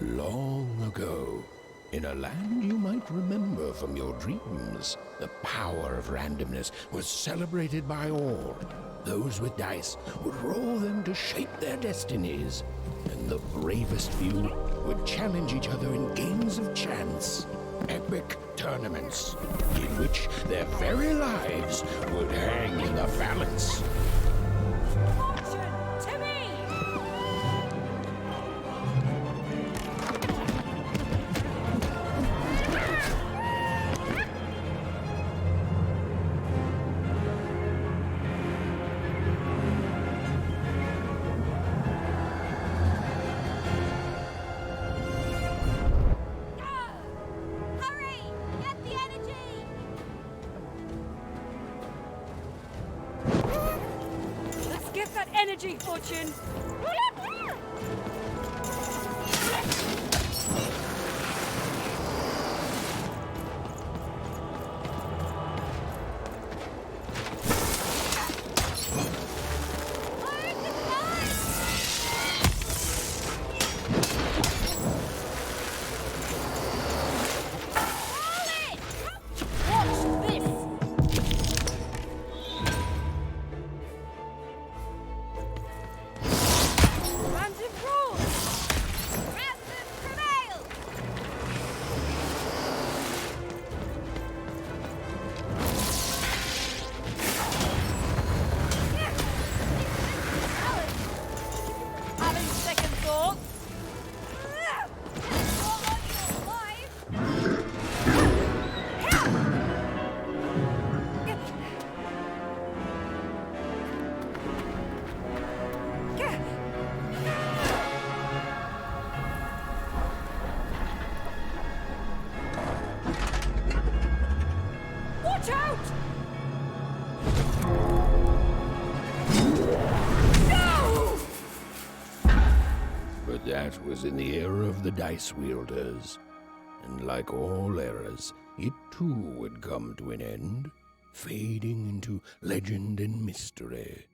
long ago, in a land you might remember from your dreams, the power of randomness was celebrated by all. Those with dice would roll them to shape their destinies, and the bravest few would challenge each other in games of chance. Epic tournaments in which their very lives would hang in the balance. Fortune to me! Hurry! Get the energy! Let's get that energy, Fortune! Watch this! Random rules! Random prevail! Having second thoughts? All on your life! Watch out! No! But that was in the era of the dice wielders, and like all eras, it too would come to an end, fading into legend and mystery.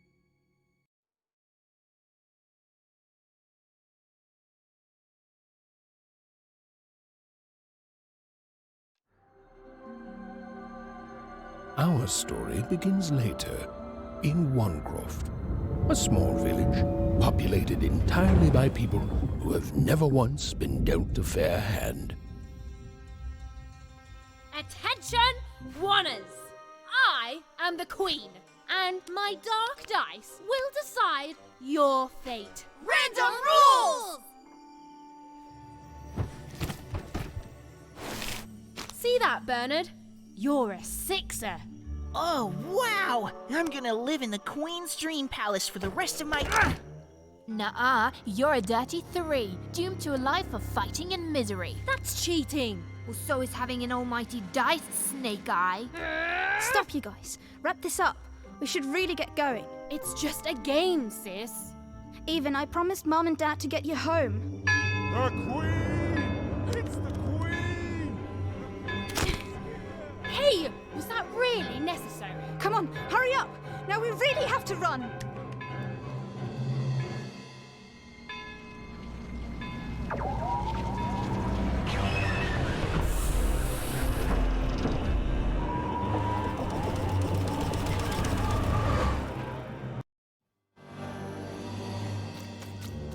Our story begins later, in Wanecroft, a small village populated entirely by people who have never once been dealt a fair hand. Attention, Wanners! I am the Queen, and my dark dice will decide your fate. Random rules! See that, Bernard? You're a sixer. Oh, wow! I'm gonna live in the Queen's Dream Palace for the rest of my... Nuh-uh, you're a dirty 3, doomed to a life of fighting and misery. That's cheating. Well, so is having an almighty dice, Snake Eye. Stop, you guys. Wrap this up. We should really get going. It's just a game, sis. Even I promised Mom and Dad to get you home. The Queen! It's the Queen! Hey, was that really necessary? Come on, hurry up. Now we really have to run.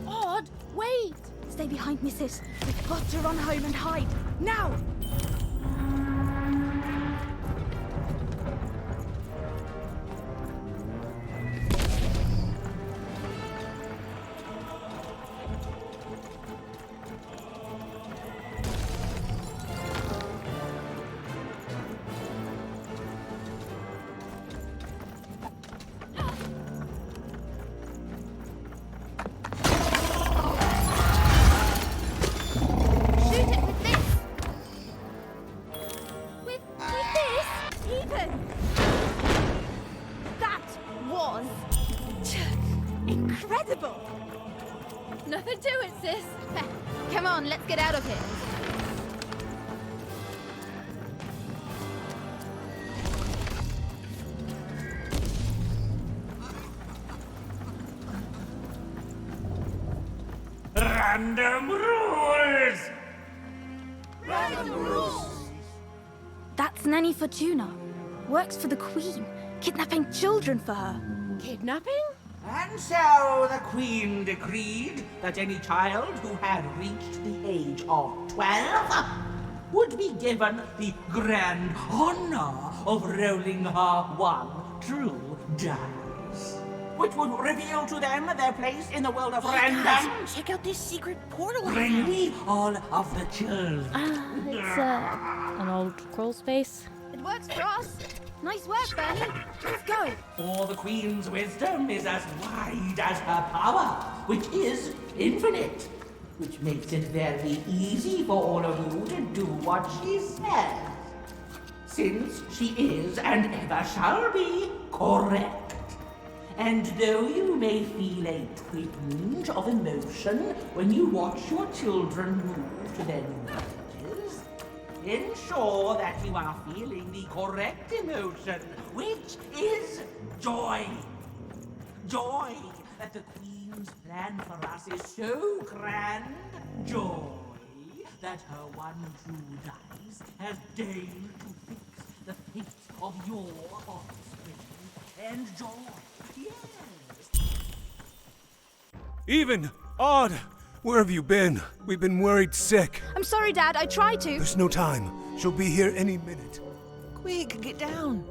Odd, wait. Stay behind me, sis. We've got to run home and hide. Now! Shoot it with this. With this? Even! That was incredible! Nothing to it, sis. Come on, let's get out of here. Random rules! years! That's Nanny Fortuna. Works for the Queen, kidnapping children for her. Kidnapping? And so the Queen decreed that any child who had reached the age of 12 would be given the grand honor of rolling her one true dice, which would reveal to them their place in the world of random. Guys, check out this secret portal. Bring me all of the children. It's an old crawl space. It works for us. Nice work, Bernie. Let's go. For the Queen's wisdom is as wide as her power, which is infinite, which makes it very easy for all of you to do what she says, since she is and ever shall be correct. And though you may feel a twinge of emotion when you watch your children move to their new ages, ensure that you are feeling the correct emotion, which is joy. Joy that the Queen's plan for us is so grand. Joy that her one true dice has deigned to fix the fate of your offspring. And joy, yes. Even! Odd! Where have you been? We've been worried sick. I'm sorry, Dad. I tried to. There's no time. She'll be here any minute. Quick, get down.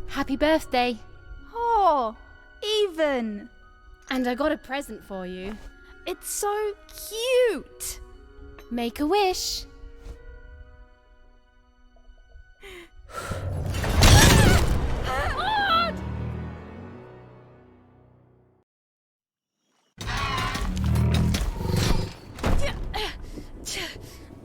Happy birthday. Oh, Even. And I got a present for you. It's so cute. Make a wish.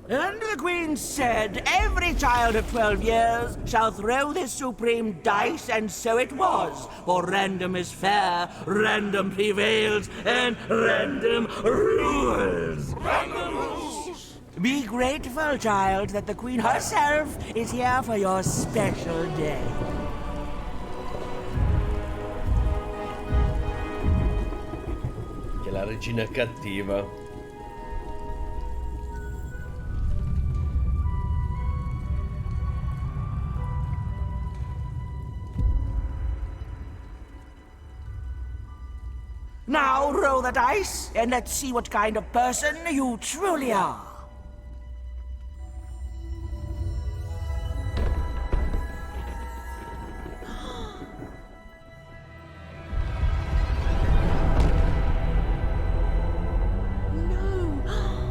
And the Queen said, every child of 12 years shall throw this supreme dice, and so it was. For random is fair, random prevails, and random rules. Random rules! Be grateful, child, that the Queen herself is here for your special day. Che la regina è cattiva. Now roll the dice, and let's see what kind of person you truly are.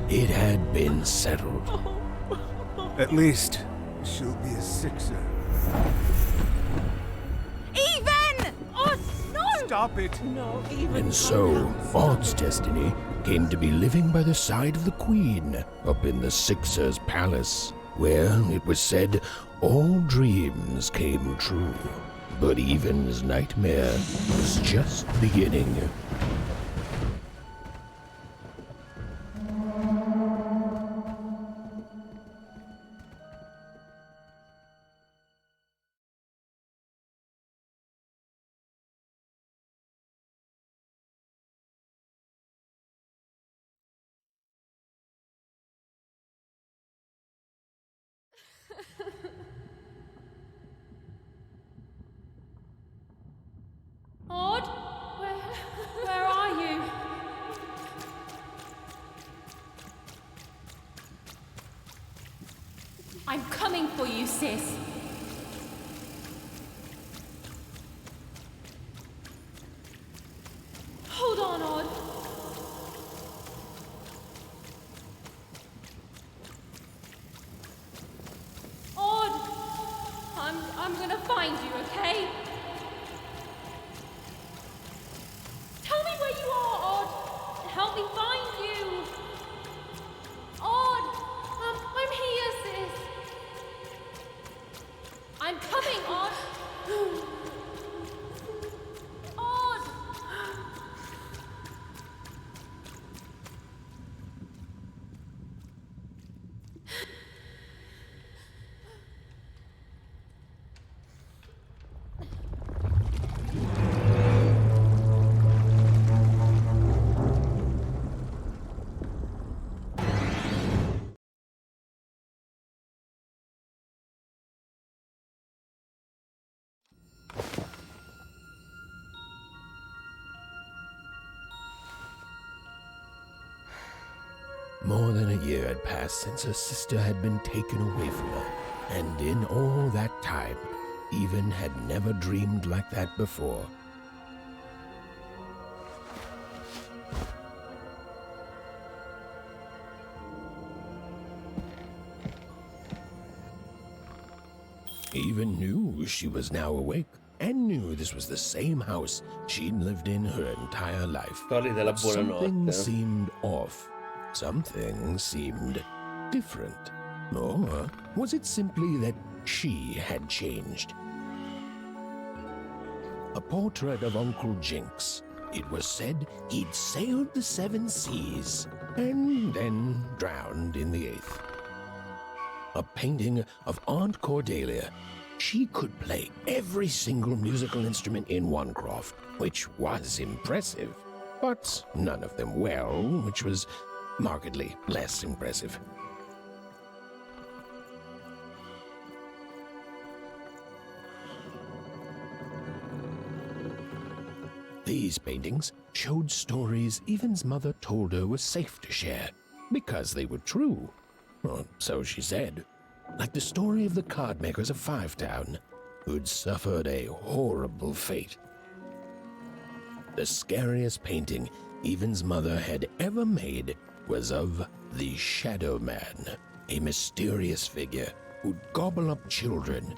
It had been settled. At least, she'll be a sixer. Even! Oh, no! Stop it! And so, Odd's destiny came to be living by the side of the Queen up in the Sixer's palace, where, it was said, all dreams came true. But Even's nightmare was just beginning. Odd? Where are you? I'm coming for you, sis. Hold on, Odd. Odd! I'm gonna find you, okay? Tell me where you are, Odd. Help me find you. Odd, I'm here, sis. More than a year had passed since her sister had been taken away from her, and in all that time, Even had never dreamed like that before. Even knew she was now awake, and knew this was the same house she'd lived in her entire life. Storia della But something buonanotte. seemed off. Something seemed different. Or was it simply that she had changed? A portrait of Uncle Jinx. It was said he'd sailed the 7 seas and then drowned in the 8th. A painting of Aunt Cordelia. She could play every single musical instrument in Onecroft, which was impressive, but none of them well, which was markedly less impressive. These paintings showed stories Evan's mother told her were safe to share, because they were true. Or so she said. Like the story of the card makers of Five Town, who'd suffered a horrible fate. The scariest painting Evan's mother had ever made was of the Shadow Man, a mysterious figure who'd gobble up children.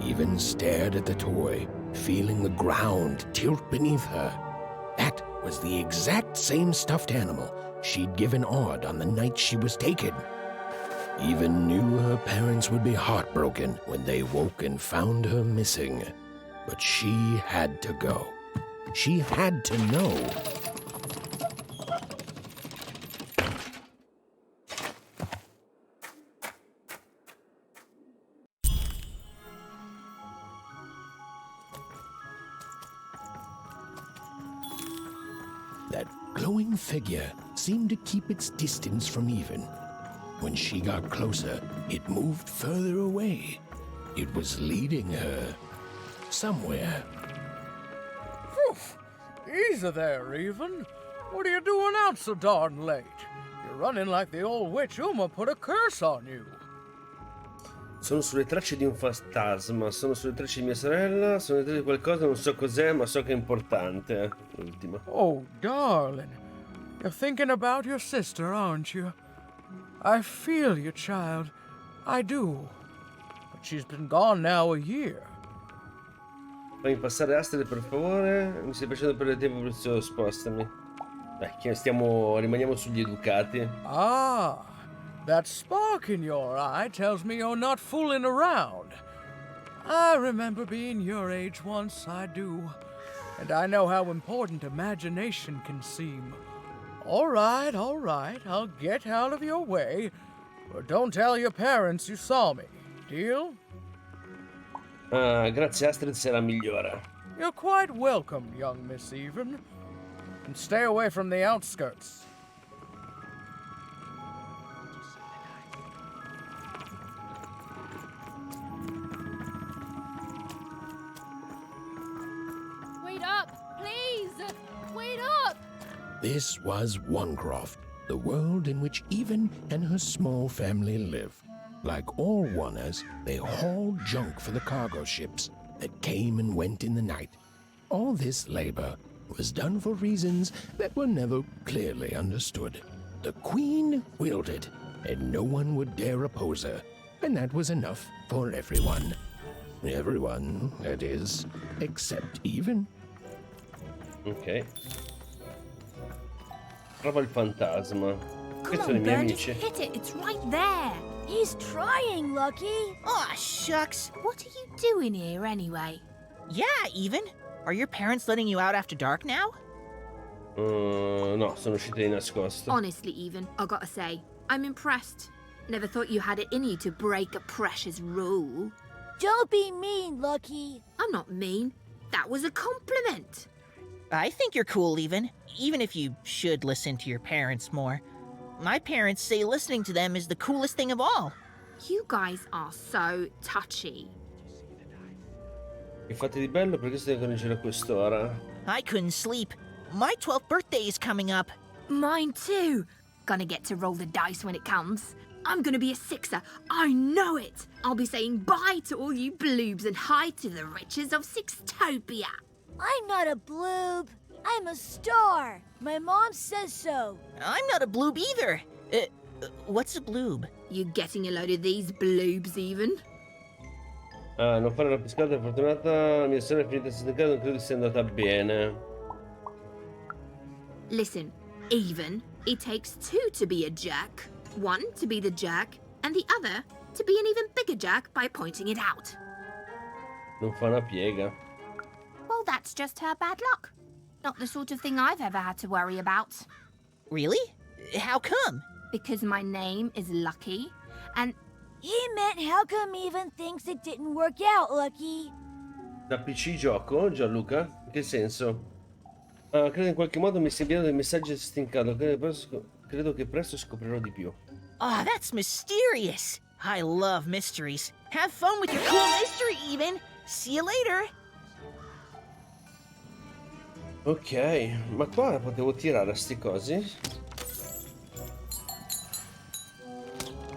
Even stared at the toy, feeling the ground tilt beneath her. That was the exact same stuffed animal she'd given Odd on the night she was taken. Even knew her parents would be heartbroken when they woke and found her missing. But she had to go. She had to know. That glowing figure seemed to keep its distance from Even. When she got closer, it moved further away. It was leading her somewhere. Easy there, Even. What are you doing out so darn late? You're running like the old witch Uma put a curse on you. Sono sulle tracce di un fantasma, sono sulle tracce di mia sorella, sono le tracce di qualcosa, non so cos'è, ma so che è importante. L'ultima. Oh, darling. You're thinking about your sister, aren't you? I feel you, child. I do. But she's been gone now a year. Fammi passare Astrid per favore. Mi stai facendo perdere tempo prezioso, spostami. Dai, rimaniamo sugli educati. Ah, that spark in your eye tells me you're not fooling around. I remember being your age once, I do. And I know how important imagination can seem. All right, I'll get out of your way. But don't tell your parents you saw me. Deal? Grazie Astrid, sei la migliore. You're quite welcome, young Miss Even. And stay away from the outskirts. Wait up, please! Wait up! This was Onecroft, the world in which Even and her small family lived. Like all Oners, they hauled junk for the cargo ships that came and went in the night. All this labor was done for reasons that were never clearly understood. The Queen willed it, and no one would dare oppose her, and that was enough for everyone. Everyone, that is, except Even. Ok. Prova il fantasma. Questi sono i Come miei on, Bird, just amici. hit it. It's right there. He's trying, Lucky. Aw, shucks. What are you doing here anyway? Yeah, Even. Are your parents letting you out after dark now? No, sono uscite di nascosto. Honestly, Even, I gotta say, I'm impressed. Never thought you had it in you to break a precious rule. Don't be mean, Lucky. I'm not mean. That was a compliment. I think you're cool, even if you should listen to your parents more. My parents say listening to them is the coolest thing of all. You guys are so touchy. Che fate di bello? Perché stai ancora in giro a quest'ora? I couldn't sleep. My 12th birthday is coming up. Mine too. Gonna get to roll the dice when it comes. I'm gonna be a sixer. I know it. I'll be saying bye to all you bloobs and hi to the riches of Sixtopia. I'm not a bloob. I'm a star. My mom says so. I'm not a bloob either. What's a bloob? You getting a load of these bloobs even? Ah, non fare la pescata fortunata. Mia sorella è finita senza casa, non credo sia andata bene. Listen, even, it takes two to be a jerk. One to be the jerk, and the other to be an even bigger jerk by pointing it out. Non fa una piega. Well, that's just her bad luck. Not the sort of thing I've ever had to worry about. Really? How come? Because my name is Lucky, and... He meant how come even thinks it didn't work out, Lucky? Da PC gioco, Gianluca? In che senso? Ah, credo in qualche modo mi sia inviato dei messaggi stincato. Credo che presto scoprirò di più. Oh, that's mysterious. I love mysteries. Have fun with your cool mystery, even. See you later. Ok, ma qua potevo tirare a sti cosi?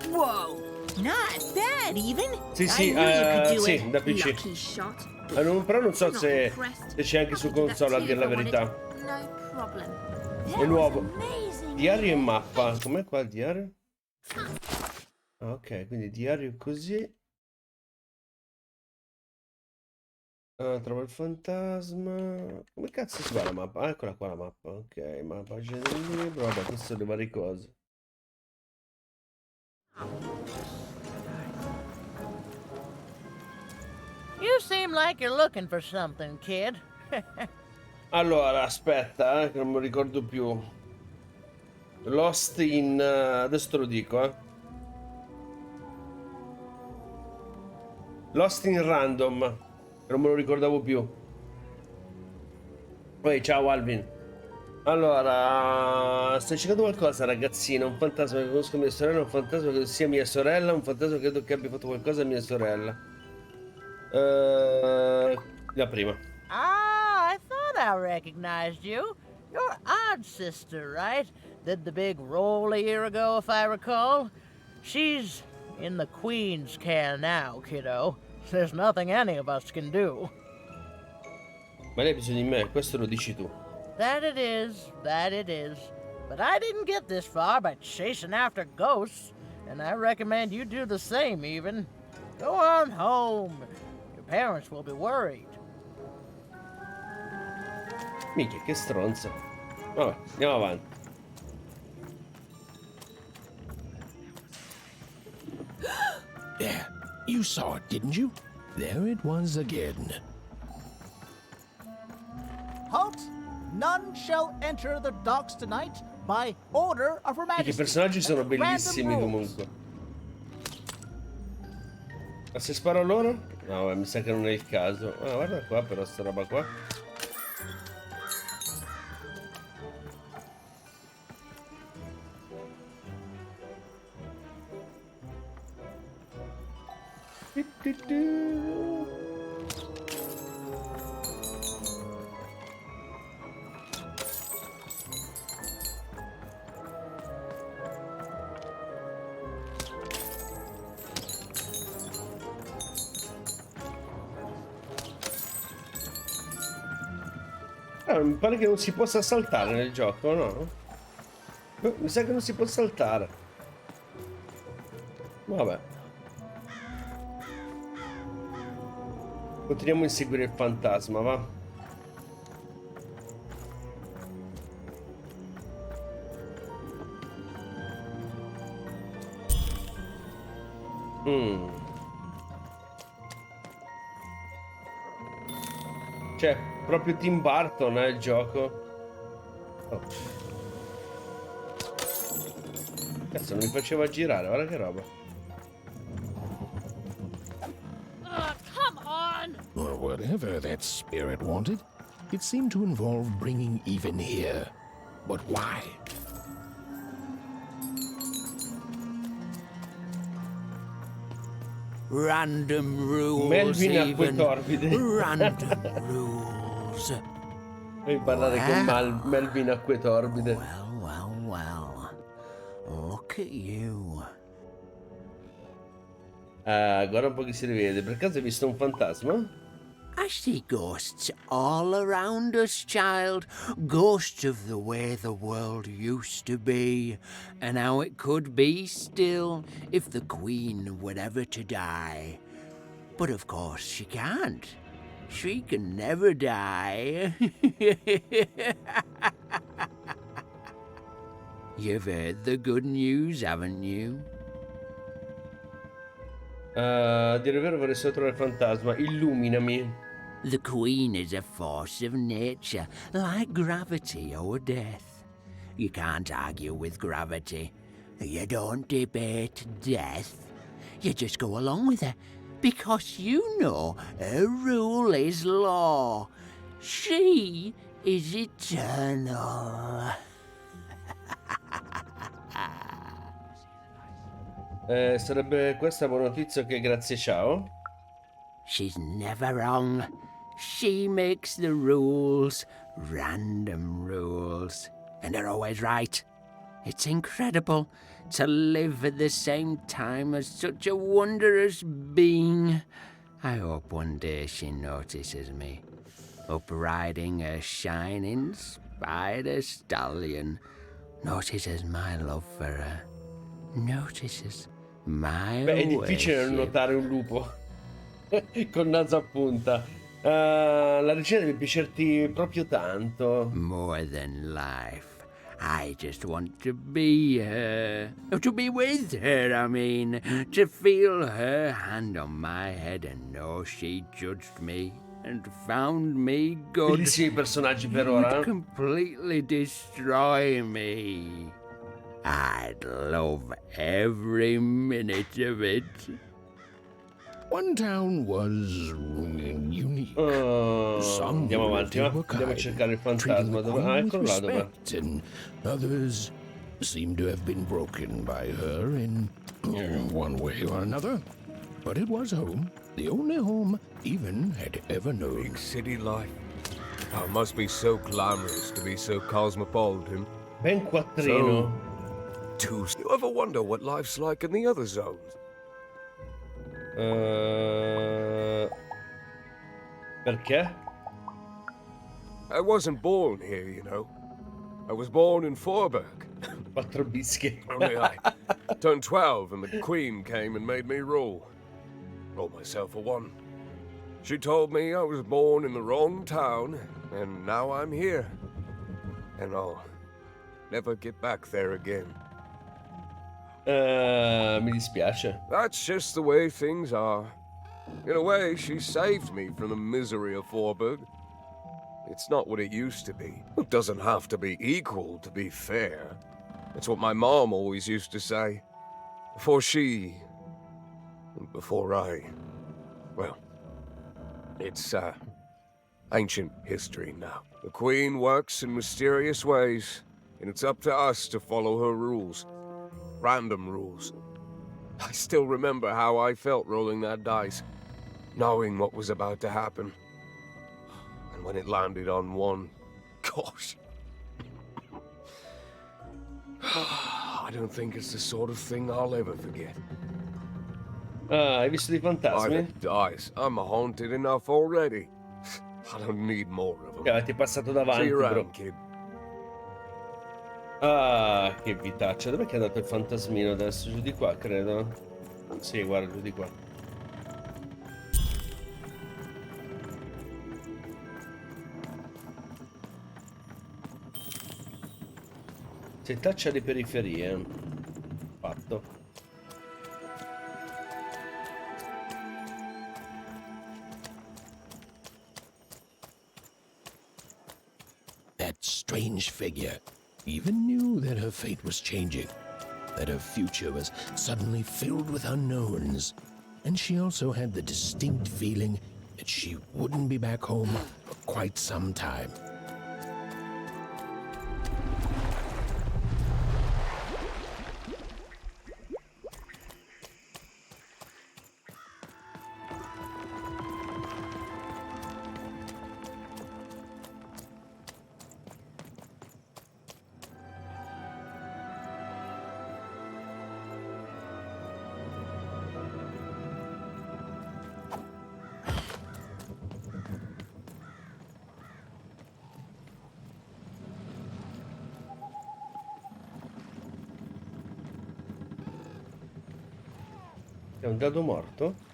Whoa, not bad, even. Sì, I knew you could do sì, it. da PC. Lucky shot. Però non so se c'è anche su console, a dire la verità. No problem. È nuovo. Diario e mappa. Com'è qua il diario? Ah, ok, quindi diario così. Trovo il fantasma. Come cazzo si va la mappa? Ah, eccola qua la mappa. Ok, ma pagina del libro. Vabbè, queste sono le varie cose. You seem like you're looking for something, kid. Allora, aspetta, che non mi ricordo più. Lost in... adesso te lo dico, Lost in Random. Non me lo ricordavo più. Poi, ciao Alvin. Allora, stai cercando qualcosa, ragazzina? Un fantasma che conosco mia sorella, un fantasma che sia mia sorella, un fantasma che credo che abbia fatto qualcosa a mia sorella. La prima. Ah, I thought I recognized you. You're Odd's sister, right? Did the big roll a year ago, if I recall. She's in the Queen's care now, kiddo. There's nothing any of us can do. Ma lei ha bisogno di me, questo lo dici tu. That it is, that it is. But I didn't get this far by chasing after ghosts, and I recommend you do the same, even. Go on home. Your parents will be worried. Minchia, che stronza. Vabbè, andiamo avanti. There, you saw it, didn't you? There it was again. Halt! None shall enter the docks tonight by order of Her Majesty. I personaggi sono bellissimi Random comunque. Ma se sparo loro? No, mi sa che non è il caso. Ah, guarda qua però sta roba qua. Mi pare che non si possa saltare nel gioco, no? Mi sa che non si può saltare. Vabbè. Continuiamo a inseguire il fantasma, va? Cioè, proprio Tim Burton è il gioco. Oh. Cazzo, non mi faceva girare, guarda che roba. Come on! Oh, whatever that spirit wanted, it seemed to involve bringing even here. But why? Random rules, Melvin acque even. torbide. Random rules. Devi parlare con Melvin acque torbide. Well. Look at you. Guarda un po' chi si rivede. Per caso hai visto un fantasma? I see ghosts all around us, child. Ghosts of the way the world used to be, and how it could be still if the Queen were ever to die. But of course she can't. She can never die. You've heard the good news, haven't you? A dire il vero vorrei solo trovare il fantasma. Illuminami. The Queen is a force of nature, like gravity or death. You can't argue with gravity. You don't debate death. You just go along with her, because you know her rule is law. She is eternal. Sarebbe questa buona notizia che grazie ciao. She's never wrong. She makes the rules, random rules, and they're always right. It's incredible to live at the same time as such a wondrous being. I hope one day she notices me, up riding a shining spider stallion, notices my love for her, notices my Beh, è difficile non notare un lupo con naso a punta. La regina deve piacerti proprio tanto. More than life. I just want to be her. To be with her, I mean. To feel her hand on my head and know she judged me and found me good. Bellissimi personaggi per ora. Would completely destroy me. I'd love every minute of it. One town was unique. Some Andiamo avanti, va? Andiamo a cercare il fantasma. Eccolo là, dov'è? And others seem to have been broken by her in one way or another. But it was home, the only home even had ever known. Big city life. Oh, it must be so glamorous to be so cosmopolitan. Ben quattrino. You ever wonder what life's like in the other zones? Perché? I wasn't born here, you know. I was born in Forberg. Quattro bische. Only I turned 12 and the Queen came and made me rule. Roll myself for one. She told me I was born in the wrong town, and now I'm here. And I'll never get back there again. Mi dispiace. That's just the way things are. In a way, she saved me from the misery of Forberg. It's not what it used to be. It doesn't have to be equal to be fair. It's what my mom always used to say. Before I... Well, it's, ancient history now. The Queen works in mysterious ways, and it's up to us to follow her rules. Random rules. I still remember how I felt rolling that dice, knowing what was about to happen. And when it landed on one, gosh. I don't think it's the sort of thing I'll ever forget. Hai visto dei fantasmi? Dice. I'm haunted enough already. I don't need more of them. Ti è passato davanti, See you bro. around, kid. Ah, che vitaccia. Dov'è che è andato il fantasmino adesso? Giù di qua, credo. Sì, guarda, giù di qua. Setaccia le periferie. Fatto. That strange figure even knew that her fate was changing, that her future was suddenly filled with unknowns. And she also had the distinct feeling that she wouldn't be back home for quite some time. È un dado morto?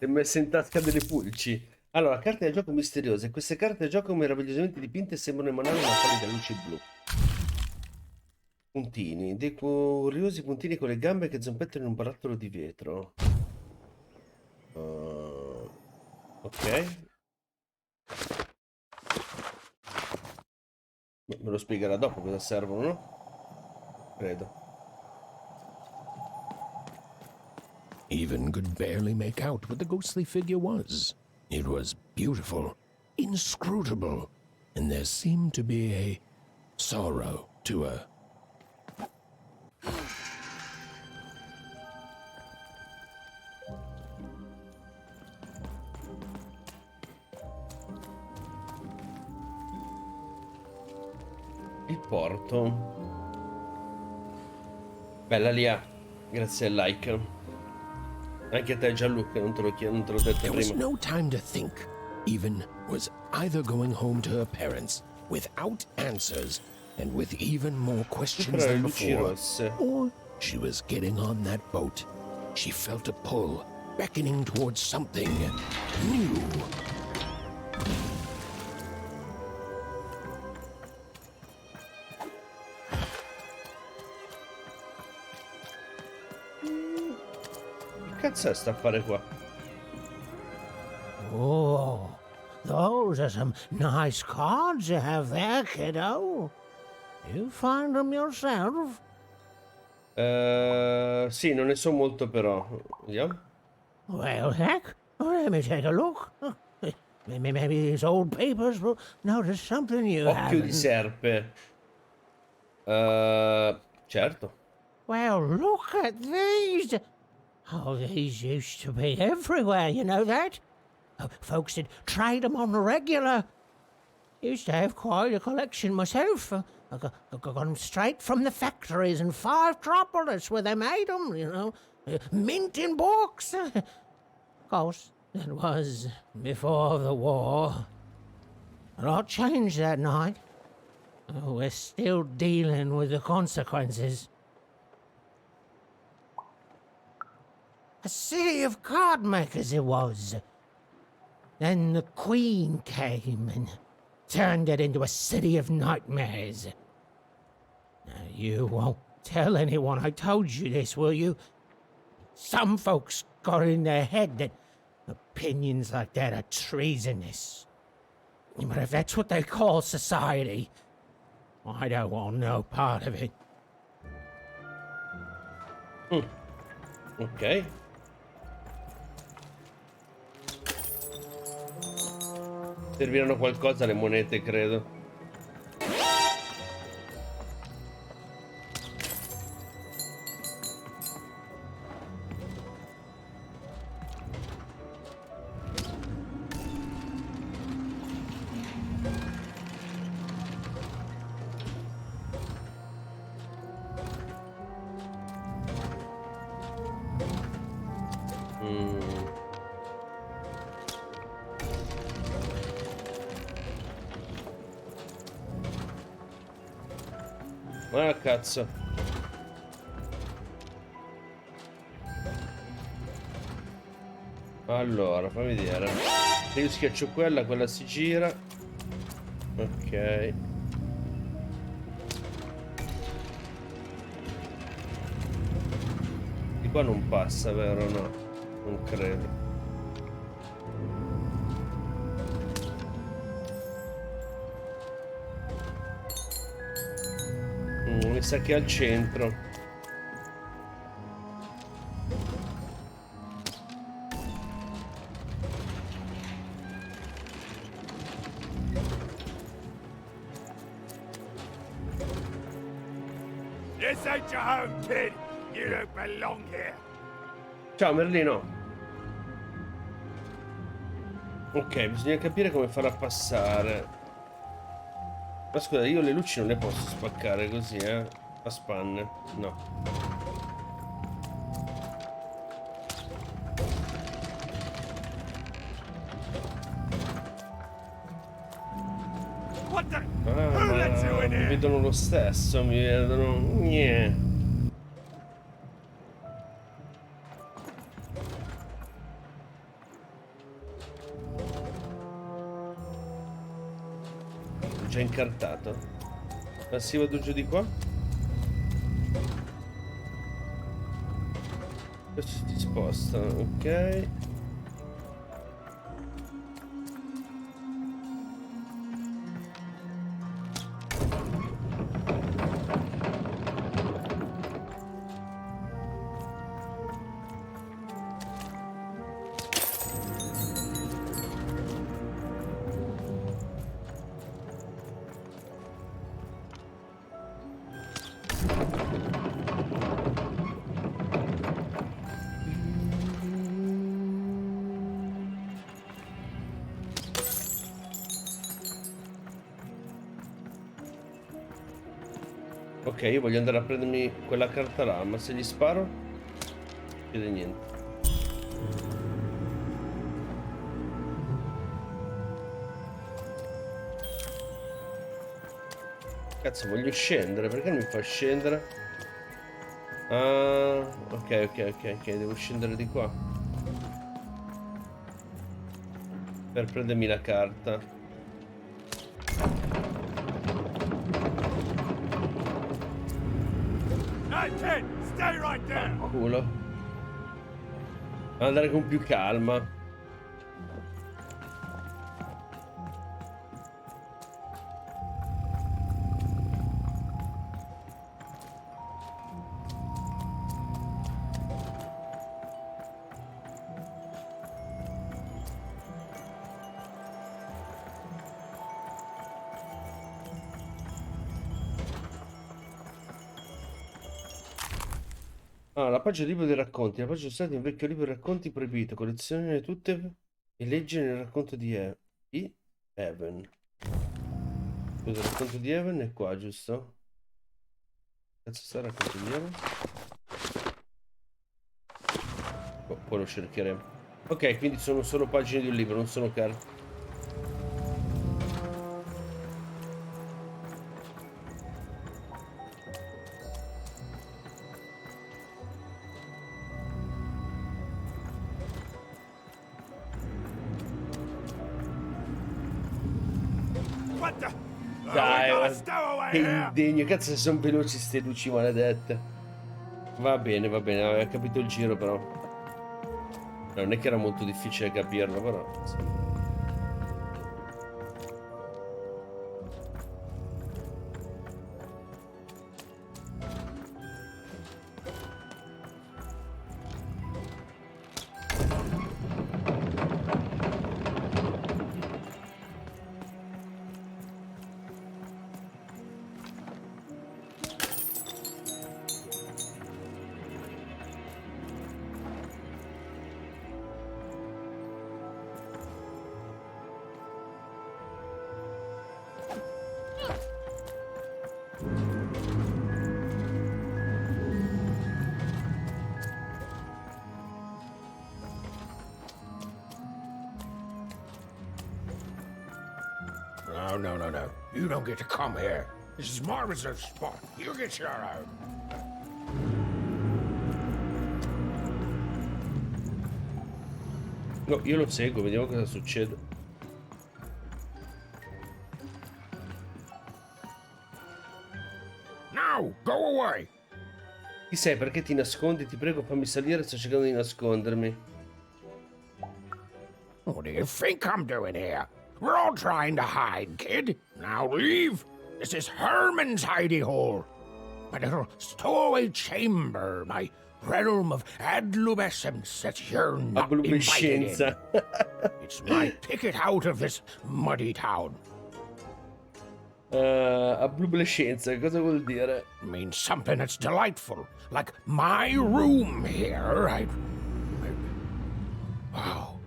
Si è messa in tasca delle pulci. Allora, carte da gioco misteriose. Queste carte da gioco meravigliosamente dipinte sembrano emanare una pallida luce blu. Puntini. Dei curiosi puntini con le gambe che zompettano in un barattolo di vetro. Ok. Me lo spiegherà dopo cosa servono, no? Credo. Even could barely make out what the ghostly figure was. It was beautiful, inscrutable, and there seemed to be a sorrow to her. Il porto. Bella Lia, grazie al like. Anche a te Gianluca, non te l'ho detto There was prima. no time to think. Even was either going home to her parents without answers and with even more questions than before, or she was getting on that boat. She felt a pull, beckoning towards something new. Che cazzo è sta affare qua? Oh, those are some nice cards you have there, kiddo. You find them yourself? Sì, non ne so molto però. Vediamo. Well, heck, let me take a look. Maybe these old papers will notice something you Occhio di haven't. serpe. Certo. Well, look at these. Oh, these used to be everywhere, you know that? Oh, folks would trade them on the regular. Used to have quite a collection myself. I got them straight from the factories in 5 Tropolis where they made them, you know. Mint in books. Of course, that was before the war. A lot changed that night. Oh, we're still dealing with the consequences. A city of card makers it was. Then the Queen came and turned it into a city of nightmares. Now, you won't tell anyone I told you this, will you? Some folks got in their head that opinions like that are treasonous. But if that's what they call society, I don't want no part of it. Ok. Serviranno qualcosa le monete, credo. Ah, cazzo. Allora, fammi vedere. Se io schiaccio quella si gira. Ok. Di qua non passa, vero? No, non credo. Mi sa che è al centro. This ain't your home, kid. You don't belong here. Ciao Merlino. Ok, bisogna capire come farà passare. Ma scusa, io le luci non le posso spaccare così, a spanne. No. Ma mi vedono lo stesso, mi vedono. Niente. Già incartato. Ma si vado giù di qua? Questo si sposta, ok. Ok, io voglio andare a prendermi quella carta là, ma se gli sparo non succede niente. Cazzo, voglio scendere, perché non mi fa scendere? Ah, ok, devo scendere di qua per prendermi la carta. Culo. Andare con più calma. Ah, la pagina libro dei racconti. La pagina usata in un vecchio libro di racconti proibito. Collezione tutte e leggi nel racconto di Evan. Scusa, il racconto di Evan è qua, giusto? Cazzo sta il racconto di Evan? Oh, poi lo cercheremo. Ok, quindi sono solo pagine di un libro, non sono carte. Dai, che indegno. Cazzo, se sono veloci ste luci maledette. Va bene, aveva capito il giro però. Non è che era molto difficile capirlo, però sì. No. You don't get to come here. This is my reserve spot. You get your own. No, io lo seguo, vediamo cosa succede. Now, go away. Chi sei? Perché ti nascondi? Ti prego, fammi salire, sto cercando di nascondermi. What do you think I'm doing here? We're all trying to hide, kid. Now leave. This is Herman's hidey hole. My little stowaway chamber, my realm of adolescence that you're not invited in. It's my ticket out of this muddy town. Adolescenza, cosa vuol dire? Means something that's delightful, like my room here. Wow.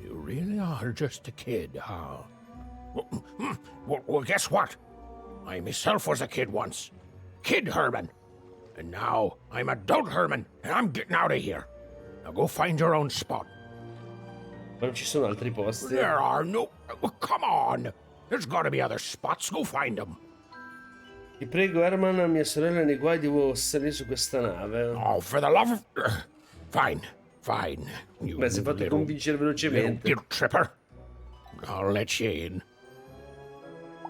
You really are just a kid, huh? Well, guess what? I myself was a kid once. Kid Herman. And now I'm adult Herman, and I'm getting out of here. Now go find your own spot. Ma non ci sono altri posti? There are no... Well, come on. There's gotta be other spots. Go find them. Ti prego, Herman, mia sorella nei guai, devo salire su questa nave. Oh, for the love of... Fine. Beh, si è fatto convincere velocemente. You tripper. I'll let you in.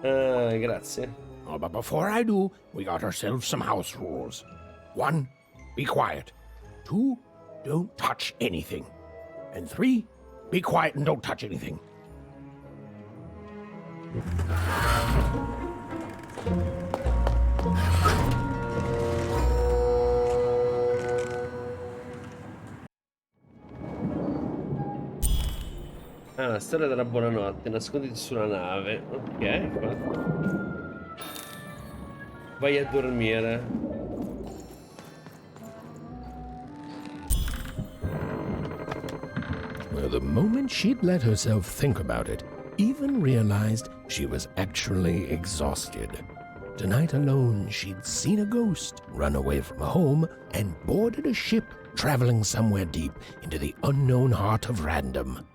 Grazie. Oh, but before I do, we got ourselves some house rules. 1, be quiet. 2, don't touch anything. And 3, be quiet and don't touch anything. La storia della buonanotte, nasconditi sulla nave. Ok, fatto. Vai a dormire. Well, the moment she'd let herself think about it, even realized she was actually exhausted. Tonight alone, she'd seen a ghost, run away from home, and boarded a ship traveling somewhere deep into the unknown heart of random.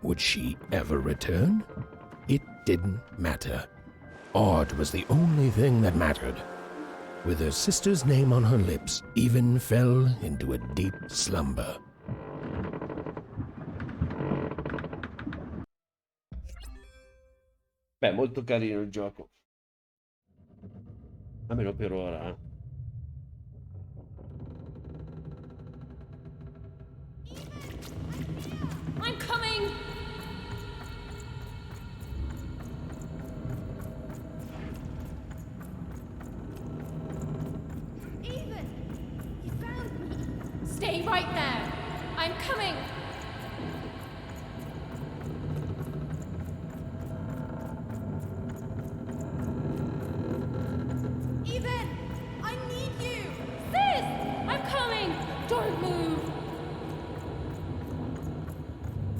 Would she ever return? It didn't matter. Odd was the only thing that mattered. With her sister's name on her lips, Even fell into a deep slumber. Beh, molto carino il gioco. Almeno per ora. I'm coming! Even! You found me! Stay right there! I'm coming! Even! I need you! Sis! I'm coming! Don't move!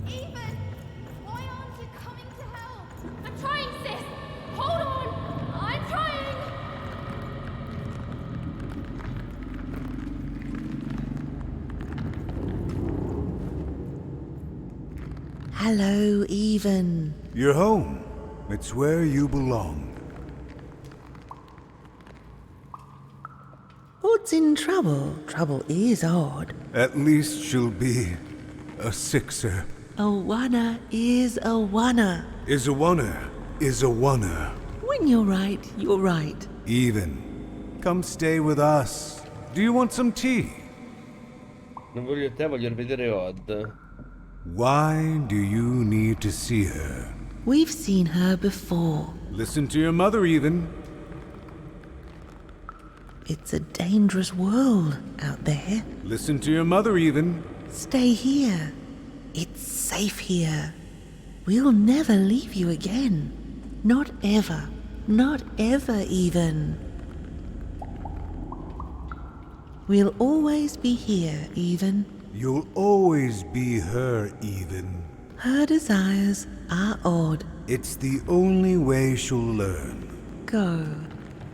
Even! Why aren't you coming to help? I'm trying, sis! Hold on! I'm trying! Hello, Even. You're home. It's where you belong. Odd's in trouble. Trouble is odd. At least she'll be a sixer. A wanna is a wanna. Is a wanna. Is a wanna. When you're right, you're right. Even. Come stay with us. Do you want some tea? Non voglio te, voglio rivedere Odd. Why do you need to see her? We've seen her before. Listen to your mother, Even. It's a dangerous world out there. Listen to your mother, Even. Stay here. It's safe here. We'll never leave you again. Not ever. Not ever, Even. We'll always be here, Even. You'll always be her, Even. Her desires are odd. It's the only way she'll learn. Go.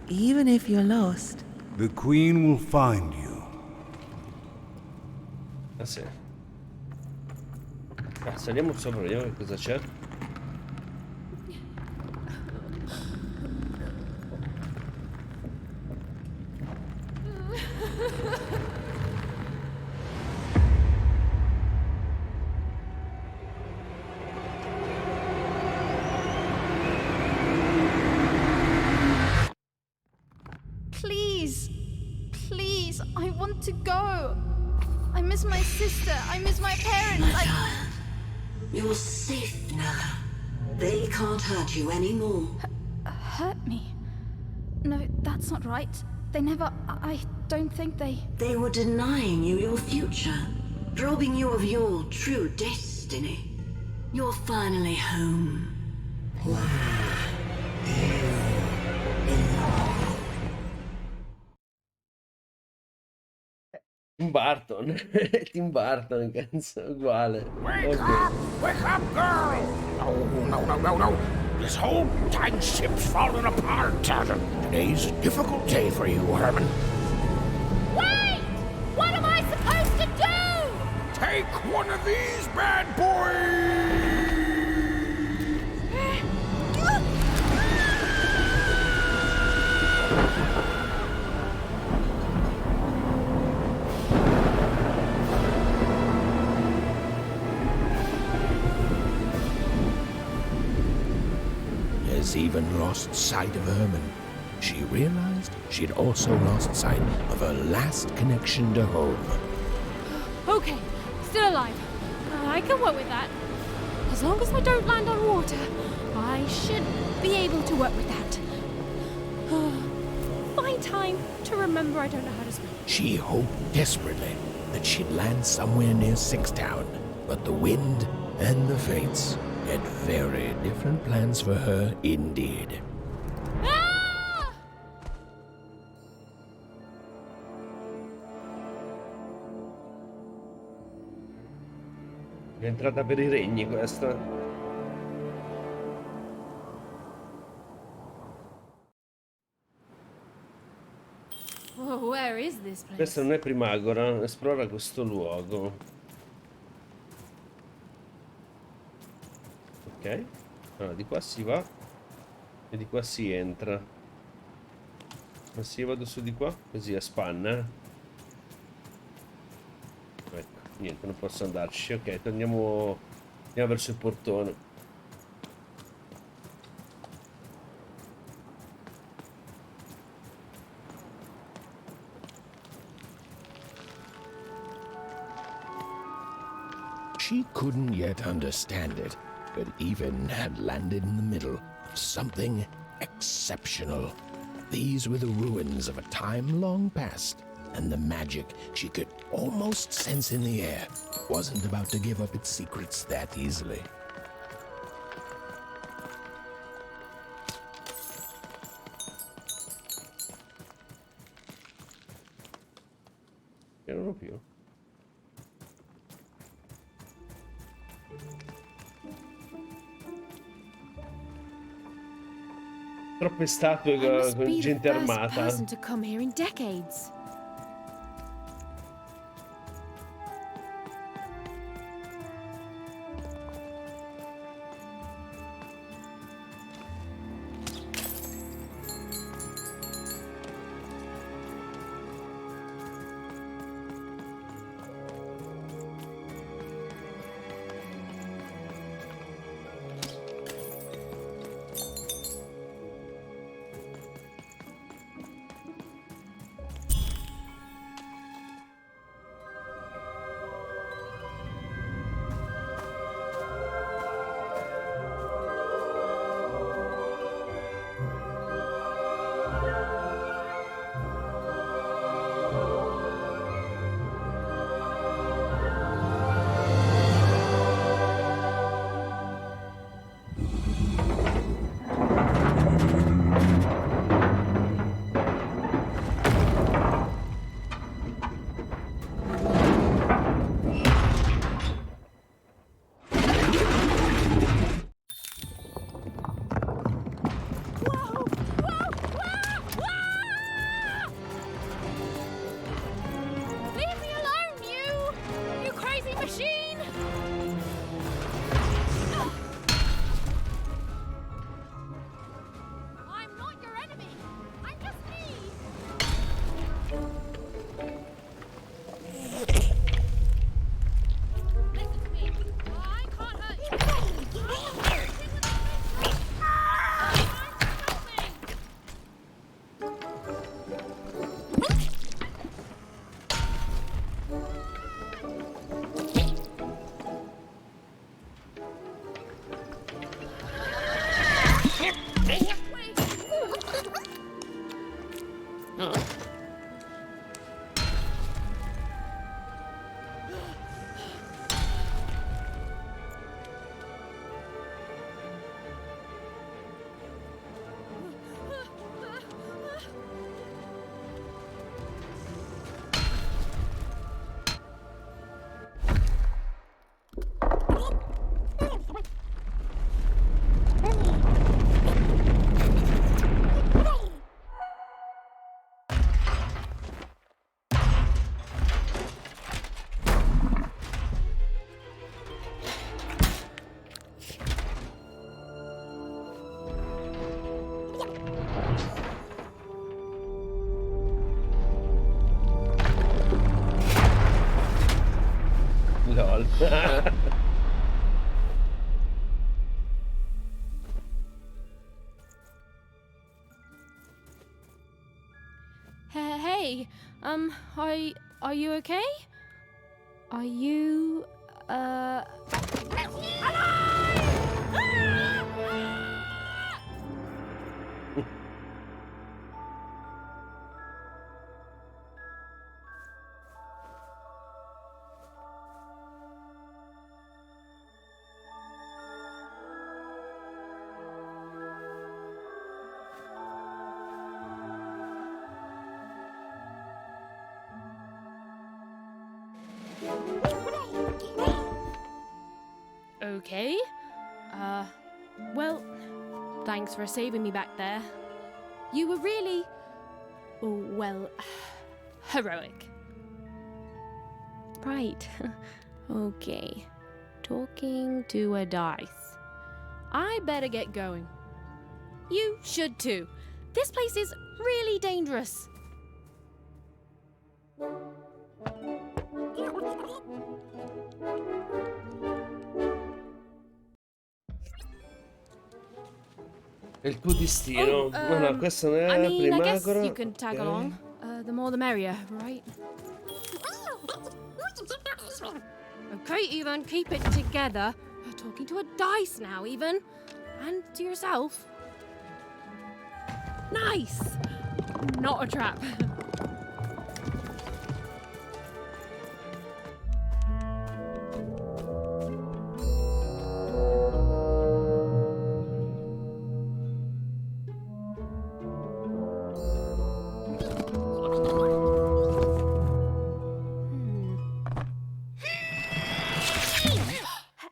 Even if you're lost. The Queen will find you. Ah sì. Saliamo sopra, vediamo che cosa c'è. I want to go. I miss my sister. I miss my parents. You're safe now. They can't hurt you anymore. Hurt me? No, that's not right. They never... I don't think they... They were denying you your future, robbing you of your true destiny. You're finally home. Tim Burton. Tim Burton, cazzo, uguale. Wake up, girl! No. This whole time ship's falling apart. Today's a difficult day for you, Herman. Wait! What am I supposed to do? Take one of these bad boys! Has even lost sight of Herman. She realized she'd also lost sight of her last connection to home. Okay, still alive. I can work with that. As long as I don't land on water, I should be able to work with that. Find time to remember I don't know how to swim. She hoped desperately that she'd land somewhere near Sixtown, but the wind and the fates had very different plans for her indeed. Ah! È entrata per i regni questa. Oh, where is this place? Questa non è Primagora, esplora questo luogo. Ok, allora di qua si va e di qua si entra. Ma se io vado su di qua, così a spanna. Ecco, niente, non posso andarci. Ok, andiamo verso il portone. She couldn't yet understand it, but Even had landed in the middle of something exceptional. These were the ruins of a time long past, and the magic she could almost sense in the air wasn't about to give up its secrets that easily. Non ho più. Troppe statue con gente armata. Person to come here in decades. Hey, are you okay? Are you, Okay. Well, thanks for saving me back there. You were really, well, heroic. Right. Okay. Talking to a dice. I better get going. You should too. This place is really dangerous. Il tuo destino. No, questa non è I la mean, I guess primacora. you can tag along. The more the merrier, right? Okay, Ethan, keep it together. You're talking to a dice now, Ethan. And to yourself. Nice! Not a trap.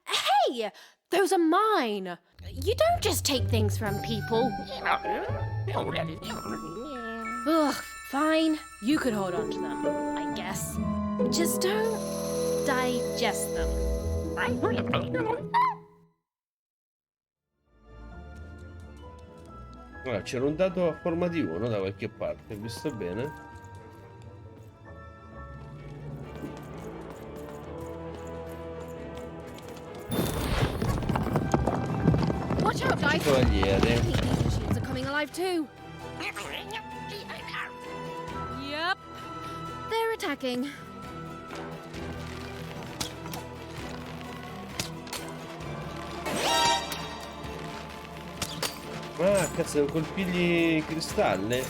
Hey! Those are mine! You don't just take things from people. Ugh, fine. You could hold on to them, I guess. Just don't digest them. Allora, c'era un dato a forma di 1 da qualche parte, visto bene? Watch out, dice! Cavaliere. I think these machines are coming alive too. Yep. They're attacking. Ah, cazzo, devo colpirgli cristalli.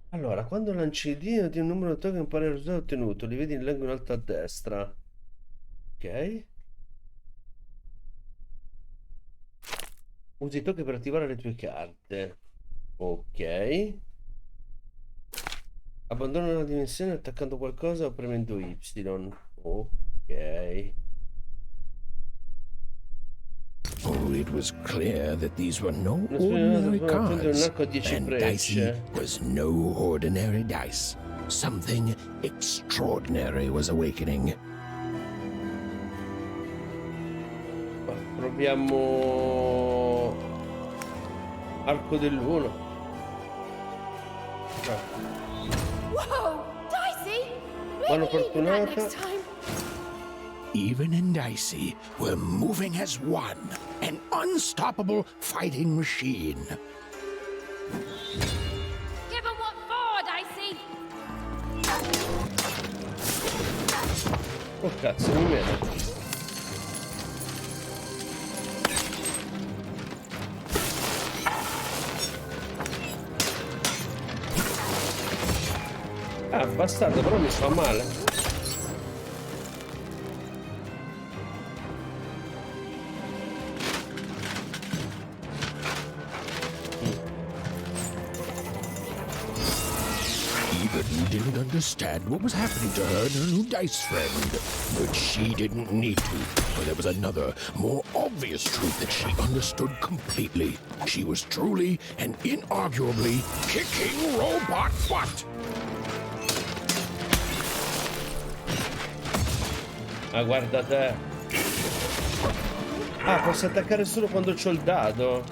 Allora, quando lanci il dito di un numero di token impari il risultato ottenuto, li vedi nell'angolo in alto a destra. Ok. Usi i token per attivare le tue carte. Ok. Abbandona una dimensione attaccando qualcosa o premendo Y. Ok. Oh, it was clear that these were no ordinary cards, and Dicey was no ordinary dice. Something extraordinary was awakening. Proviamo arco dell'1. Whoa, Dicey! Mano Maybe fortunata. next time. Even and Dicey were moving as one, an unstoppable fighting machine. Give 'em what for, Dicey! Oh cazzo, mi viene. Ah, bastardo, però mi fa male. Even didn't understand what was happening to her and her new dice friend. But she didn't need to, for there was another, more obvious truth that she understood completely. She was truly and inarguably kicking robot butt. Ah, guarda te. Ah, posso attaccare solo quando c'ho il dado.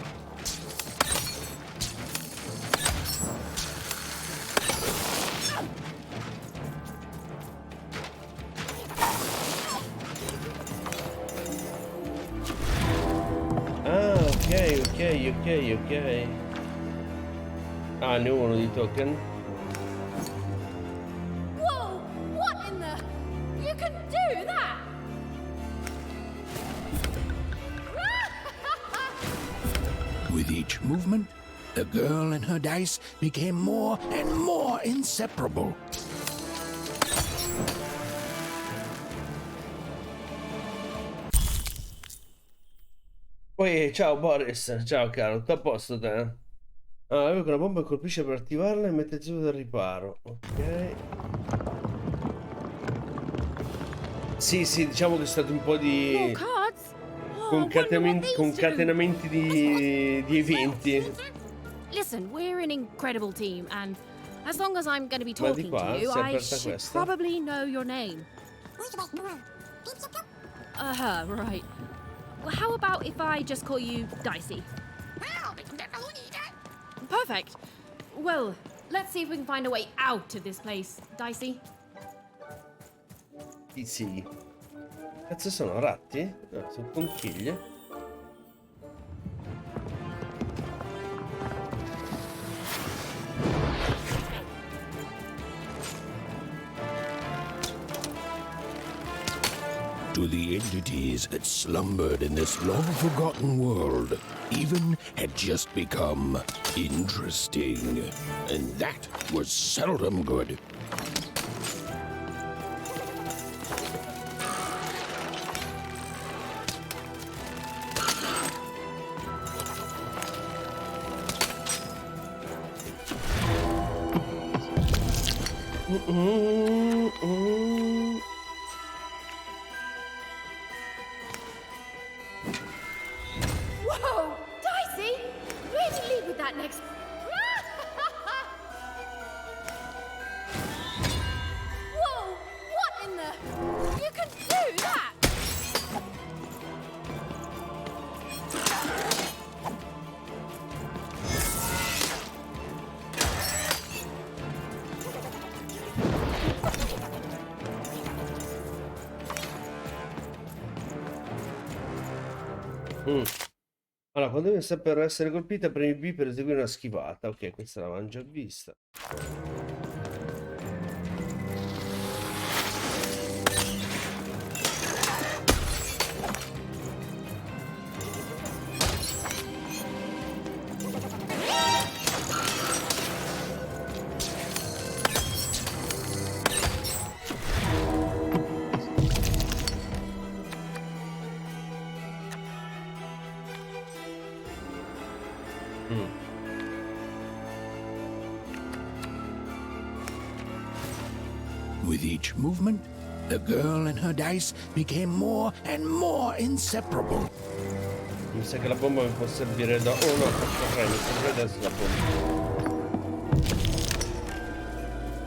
Ah, ok. Ah, ne ho uno di token. Whoa! What in the... You can do that! With each movement, the girl and her dice became more and more inseparable. Poi, ciao Boris, ciao caro, tutto a posto te? Ah, avevo una bomba che colpisce per attivarla e mette giù del riparo. Ok. Sì, diciamo che è stato un po' di concatenamenti di eventi. Listen, we're an incredible team, and as long as I'm going to be talking to you, I should probably know your name. Right. Well, how about if I just call you Dicey? Perfect. Well, let's see if we can find a way out of this place, Dicey. Sì. Cazzo sono ratti? No, sono conchiglie. To the entities that slumbered in this long-forgotten world, even had just become interesting. And that was seldom good. Whoa! Dicey! Where'd you leave with that next... Whoa! What in the... You can do that! Allora, quando deve sta per essere colpita, premi B per eseguire una schivata. Ok, questa l'avevamo già vista. With each movement, the girl and her dice became more and more inseparable. Mi sa che la bomba mi può servire da... Oh no, mi serve adesso la bomba.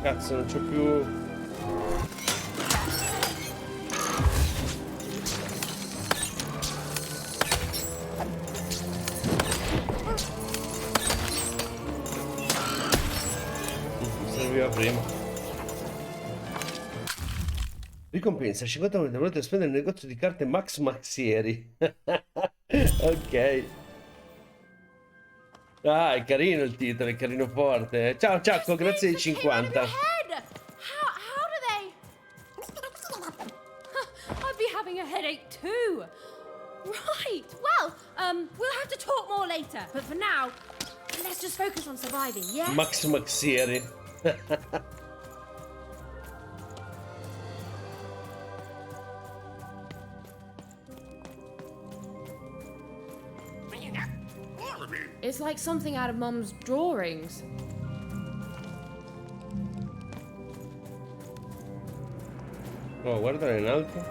Cazzo, non c'ho più... Mi serviva prima. Ricompensa 50 monete volete spendere nel negozio di carte Max Maxieri. Ok. Ah, è carino il titolo, è carino forte. Ciao Ciacco, grazie ai 50. How do they... I'd be having a headache too. Right. Well, we'll have to talk more later. But for now, let's just focus on surviving, yeah? Max Maxieri. It's like something out of Mum's drawings. Oh, guarda in alto.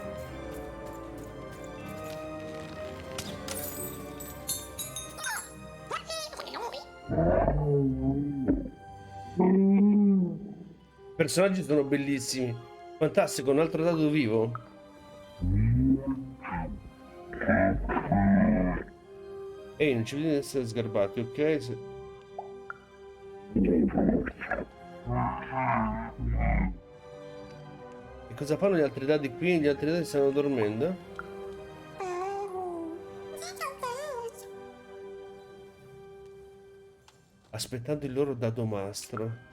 I personaggi sono bellissimi. Fantastico, un altro dado vivo. Ehi, non ci vedi di essere sgarbati, ok? E cosa fanno gli altri dadi qui? Gli altri dadi stanno dormendo? Aspettando il loro dado mastro.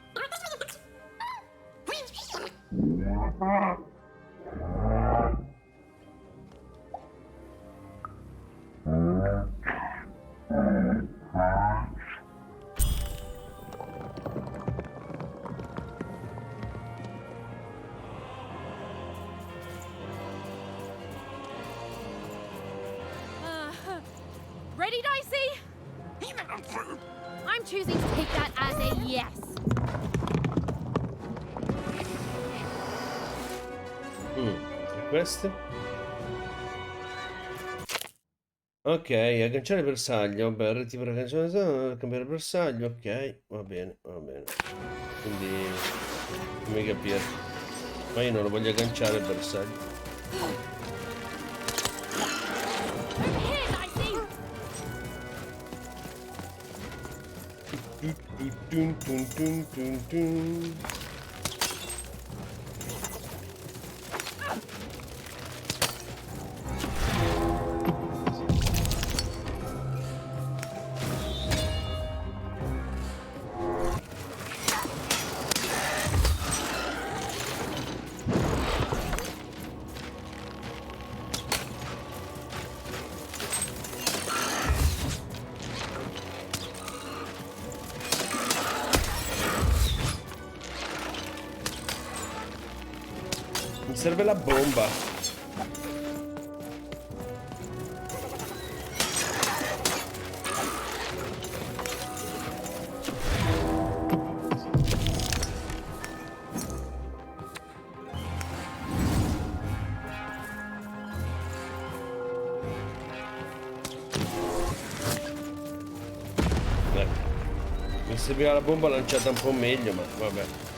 Ready, Dicey? I'm choosing to take that as a yes. E queste? Ok, agganciare bersaglio. Vabbè, reti per agganciare, cambiare bersaglio. Ok, va bene, va bene. Quindi, come capire. Ma io non lo voglio agganciare il bersaglio. Mi serve la bomba. Beh, mi serviva la bomba lanciata un po' meglio, ma vabbè.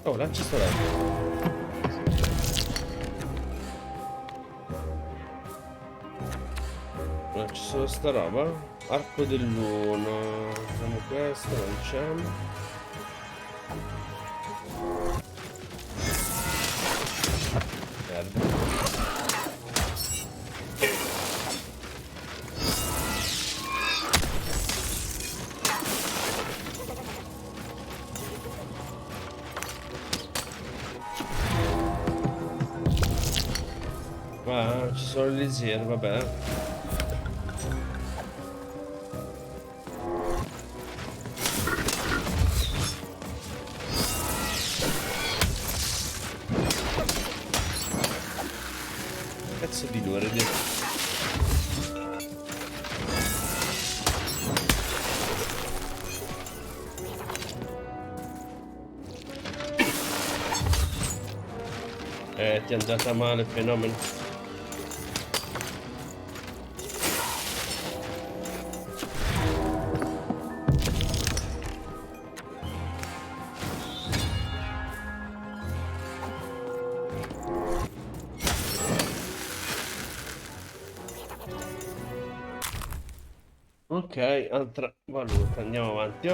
Oh, là ci sto là. Là ci sono sta roba. Arco dell'uno. Facciamo questo, lanciamo. Merda. Ah, ci sono le lisiere, vabbè. Cazzo di due, ridi. Ti è andata male, fenomeno. Ok, altra valuta, andiamo avanti.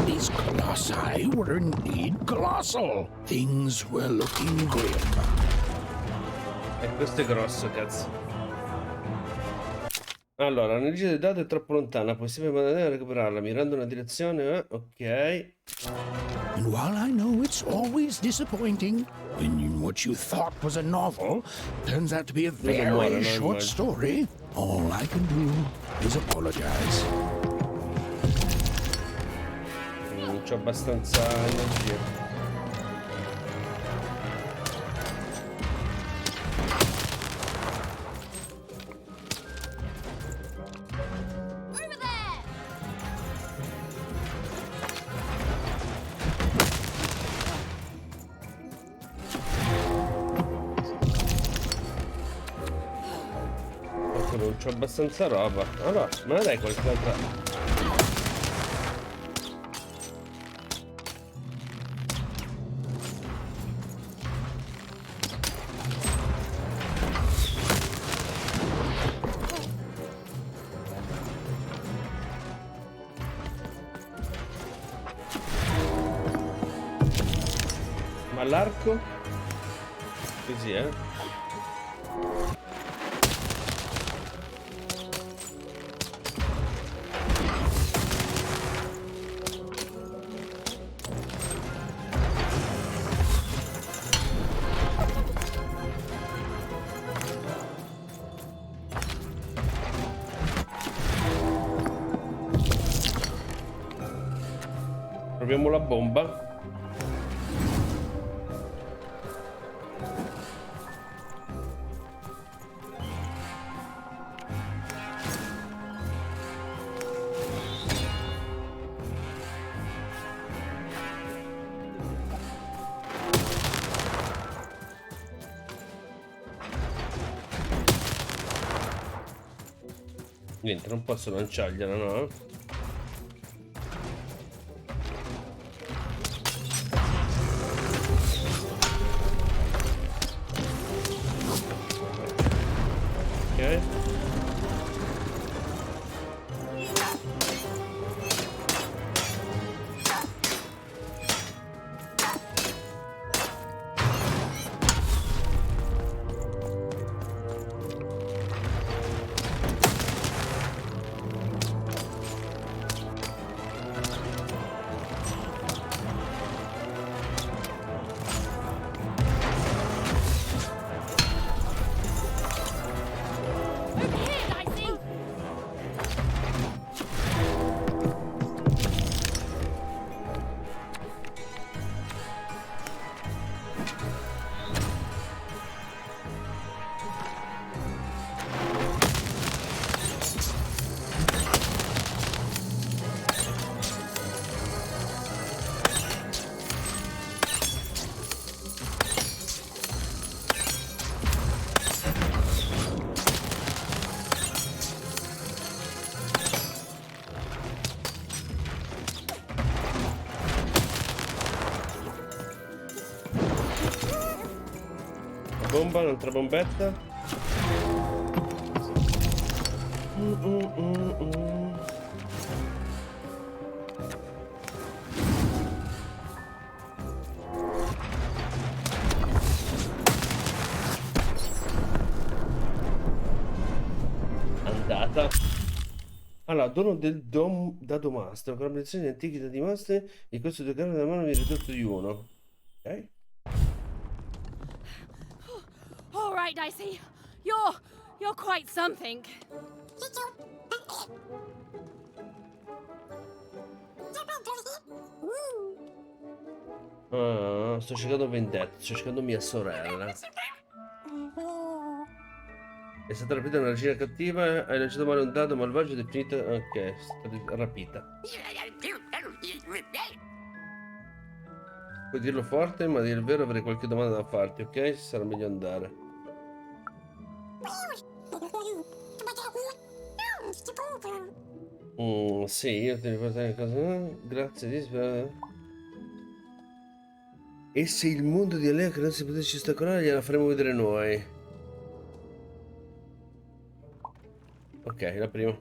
These colossi were indeed colossal. Things were looking grim. E questo è grosso, cazzo. Allora, l'energia del dado è troppo lontana, puoi sempre mandare a recuperarla mirando una direzione, ok. And while I know it's always disappointing when what you thought was a novel turns out to be a very short story, all I can do is apologize. c'ho abbastanza energia. Non c'ho abbastanza roba. Allora, me la dai qualche altra? Ma l'arco? Così, proviamo la bomba. Niente, non posso lanciargliela, no? Ok. Bomba, un'altra bombetta. Andata. Allora, dono del dado master, con la munizione di antichi dadi master, il costo di carne della mano mi è ridotto di 1. Ok. All right, Dicey. You're quite something. Ah, sto cercando vendetta, sto cercando mia sorella. È stata rapita una regina cattiva, hai lanciato male un dado malvagio ed è finita. Ok, è stata rapita. Puoi dirlo forte, ma a dire il vero avrei qualche domanda da farti, ok? Sarà meglio andare. Sì, io ti ricordo una cosa. Grazie, e se il mondo di Alea che non si potesse ostacolare gliela faremo vedere noi. Ok, la prima.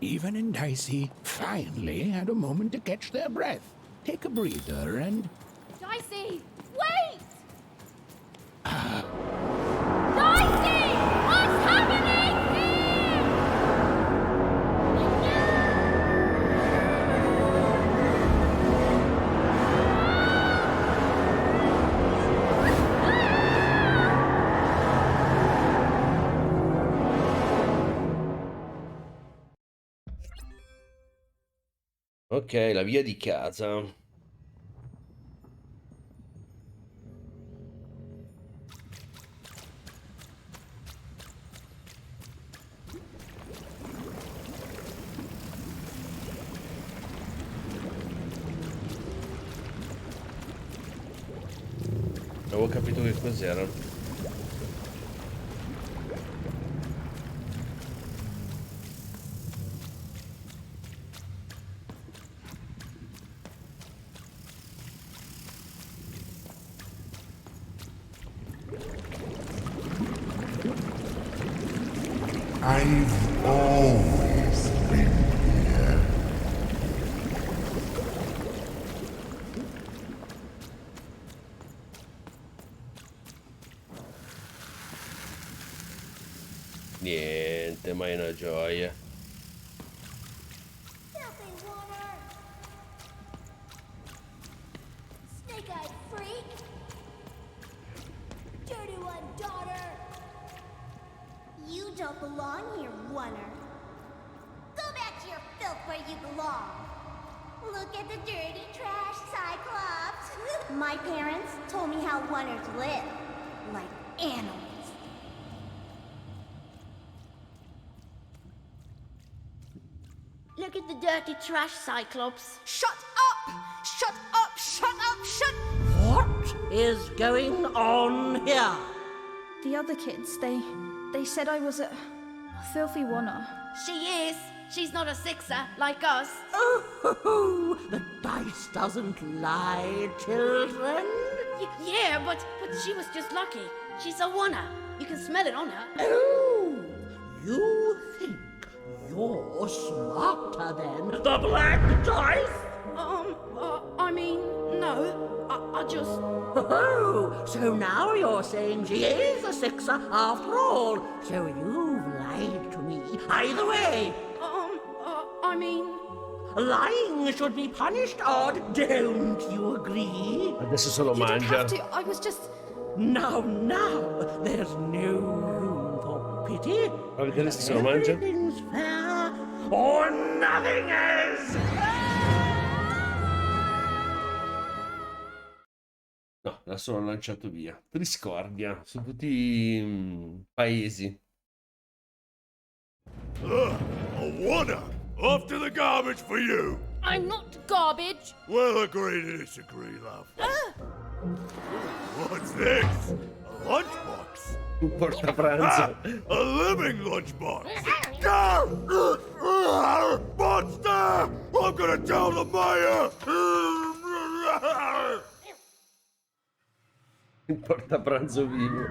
Even and Dicey finally had a moment to catch their breath, take a breather, and... Dicey, wait! Ok, la via di casa. Avevo capito che cos'era. I've always been here. Niente, ma è una gioia. Snake-eyed freak! Dirty one, daughter! You don't belong here, Oner. Go back to your filth where you belong. Look at the dirty trash, Cyclops. My parents told me how Oners live, like animals. Look at the dirty trash, Cyclops. Shut up! Shut up! Shut up! Shut... What is going on here? The other kids, they said I was a filthy Oner. She is. She's not a sixer like us. Oh, the dice doesn't lie, children. Yeah, but she was just lucky. She's a Oner. You can smell it on her. Oh, you think you're smarter than the black dice? I mean, no. I just... Oh, so now you're saying she is a sixer after all. So you've lied to me. Either way. I mean... Lying should be punished, Odd. Don't you agree? Adesso se lo You didn't mangia. have to. I was just... Now, there's no room for pity. Va a vedere se se lo mangia. Everything's fair or nothing is. No, l'ha solo lanciato via. Triscordia, su tutti i paesi. A Oner! Off to the garbage for you! I'm not garbage. We'll agree to disagree, love. What's this? A lunchbox? Un portapranzo. A living lunchbox! Monster! I'm gonna tell the mayor! Un portapranzo vivo.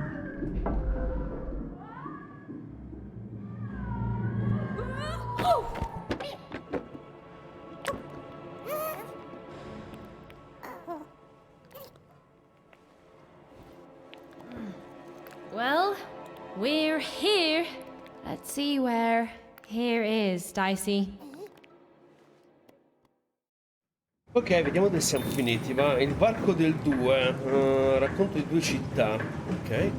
Well, we're here. Let's see where here is, Dicey. Ok, vediamo dove siamo finiti. Va, il varco del 2. Racconto di 2 città. Ok.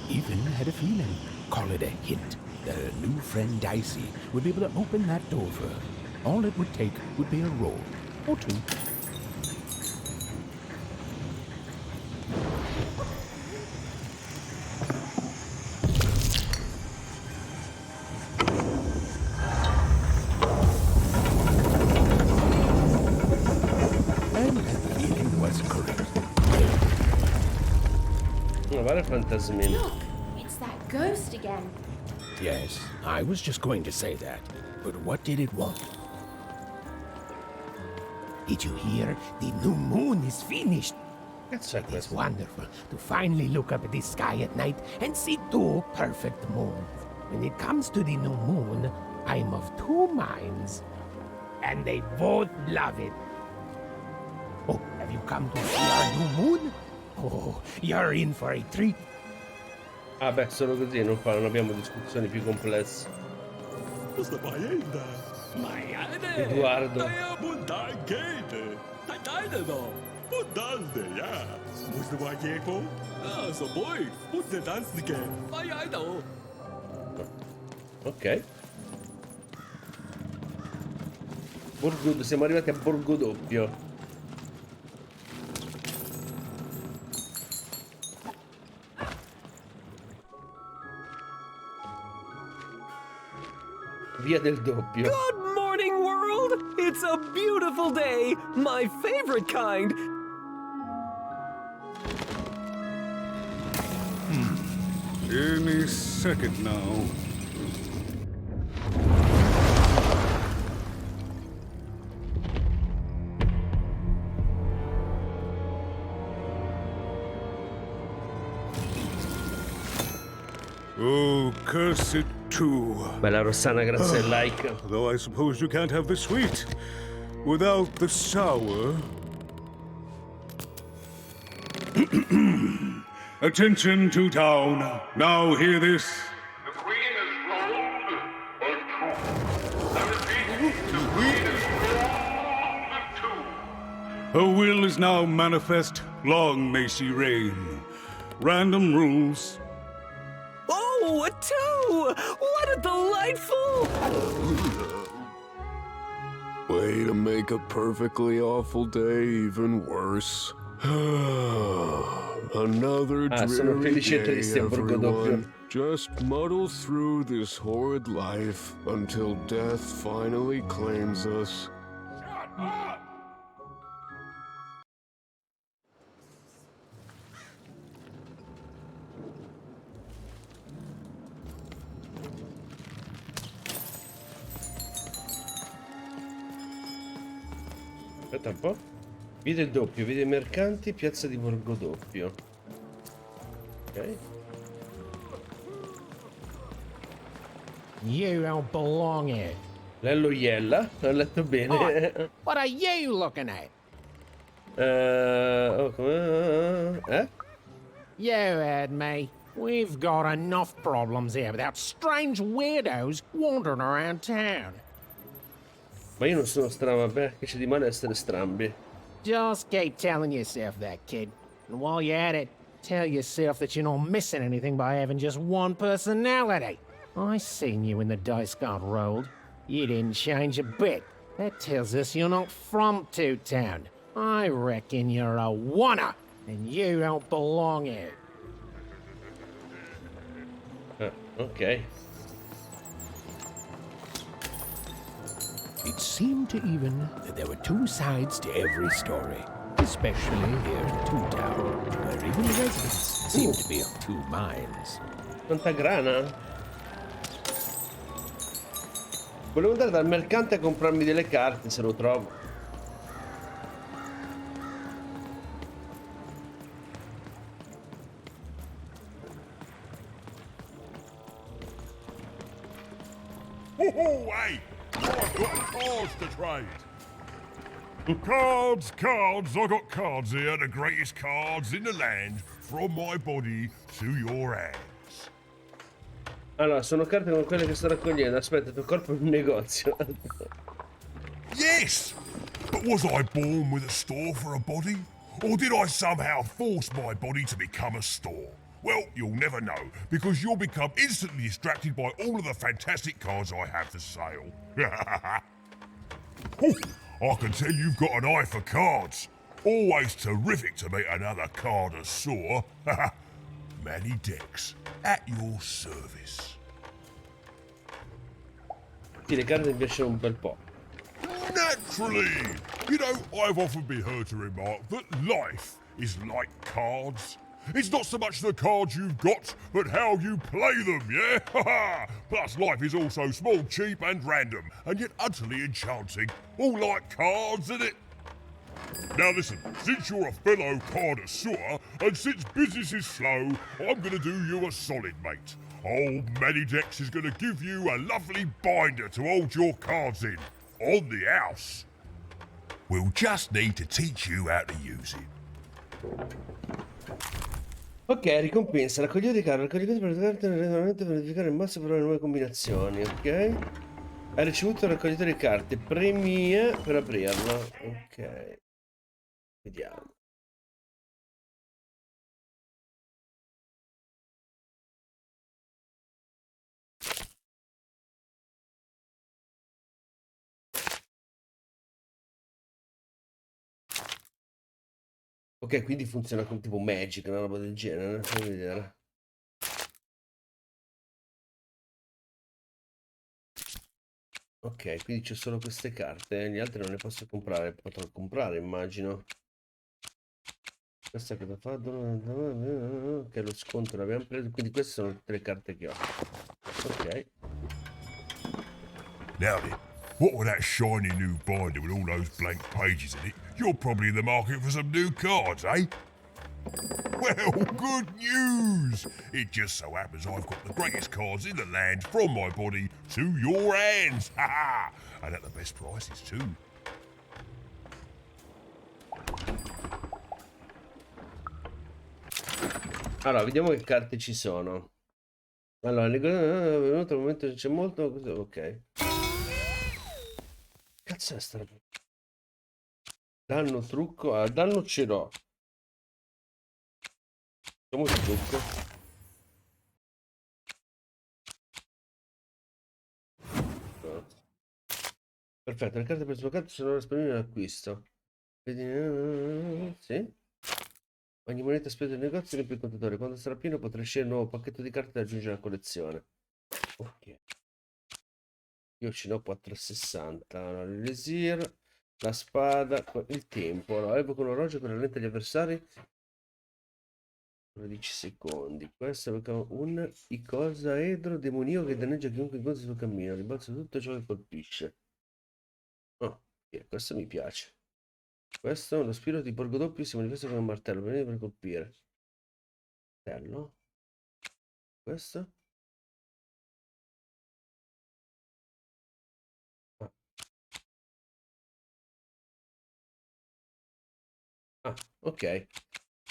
Ethan had a feeling, call it a hint, that her new friend Dicey would be able to open that door for her. All it would take would be a roll or two. And that feeling was correct. Fantasmino. Look, it's that ghost again. Yes, I was just going to say that. But what did it want? Did you hear? The new moon is finished. It's wonderful to finally look up at the sky at night and see 2 perfect moons. When it comes to the new moon, I'm of 2 minds. And they both love it. Oh, have you come to see our new moon? Oh, you're in for a treat. Ah beh, solo così, non abbiamo discussioni più complesse. Edoardo. Podalde, ja. Moest maar kijken. Ah, zo mooi. Moet de dansen gaan. Vai, ai, do. Ok. Borgo, siamo arrivati a Borgo Doppio. Via del Doppio. Good morning, world! It's a beautiful day, my favorite kind. Any second now. Oh, curse it too. Bella Rossana, grazie al like. Though I suppose you can't have the sweet without the sour. Attention to town. Now hear this. The Queen is rolled or true. I repeat, the Queen is rolled or true. Her will is now manifest. Long may she reign. Random rules. Oh, a 2! What a delightful... Way to make a perfectly awful day even worse. Another sono dreary felici e day, tristi a Borgo Doppio. everyone. Just muddle through this horrid life until death finally claims us. Aspetta un po'. Via del Doppio, via dei mercanti, piazza di Borgo Doppio. Ok. You don't belong here. Lello Iella, l'ho letto bene. Oh, what are you looking at? You heard me. We've got enough problems here without strange weirdos wandering around town. Ma io non sono strano, vabbè, che c'è di male essere strambi. Just keep telling yourself that, kid. And while you're at it, tell yourself that you're not missing anything by having just one personality. I seen you when the dice got rolled. You didn't change a bit. That tells us you're not from Two-Town. I reckon you're a wanna, and you don't belong here. Ok. It seemed to even that there were two sides to every story, especially here in Two-Town, where even the residents seemed to be of two minds. Quanta grana? Volevo andare dal mercante a comprarmi delle carte, se lo trovo. Oh, hey! I've got cards to trade. Cards, cards, I got cards here, the greatest cards in the land, from my body to your hands. Allora, sono carte come quelle che sto raccogliendo. Aspetta, il tuo corpo è un negozio. Yes! But was I born with a store for a body? Or did I somehow force my body to become a store? Well, you'll never know, because you'll become instantly distracted by all of the fantastic cards I have for sale. Oh, I can tell you've got an eye for cards. Always terrific to meet another connoisseur. Manny Dex, at your service. Sì, le carte mi piacciono un bel po'. Naturally! You know, I've often been heard to remark that life is like cards. It's not so much the cards you've got, but how you play them, yeah? Plus, life is also small, cheap, and random, and yet utterly enchanting. All like cards, isn't it? Now listen, since you're a fellow connoisseur, and since business is slow, I'm gonna do you a solid, mate. Old Manidex is gonna give you a lovely binder to hold your cards in, on the house. We'll just need to teach you how to use it. Ok, ricompensa, raccogliere di carte, raccogliere per regolarmente verificare il mazzo per le nuove combinazioni, ok? Hai ricevuto il raccoglitore di carte, premi per aprirlo, ok. Vediamo. Ok, quindi funziona come tipo Magic, una roba del genere. Fammi vedere. Ok, quindi c'è solo queste carte, gli altri non le posso comprare, potrò comprare, immagino. Questa cosa fa? Che lo sconto l'abbiamo preso, quindi queste sono tutte le carte che ho. Ok. Now then, what with that shiny new binder with all those blank pages in it, you're probably in the market for some new cards, eh? Well, good news! It just so happens I've got the greatest cards in the land from my body to your hands! Ha ha! And at the best prices, too. Allora, vediamo che carte ci sono. Allora, è venuto il momento che c'è molto... Ok. Cazzo è sta roba? Danno, trucco... Ah, danno ce l'ho. Facciamo il trucco. Perfetto, le carte per sbloccate sono disponibili all'acquisto. Vedi... Sì. Ogni moneta spesa nel negozio riempie il contatore. Quando sarà pieno potrai scegliere un nuovo pacchetto di carte da aggiungere alla collezione. Ok. Io ce ne ho 460. Allora, l'elisir, la spada, il tempo. Allora, evoca un orologio che rallenta gli avversari. 12 secondi. Questo è un icosaedro demoniaco che danneggia chiunque incontri sul cammino. Ribalza tutto ciò che colpisce. Oh, yeah, questo mi piace. Questo, lo spirito di Borgo Doppio si manifesta come un martello, viene per colpire. Martello. Questo. Ah. Ah, ok.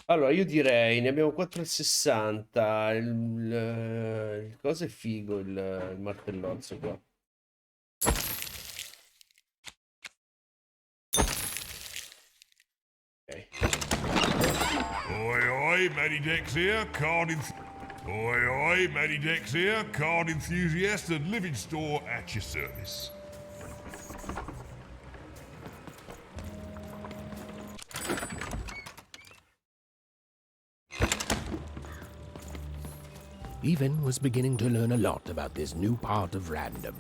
Allora, io direi, ne abbiamo 4,60. Il cosa è figo, il martellozzo qua. Ok. Oi oi, Matty Dex here, Oi oi, Matty Dex here, card enthusiast and living store at your service. Even was beginning to learn a lot about this new part of random,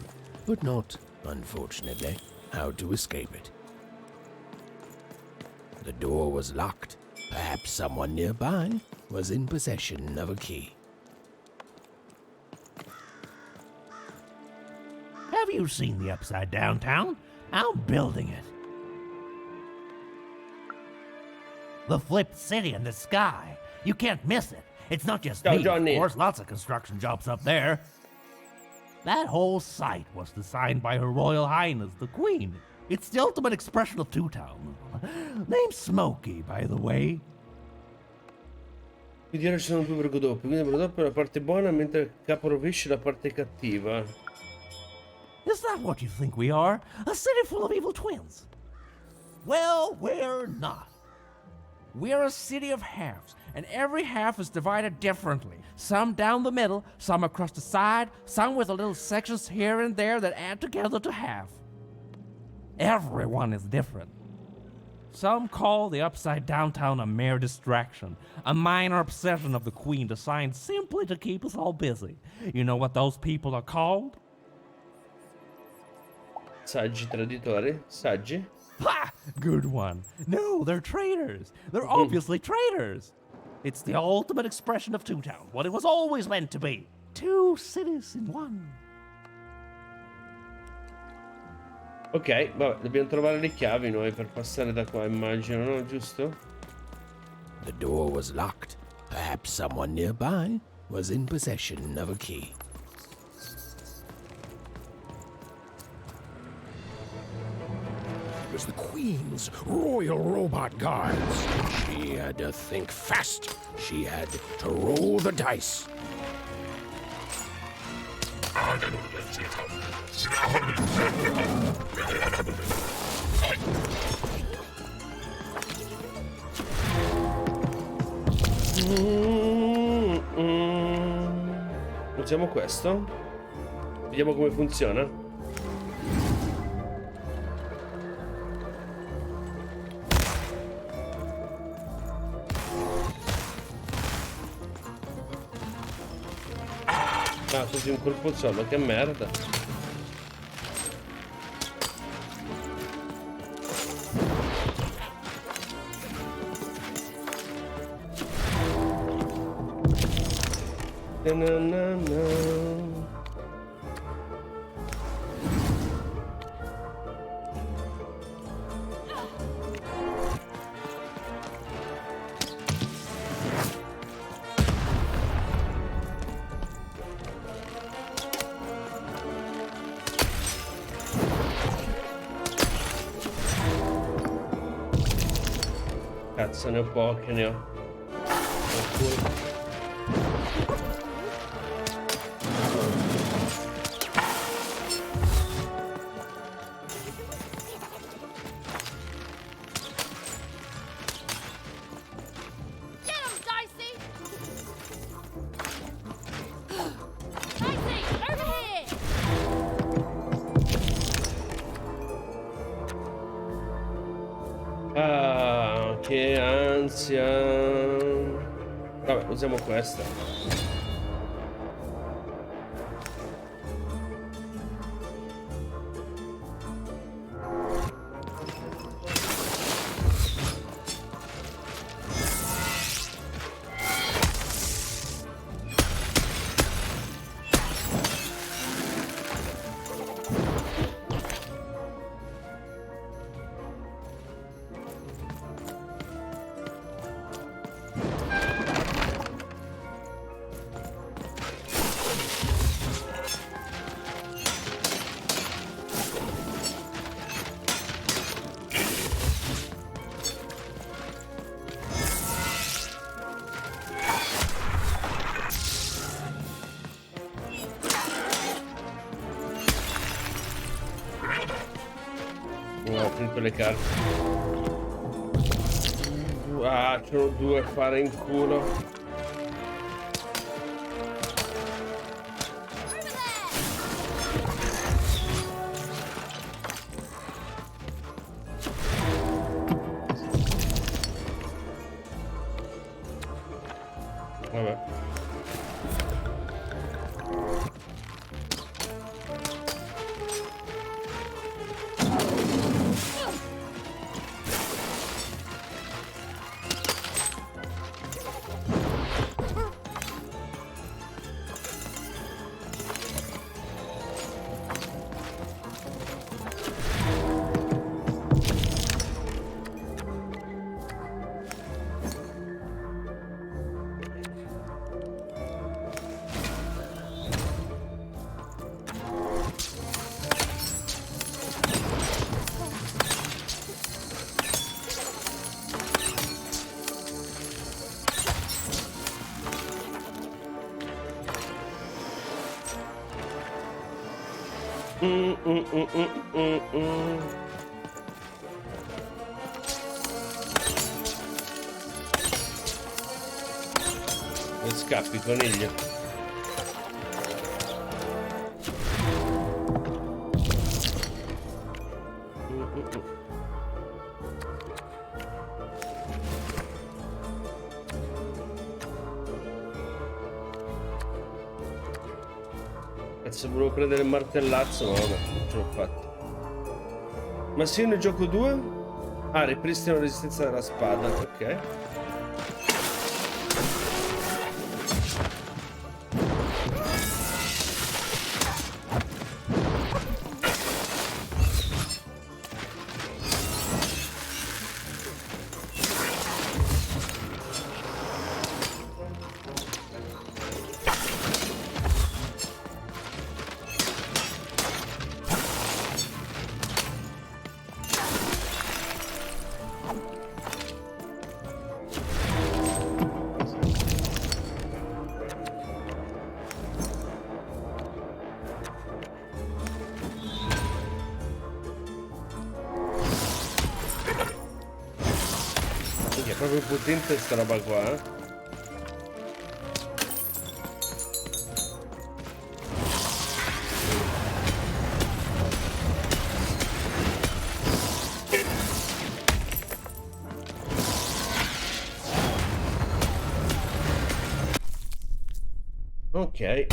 but not, unfortunately, how to escape it. The door was locked. Perhaps someone nearby was in possession of a key. Have you seen the Upside Down Town? I'm building it. The flipped city in the sky. You can't miss it. It's not just me, of course. Lots of construction jobs up there. That whole site was designed by Her Royal Highness, the Queen. It's the ultimate expression of Two Town. Name's Smokey, by the way. Quindi ora ci sono due Borgo Doppio. Quindi il Borgo Doppio è la parte buona, mentre il capo rovescio è la parte cattiva. Is that what you think we are? A city full of evil twins? Well, we're not. We're a city of halves, and every half is divided differently. Some down the middle, some across the side, some with little sections here and there that add together to half. Everyone is different. Some call the Upside Down Town a mere distraction, a minor obsession of the Queen designed simply to keep us all busy. You know what those people are called? Saggi traditori? Saggi? Ha! Good one. No, they're traitors. They're obviously traitors. It's the ultimate expression of Two Town, what it was always meant to be. Two cities in one. Ok, vabbè, dobbiamo trovare le chiavi noi per passare da qua, immagino, no? Giusto? The door was locked. Perhaps someone nearby was in possession of a key. It was the Queen's royal robot guards. She had to think fast. She had to roll the dice. Usiamo questo. Vediamo come funziona. Ah, così un colpo solo, che merda. Cazzo, ne ho poche, ne ho. Ah, che ansia. Vabbè, usiamo questa. No, ho finito le carte. Ah, ce n'ho due a fare in culo. Vabbè. E scappi, coniglio. Cazzo, volevo prendere il martellazzo, ma vabbè, non ce l'ho fatto. Ma se io ne gioco due? Ah, ripristino la resistenza della spada, ok. È proprio potente sta roba qua, eh? Ok.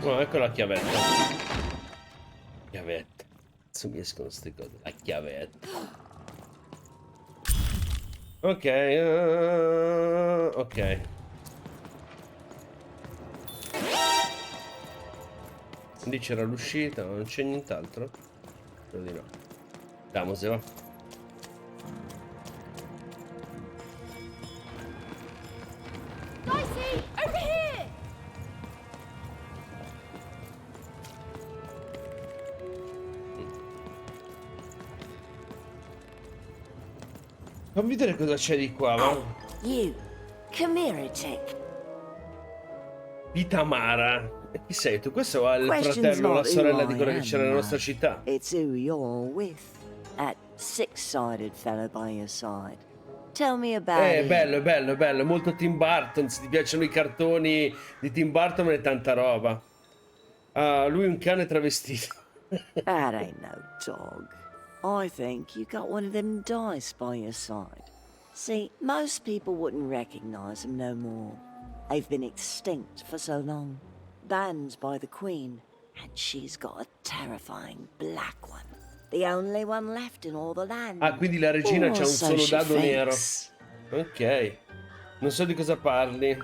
No, ecco la chiavetta. Chiavetta. Cazzo mi escono queste cose. La chiavetta. Ok. Ok. Lì c'era l'uscita, ma non c'è nient'altro? Spero di no. Andiamo, se va. Dicey, over here! Fammi vedere cosa c'è di qua, va? You, come here a tick. Pitamara. E chi sei tu? Questo è il Question's fratello o la not sorella who di I quello che am, c'era nella nostra lad. città. It's who you're with. That six-sided fellow by your side. Tell me about it. Bello, bello, bello. Molto Tim Burton. Se ti piacciono i cartoni di Tim Burton, è tanta roba. Ah, lui è un cane travestito. That ain't no dog. I think you got one of them dice by your side. See, most people wouldn't recognize them no more. They've been extinct for so long. Banned by the Queen. And she's got a terrifying black one. The only one left in all the land. Ah, quindi la regina c'ha un so solo she dado nero. thinks. Ok. Non so di cosa parli.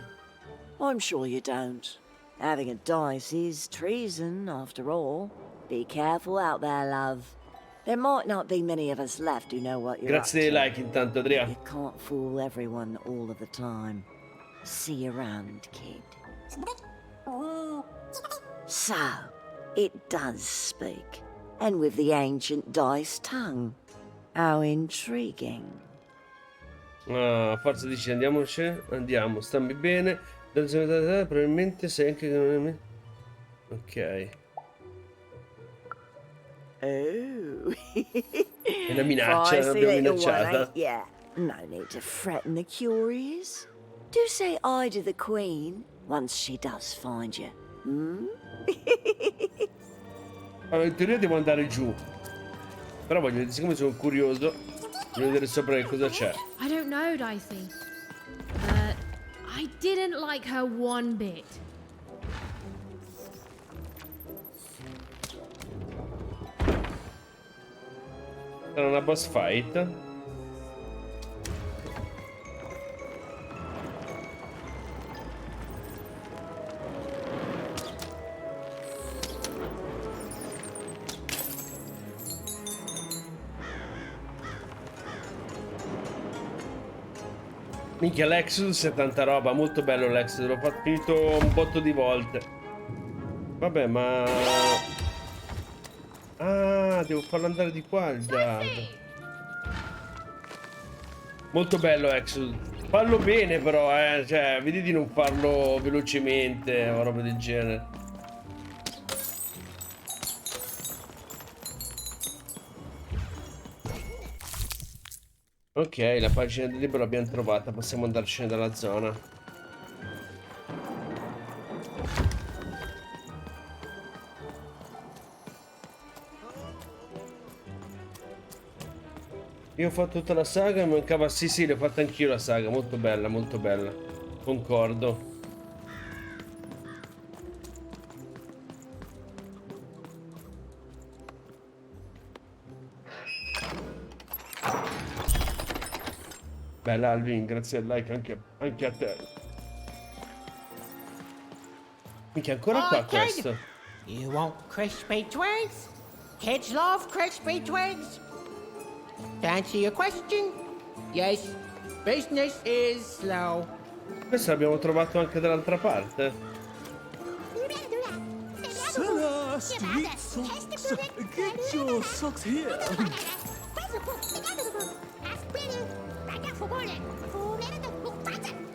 I'm sure you don't. Having a dice is treason, after all. Be careful out there, love. There might not be many of us left who know what you're Grazie dei up to. like intanto, Adria. You can't fool everyone all of the time. See you around, kid. So, it does speak. And with the ancient dice tongue. How intriguing. Ah, forza dici andiamoci. Andiamo, stammi bene. Probabilmente sei anche... Ok. Oh. È una minaccia, l'abbiamo minacciata. Yeah, no need to threaten the curious. Do say hi to the Queen once she does find you. Hmm? Allora, in teoria devo andare giù. Però voglio vedere, siccome sono curioso, voglio vedere sopra che cosa c'è. I don't know, Dicey. But I didn't like her one bit. Sarà una boss fight. Minchia, l'Exodus è tanta roba, molto bello l'Exodus, l'ho fatto finito un botto di volte. Vabbè, ma... Ah, devo farlo andare di qua il dado. Molto bello Exodus. Fallo bene però, cioè, vedi di non farlo velocemente o roba del genere. Ok, la pagina del libro l'abbiamo trovata, possiamo andarcene dalla zona. Io ho fatto tutta la saga, mi mancava... Sì, l'ho fatta anch'io la saga, molto bella, concordo. Bella Alvin, grazie al like anche a te. Minchia, ancora qua questo. You want crispy twigs? Kids love crispy twigs. To answer your question, yes, business is slow. Questo l'abbiamo trovato anche dall'altra parte. Street socks. Get your socks here.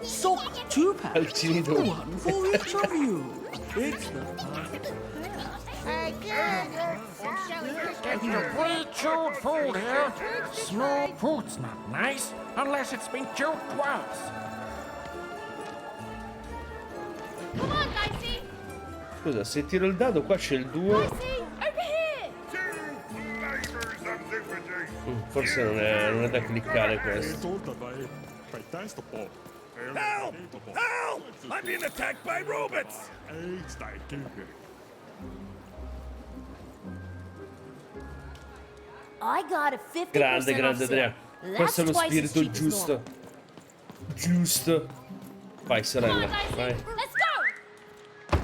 Sock two-pack. One for each of you. It's the perfect Getting a pre-chewed food here. Small fruit's not nice unless it's been chewed twice. Come on, Dicey. Scusa, se tiro il dado qua c'è il 2. Dicey, over here. Forse non è da cliccare questo. Help! Help! I'm being attacked by robots! I got a 50% Grande, off grande sale. Andrea. That's Questo è lo twice as spirito cheap as giusto. normal. Giusto. Vai, sorella. Vai. Let's go!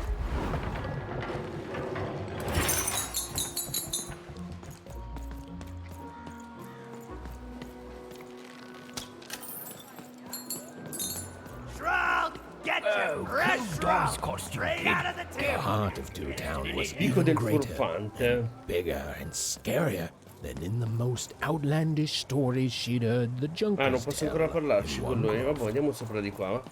Shroud! Get your fresh shroud! Straight out of the The tip! heart of Toontown was Dico even del greater, furfante. bigger, and scarier than in the most outlandish stories she'd heard the junkers Ah, non posso ancora tell. parlarci con lui. Vabbè, andiamo sopra di qua, va.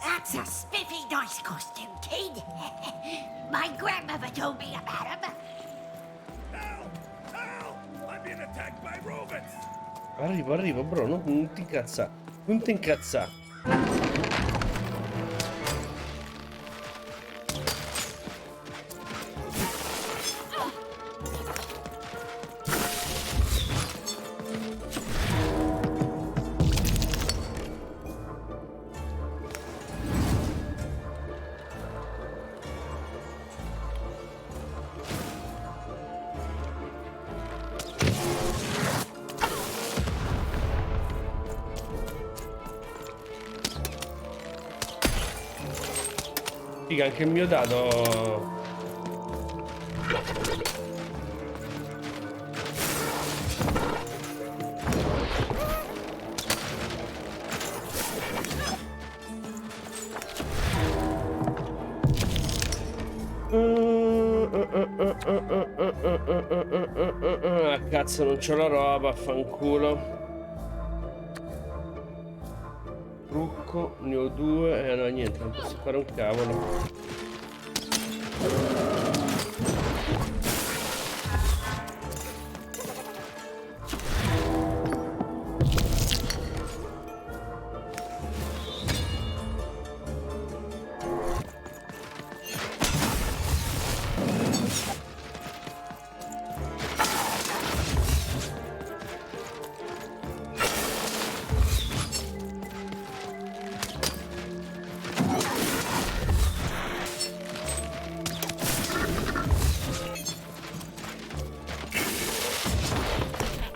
That's a spiffy dice costume, kid. My grandmother told me about him. Help! Help! I'm being attacked by robots! Arrivo, bro. Non ti incazza. Non ti incazza. Figa, anche il mio dado. Ah, cazzo, non c'ho la roba, fanculo. Trucco, ne ho due, no niente, non posso fare un cavolo.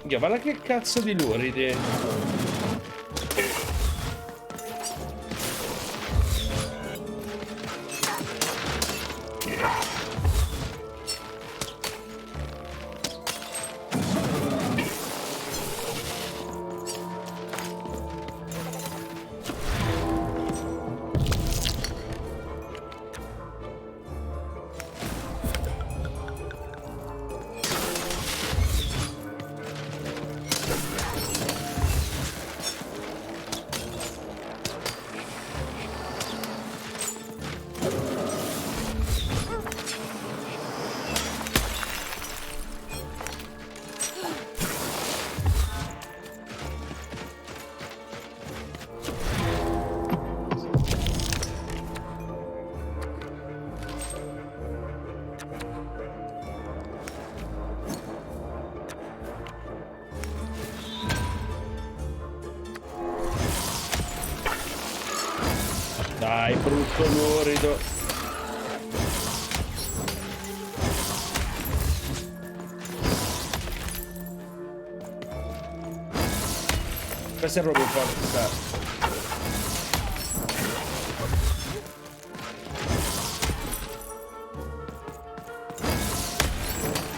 Guarda che cazzo di luridi. Dai, brutto lurido. Questo è proprio forte.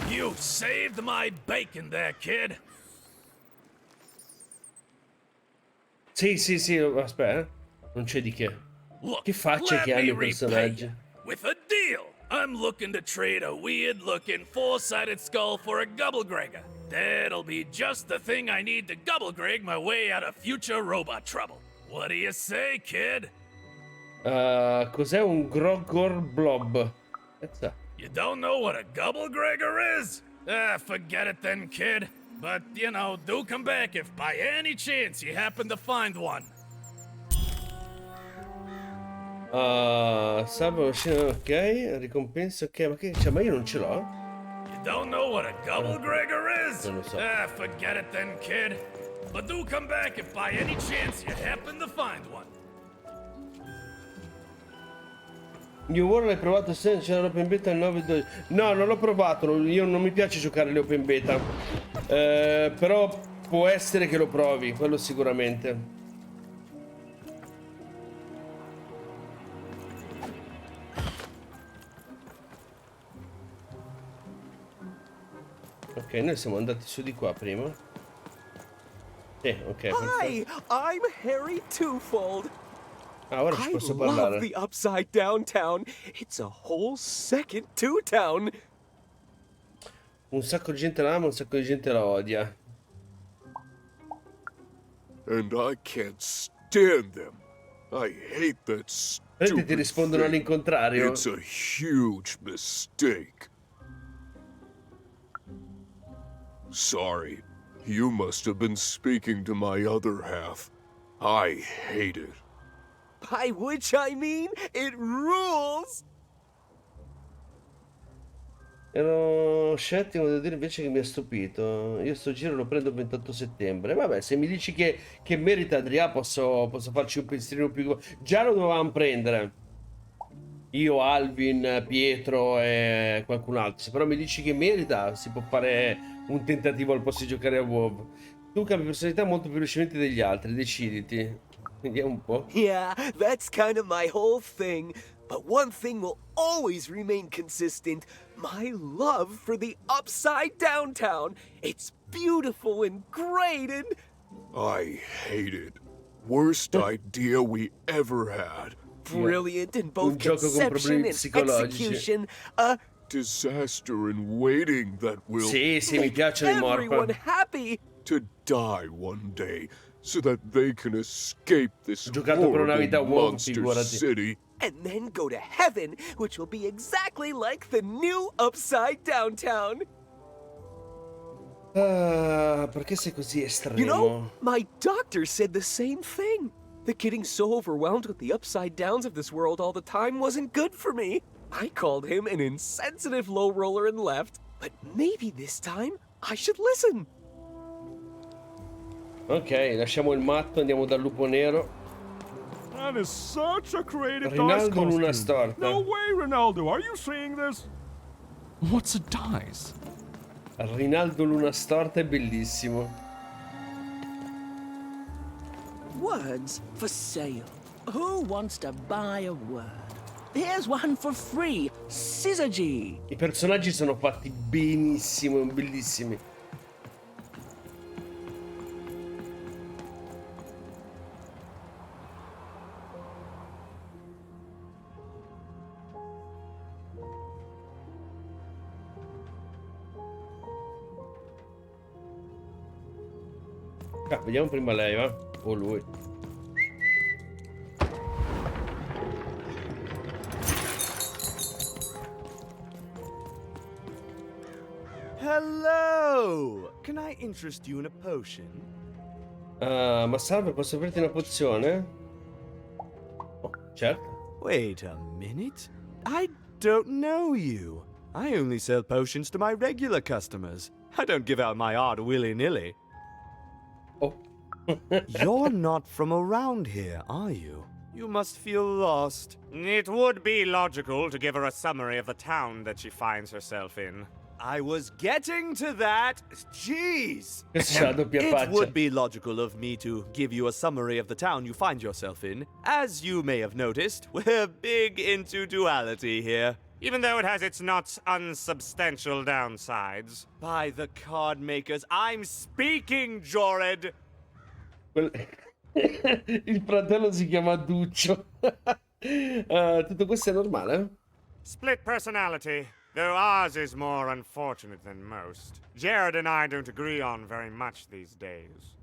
You saved my bacon there, kid! Sì, aspetta. Non c'è di che. Look, Che facce let che hanno me i personaggi. repay you with a deal. I'm looking to trade a weird-looking four-sided skull for a Gubblegregger. That'll be just the thing I need to Gubblegreg my way out of future robot trouble. What do you say, kid? Cos'è un Grogor Blob? You don't know what a Gubblegregger is? Ah, forget it then, kid. But, you know, do come back if by any chance you happen to find one. Salvo ok, ricompensa ok, ma che c'è? Ma io non ce l'ho. You don't know what a Gubblegregger is? Non lo so. Ah, forget it then, kid. But do come back if by any chance you happen to find one. New World l'hai provato se c'era l'open beta il 9-12? No, non l'ho provato, io non mi piace giocare le open beta. Però può essere che lo provi, quello sicuramente. Ok, noi siamo andati su di qua prima. Ok, Hi, I'm Harry Twofold. Ah, ora ci posso I parlare. love the Upside Downtown. It's a whole second Two-Town. Un sacco di gente la ama, un sacco di gente la odia. And I can't stand them. I hate that Vedi, ti stupid rispondono thing. all'incontrario. It's a huge mistake. Sorry, you must have been speaking to my other half. I hate it. By which I mean, it rules. Ero scettico, devo dire invece che mi ha stupito. Io sto giro lo prendo il 28 settembre. Vabbè, se mi dici che merita Adria, posso farci un pensierino più... Già lo dovevamo prendere. Io, Alvin, Pietro e qualcun altro. Se però mi dici che merita, si può fare un tentativo al posto di giocare a WoW. Tu cambi personalità molto più velocemente degli altri, deciditi. Vediamo un po'. Yeah, that's kind of my whole thing. But one thing will always remain consistent. My love for the Upside Downtown. It's beautiful and great and... I hate it. Worst idea we ever had. Brilliant in both conception and execution. A disaster in waiting that will Sì, mi piacciono i everyone morph. happy. To die one day so that they can escape this Giocato per una vita horrible WoW, monster figurati. city. And then go to heaven, which will be exactly like the new Upside Downtown. Perché sei così estremo? You know, my doctor said the same thing. That getting so overwhelmed with the upside downs of this world all the time wasn't good for me. I called him an insensitive low roller and left. But maybe this time I should listen. Ok, lasciamo il matto, andiamo dal lupo nero. That is such a creative dice Rinaldo Luna costume. storta. No way, Ronaldo. Are you seeing this? What's a dice? Rinaldo Luna storta è bellissimo. Words for sale. Who wants to buy a word? Here's one for free. Syzygy. I personaggi sono fatti benissimo, bellissimi. Ah, vediamo prima lei, va? O lui. Hello! Can I interest you in a potion? Ma salve, posso offrirti una pozione? Oh, certo. Wait a minute. I don't know you. I only sell potions to my regular customers. I don't give out my art willy-nilly. Oh. You're not from around here, are you? You must feel lost. It would be logical to give her a summary of the town that she finds herself in. I was getting to that. Jeez! Questa è la doppia It faccia. would be logical of me to give you a summary of the town you find yourself in. As you may have noticed, we're big into duality here. Even though it has its not unsubstantial downsides. By the card makers, I'm speaking, Jored! Il fratello si chiama Duccio. Tutto questo è normale? Split personality, though ours is more unfortunate than most. Jared and I don't agree on very much these days.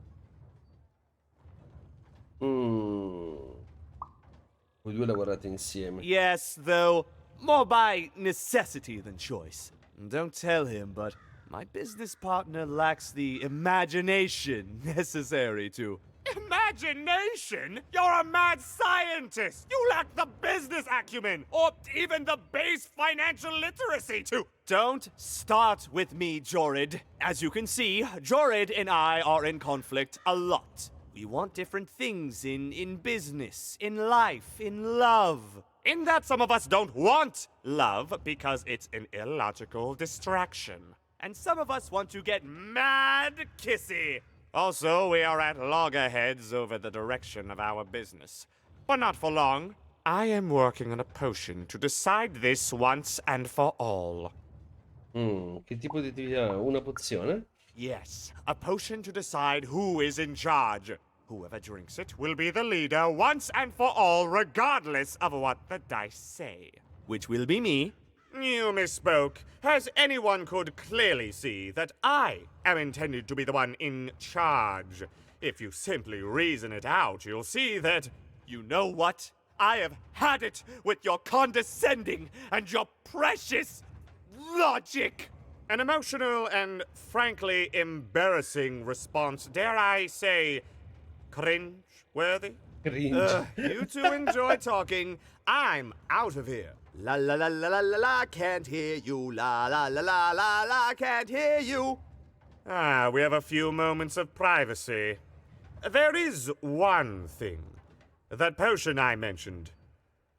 Voi due lavorate insieme. Yes, though, more by necessity than choice. Don't tell him, but my business partner lacks the imagination necessary to Imagination? You're a mad scientist! You lack the business acumen, or even the base financial literacy to... Don't start with me, Jorid. As you can see, Jorid and I are in conflict a lot. We want different things in business, in life, in love. In that some of us don't want love because it's an illogical distraction. And some of us want to get Mad kissy! Also, we are at loggerheads over the direction of our business. But not for long. I am working on a potion to decide this once and for all. Che tipo di attività? Una pozione? Yes, a potion to decide who is in charge. Whoever drinks it will be the leader once and for all, regardless of what the dice say. Which will be me. You misspoke, as anyone could clearly see that I am intended to be the one in charge. If you simply reason it out, you'll see that... You know what? I have had it with your condescending and your precious logic. An emotional and frankly embarrassing response, dare I say, cringe-worthy? Cringe. You two enjoy talking. I'm out of here. La la la la la la la, can't hear you. La la la la la la, can't hear you. Ah, we have a few moments of privacy. There is one thing. That potion I mentioned.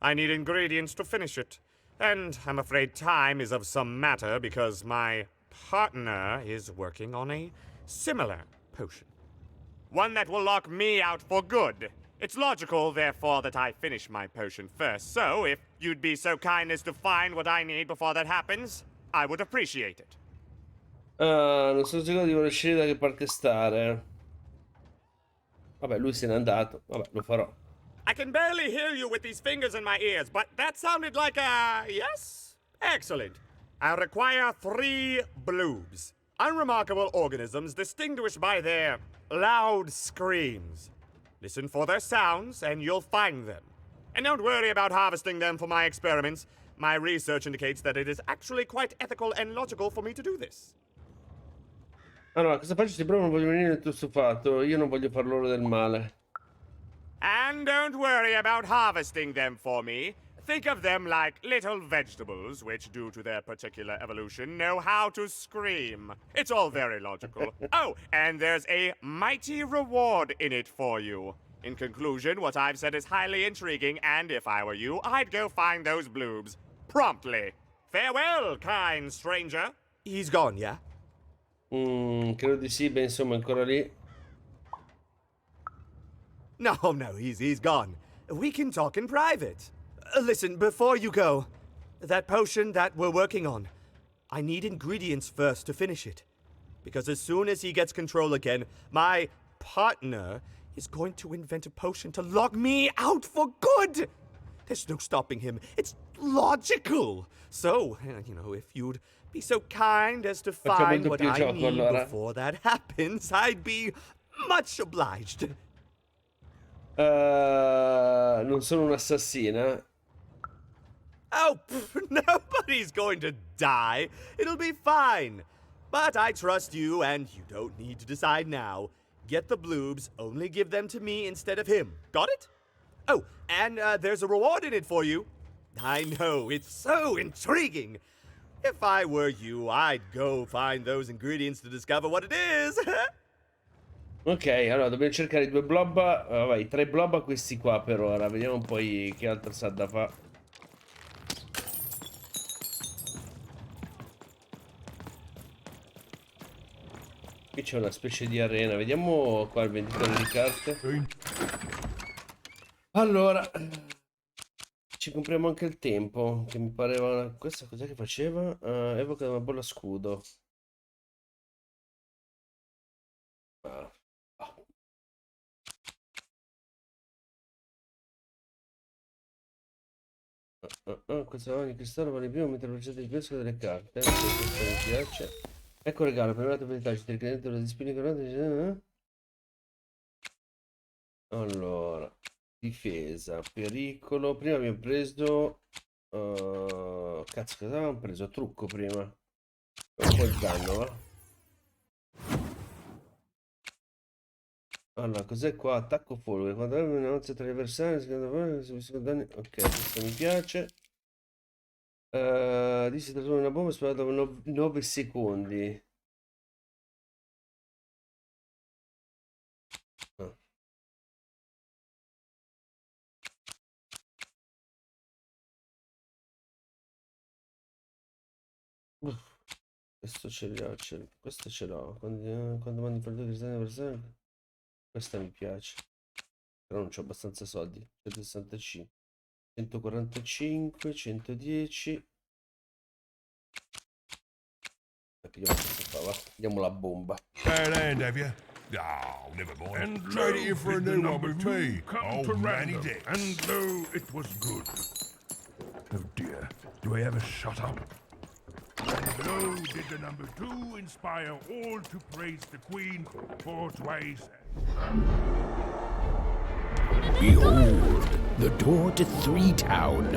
I need ingredients to finish it. And I'm afraid time is of some matter because my partner is working on a similar potion. One that will lock me out for good. It's logical, therefore, that I finish my potion first. So, if you'd be so kind as to find what I need before that happens, I would appreciate it. Non sono sicuro di voler scegliere da che parte stare. Vabbè, lui se n'è andato. Vabbè, lo farò. I can barely hear you with these fingers in my ears, but that sounded like a... yes? Excellent. I require 3 bloobs. Unremarkable organisms distinguished by their loud screams. Listen for their sounds, and you'll find them. And don't worry about harvesting them for my experiments. My research indicates that it is actually quite ethical and logical for me to do this. Allora, cosa faccio se proprio non voglio venire nel tuo stufato? Io non voglio far loro del male. And don't worry about harvesting them for me. Think of them like little vegetables, which, due to their particular evolution, know how to scream. It's all very logical. Oh, and there's a mighty reward in it for you. In conclusion, what I've said is highly intriguing, and if I were you, I'd go find those bloobs. Promptly. Farewell, kind stranger. He's gone, yeah? Credo di sì, beh, insomma, ancora lì. No, he's gone. We can talk in private. Listen, before you go, that potion that we're working on, I need ingredients first to finish it. Because as soon as he gets control again, my partner is going to invent a potion to lock me out for good. There's no stopping him. It's logical. So, if you'd be so kind as to find what I need before that happens, I'd be much obliged. Non sono un'assassina. Oh, nobody's going to die. It'll be fine. But I trust you, and you don't need to decide now. Get the bloobs, only give them to me instead of him. Got it? Oh, and there's a reward in it for you. I know, it's so intriguing. If I were you, I'd go find those ingredients to discover what it is. Ok, allora dobbiamo cercare i 2 blob. Vabbè, i 3 blob a questi qua per ora. Vediamo poi che altro sa da fare. Qui c'è una specie di arena. Vediamo qua il venditore di carte. Allora, ci compriamo anche il tempo, che mi pareva... Questa cos'è che faceva? Evoca una bolla scudo. Questa ogni cristallo vale più mentre procede il peso delle carte. Questo mi piace. Ecco regalo, premate per il credente di spine. Allora, difesa, pericolo. Prima abbiamo preso cazzo, cosa avevamo preso? Trucco prima. Un po' il danno, va? Allora, cos'è qua? Attacco fulgure. Quando hai una nozze tra gli avversari, ok, questo mi piace. Dice di una bomba sparata dopo 9 secondi. Ah. Questo ce l'ho, questo ce l'ho. Quando mandi per due cristalli, questa mi piace. Però non c'ho abbastanza soldi. 165, 145, 110. Vediamo questo qua, va. Vediamo la bomba. Bad hand, have you? Oh, never mind. And Trade it lo, in for a did the new one number with two me. come Oh, to Manny random? Dix. And lo, it was good. Oh dear, do I ever shut up? And lo, did the number two inspire all to praise the Queen for twice? Behold, the door to Three Town.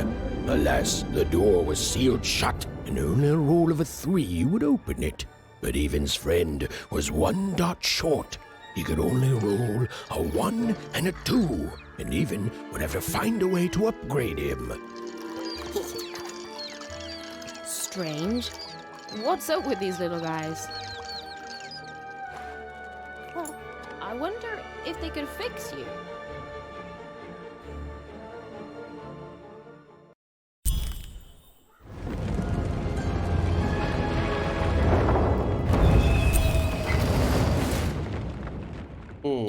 Alas, the door was sealed shut, and only a roll of a 3 would open it. But Evan's friend was 1 dot short. He could only roll a 1 and a 2, and Evan would have to find a way to upgrade him. Strange. What's up with these little guys? Well, I wonder if they could fix you.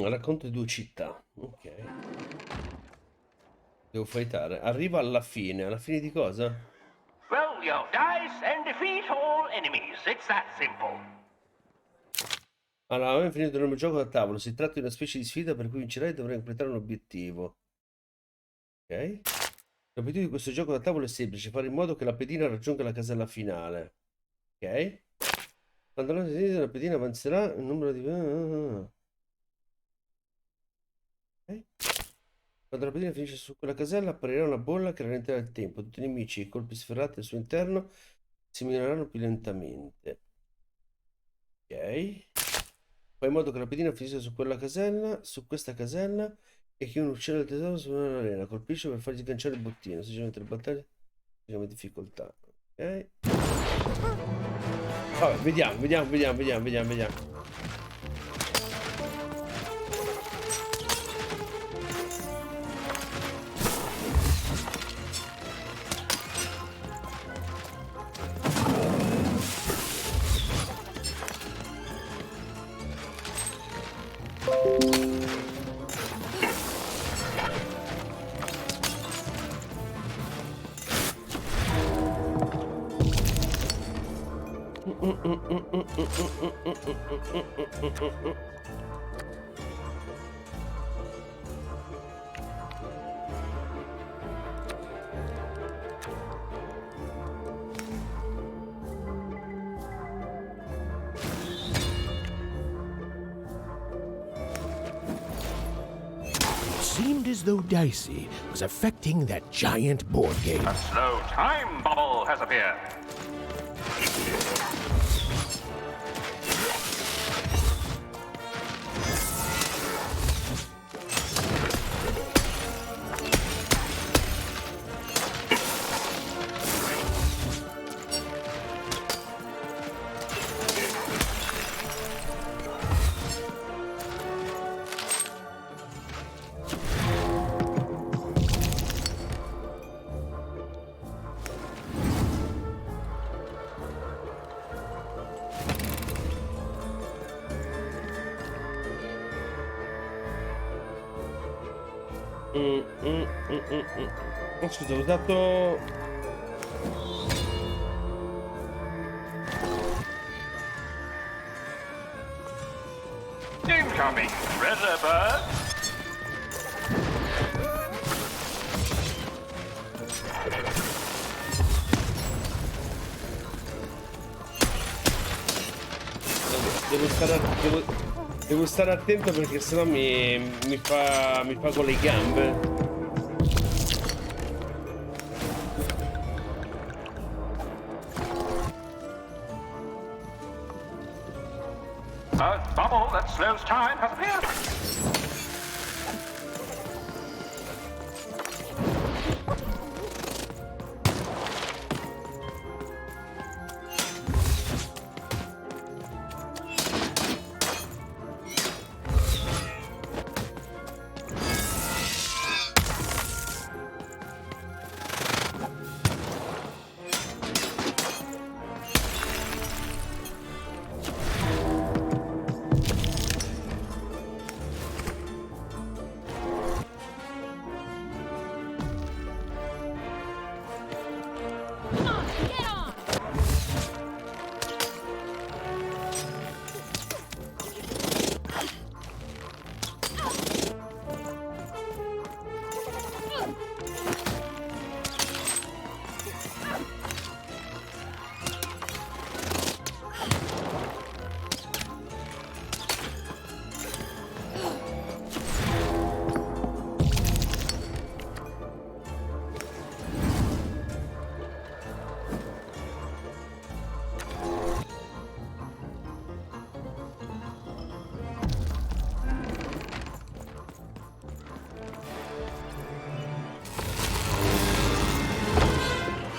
Racconto di 2 città. Ok. Devo fightare. Arriva alla fine di cosa? Roll your dice and defeat all enemies. It's that simple. Allora, abbiamo finito il nuovo gioco da tavolo. Si tratta di una specie di sfida per cui vincerai e dovrai completare un obiettivo. Ok. L'obiettivo di questo gioco da tavolo è semplice: fare in modo che la pedina raggiunga la casella finale. Ok. Quando la pedina avanzerà, il numero di... Okay. Quando la pedina finisce su quella casella apparirà una bolla che rallenterà il tempo. Tutti i nemici e i colpi sferrati al suo interno si minoreranno più lentamente. Ok. Fai in modo che la pedina finisca su quella casella, su questa casella, e che un uccello del tesoro su un'arena colpisce per fargli sganciare il bottino. Semplicemente le battaglie abbiamo difficoltà. Ok. Vabbè, vediamo. It seemed as though Dicey was affecting that giant board game. A slow time bubble has appeared. Scusa, ho usato... Incoming Reservoir. Devo stare attento perché sennò mi fa con le gambe. A bubble that slows time time has appeared.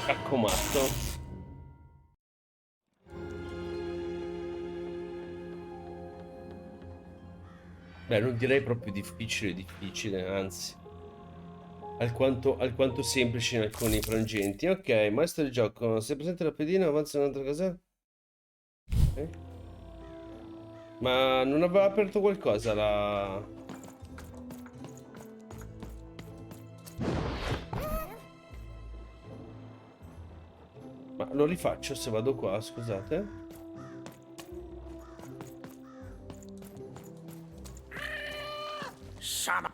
Raccomatto. Beh, non direi proprio difficile, anzi. Alquanto semplice in alcuni frangenti. Ok, maestro di gioco, sei presente la pedina, avanza un'altra casa? Ok. Ma non aveva aperto qualcosa la... Ma lo rifaccio se vado qua, scusate.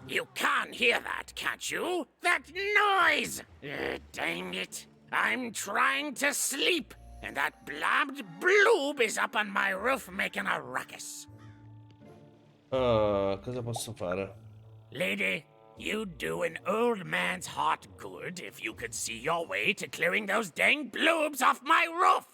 You can hear that, can't you? That noise! Dang it. I'm trying to sleep, and that blabbed bloob is up on my roof making a ruckus. Ah, cosa posso fare? Lady, you'd do an old man's heart good if you could see your way to clearing those dang bloobs off my roof.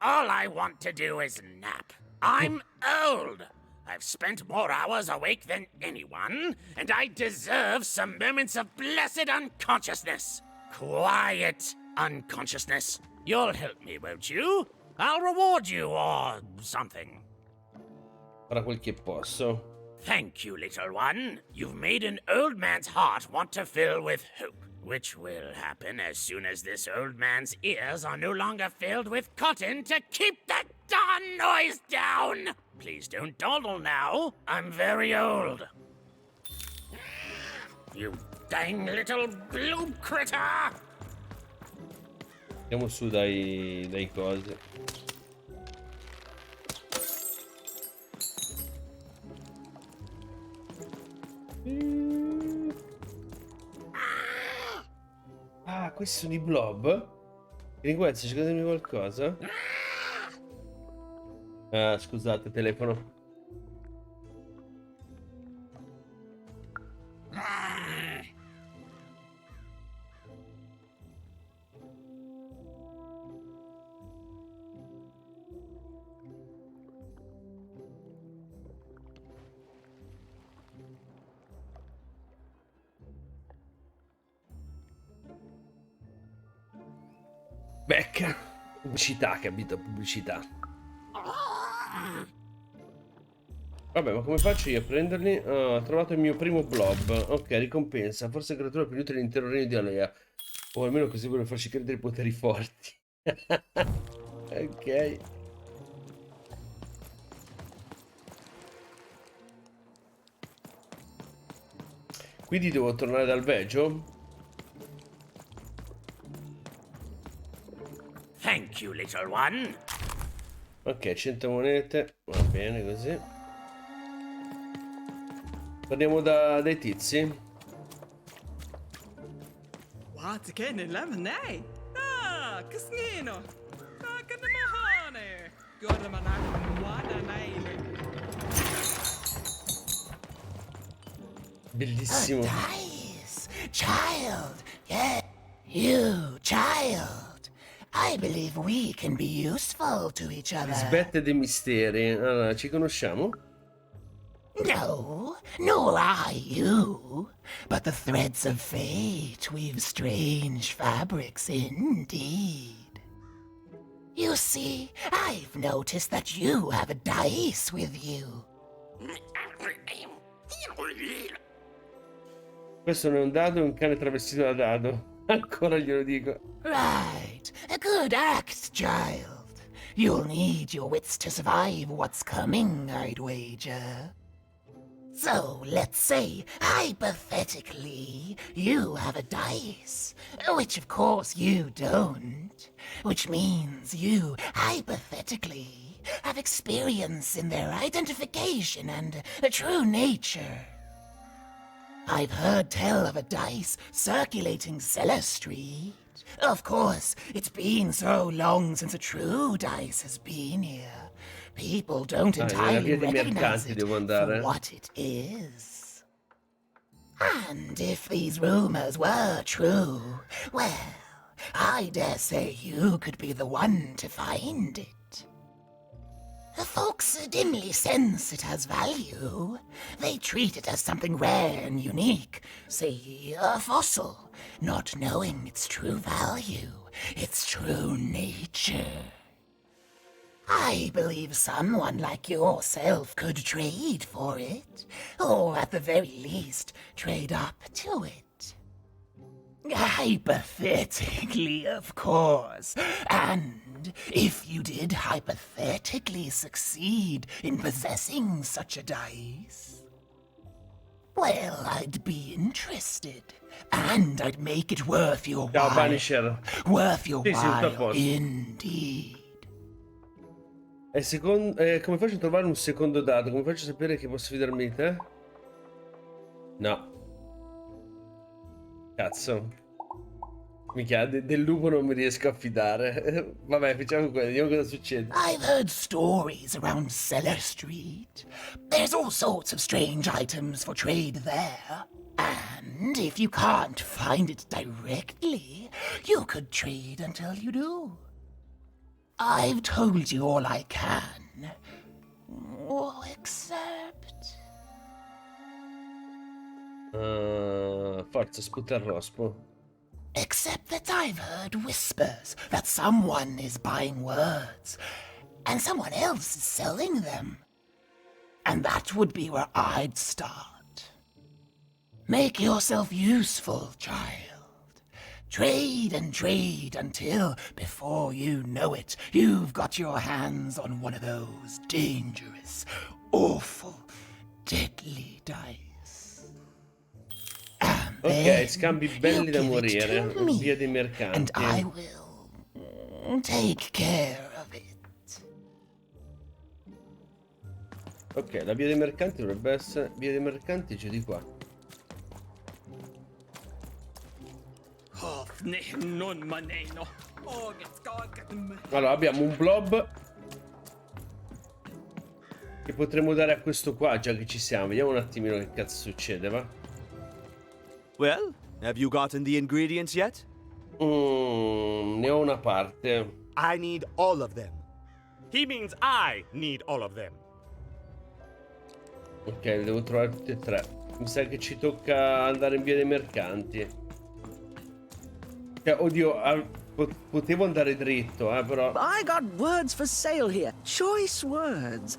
All I want to do is nap. I'm old. I've spent more hours awake than anyone, and I deserve some moments of blessed unconsciousness. Quiet unconsciousness. You'll help me, won't you? I'll reward you or something. Farà quel che posso. Thank you, little one. You've made an old man's heart want to fill with hope, which will happen as soon as this old man's ears are no longer filled with cotton to keep that darn noise down. Please don't dawdle now. I'm very old. You dang little blue critter! Andiamo su dai cosi. Ah, questi sono i blob? Ringrazio, cercatemi qualcosa? Ah, scusate, telefono. Becca. Pubblicità, capito? Pubblicità. Vabbè, ma come faccio io a prenderli? Oh, ho trovato il mio primo blob. Ok, ricompensa. Forse creatura più inutile dell'intero regno di Alea. O almeno così vuole farci credere i poteri forti. Ok. Quindi devo tornare dal Veggio? Thank you, little one. Ok, 100 monete. Va bene così. Torniamo dai tizi. What can lemonade? Ah, casino. Ah, che ne mahane. Guarda Bellissimo. Nice. Child. Yeah. You, child. I believe we can be useful to each other. Sbette dei misteri. Allora, ci conosciamo? No, nor I you. But the threads of fate weave strange fabrics indeed. You see, I've noticed that you have a dice with you. Questo non è un dado, è un cane travestito da dado. Ancora glielo dico. Right, a good act, child. You'll need your wits to survive what's coming, I'd wager. So, let's say, hypothetically, you have a dice, which of course you don't, which means you, hypothetically, have experience in their identification and true nature. I've heard tell of a dice circulating Cellar Street. Of course, it's been so long since a true dice has been here. People don't entirely recognize it for what it is. And if these rumors were true, well, I dare say you could be the one to find it. Folks dimly sense it has value. They treat it as something rare and unique, say a fossil, not knowing its true value, its true nature. I believe someone like yourself could trade for it, or at the very least, trade up to it. Hypothetically, of course, and if you did hypothetically succeed in possessing such a dice, well, I'd be interested, and I'd make it worth your while. Worth your while, indeed. E come faccio a trovare un secondo dado? Come faccio a sapere che posso fidarmi di te? No. Cazzo. Mica, del lupo non mi riesco a fidare. Vabbè, facciamo quello, vediamo cosa succede. I've heard stories around Cellar Street. There's all sorts of strange items for trade there. And if you can't find it directly, you could trade until you do. I've told you all I can. Except... Forza, sputa il rospo. Except that I've heard whispers that someone is buying words, and someone else is selling them. And that would be where I'd start. Make yourself useful, child. Trade and trade until, before you know it, you've got your hands on one of those dangerous, awful, deadly dice. Ok, scambi belli da morire. Via dei mercanti. And I will take care of it. Ok, la via dei mercanti dovrebbe essere... Via dei mercanti c'è di qua. Allora, abbiamo un blob che potremmo dare a questo qua, già che ci siamo. Vediamo un attimino che cazzo succede, va? Well, have you gotten the ingredients yet? Ne ho una parte. I need all of them. He means I need all of them. Ok, li devo trovare tutti e tre. Mi sa che ci tocca andare in via dei mercanti. Oddio, potevo andare dritto, però. I got words for sale here. Choice words.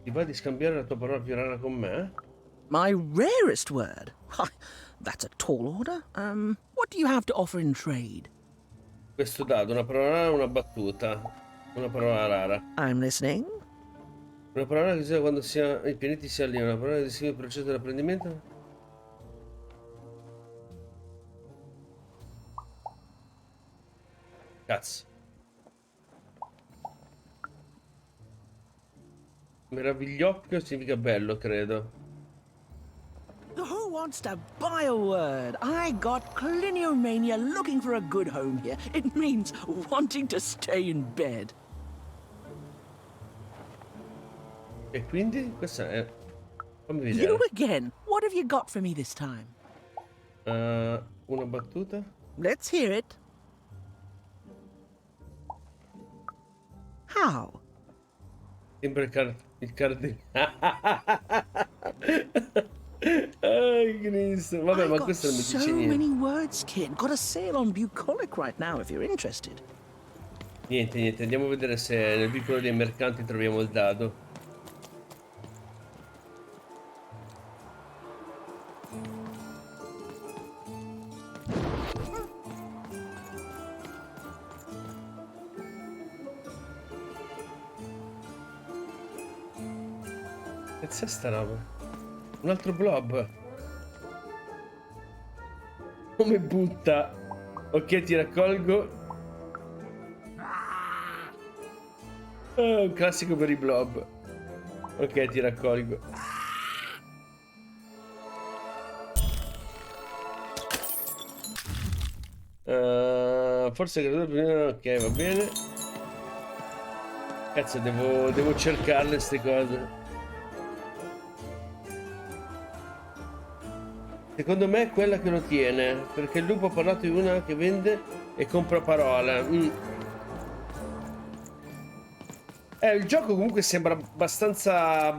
Ti va di scambiare la tua parola più rara con me? My rarest word? That's a tall order. What do you have to offer in trade? Questo dado, una parola rara e una battuta. Una parola rara. I'm listening. Una parola che sia quando i pianeti si allineano, una parola che descrive il processo dell'apprendimento. Cazzo. Meravigliocchio significa bello, credo. Who wants to buy a word? I got cliniomania looking for a good home here. It means wanting to stay in bed. E quindi questa è... Fammi vedere. You again. What have you got for me this time? Una battuta? Let's hear it. Ciao. Sembra il oh, Cristo. Vabbè, ma questo non mi dice So niente. many words, kid. Got a sale on bucolic right now if you're interested. Niente, andiamo a vedere se nel vicolo dei mercanti troviamo il dado. Che c'è sta roba? Un altro blob. Come butta? Ok, ti raccolgo. Un classico per i blob. Ok, ti raccolgo. Forse credo prima. Ok, va bene. Cazzo, devo cercarle ste cose. Secondo me è quella che lo tiene, perché il lupo ha parlato di una che vende e compra parole. Il gioco comunque sembra abbastanza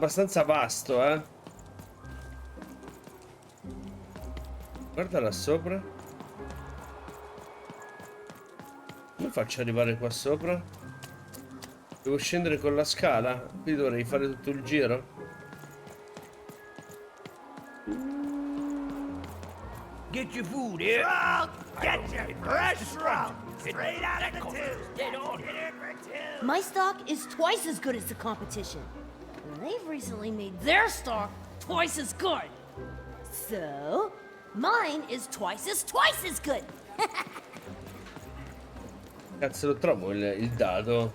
vasto, eh. Guarda là sopra. Come faccio ad arrivare qua sopra? Devo scendere con la scala? Qui dovrei fare tutto il giro. Get your food here. Get your fresh strong. Straight out of the tube. Get on here for two. My stock is twice as good as the competition. And they've recently made their stock twice as good. So, mine is twice as good. Cazzo, lo trovo il dado.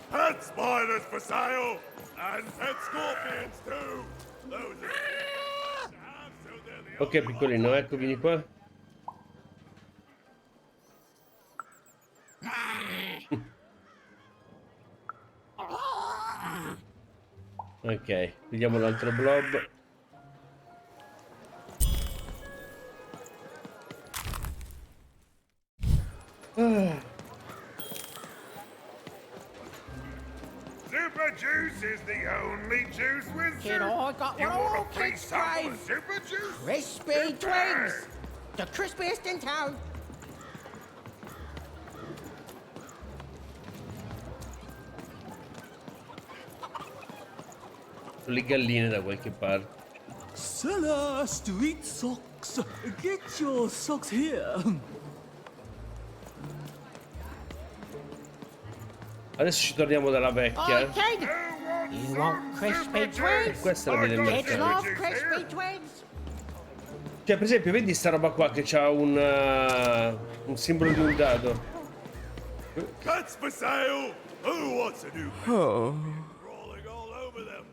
Pet spiders for sale! And pet scorpions too! Those are... Ok, piccolino, ecco, vieni qua. Ok, vediamo l'altro blob. Super juice is the only juice with Kid, I got You what want all a free kids sample of crave. super juice? Crispy Super. Twins. The crispiest in town. Le galline da qualche parte. Seller street socks. Get your socks here. Adesso ci torniamo dalla vecchia. Okay. You want crispy twins? Questa la viene Kids mercato. love crispy twins. Cioè, per esempio, vedi sta roba qua che c'ha un simbolo di un dado. Cats for sale! Who wants a new pet? Oh. Crawling all over them.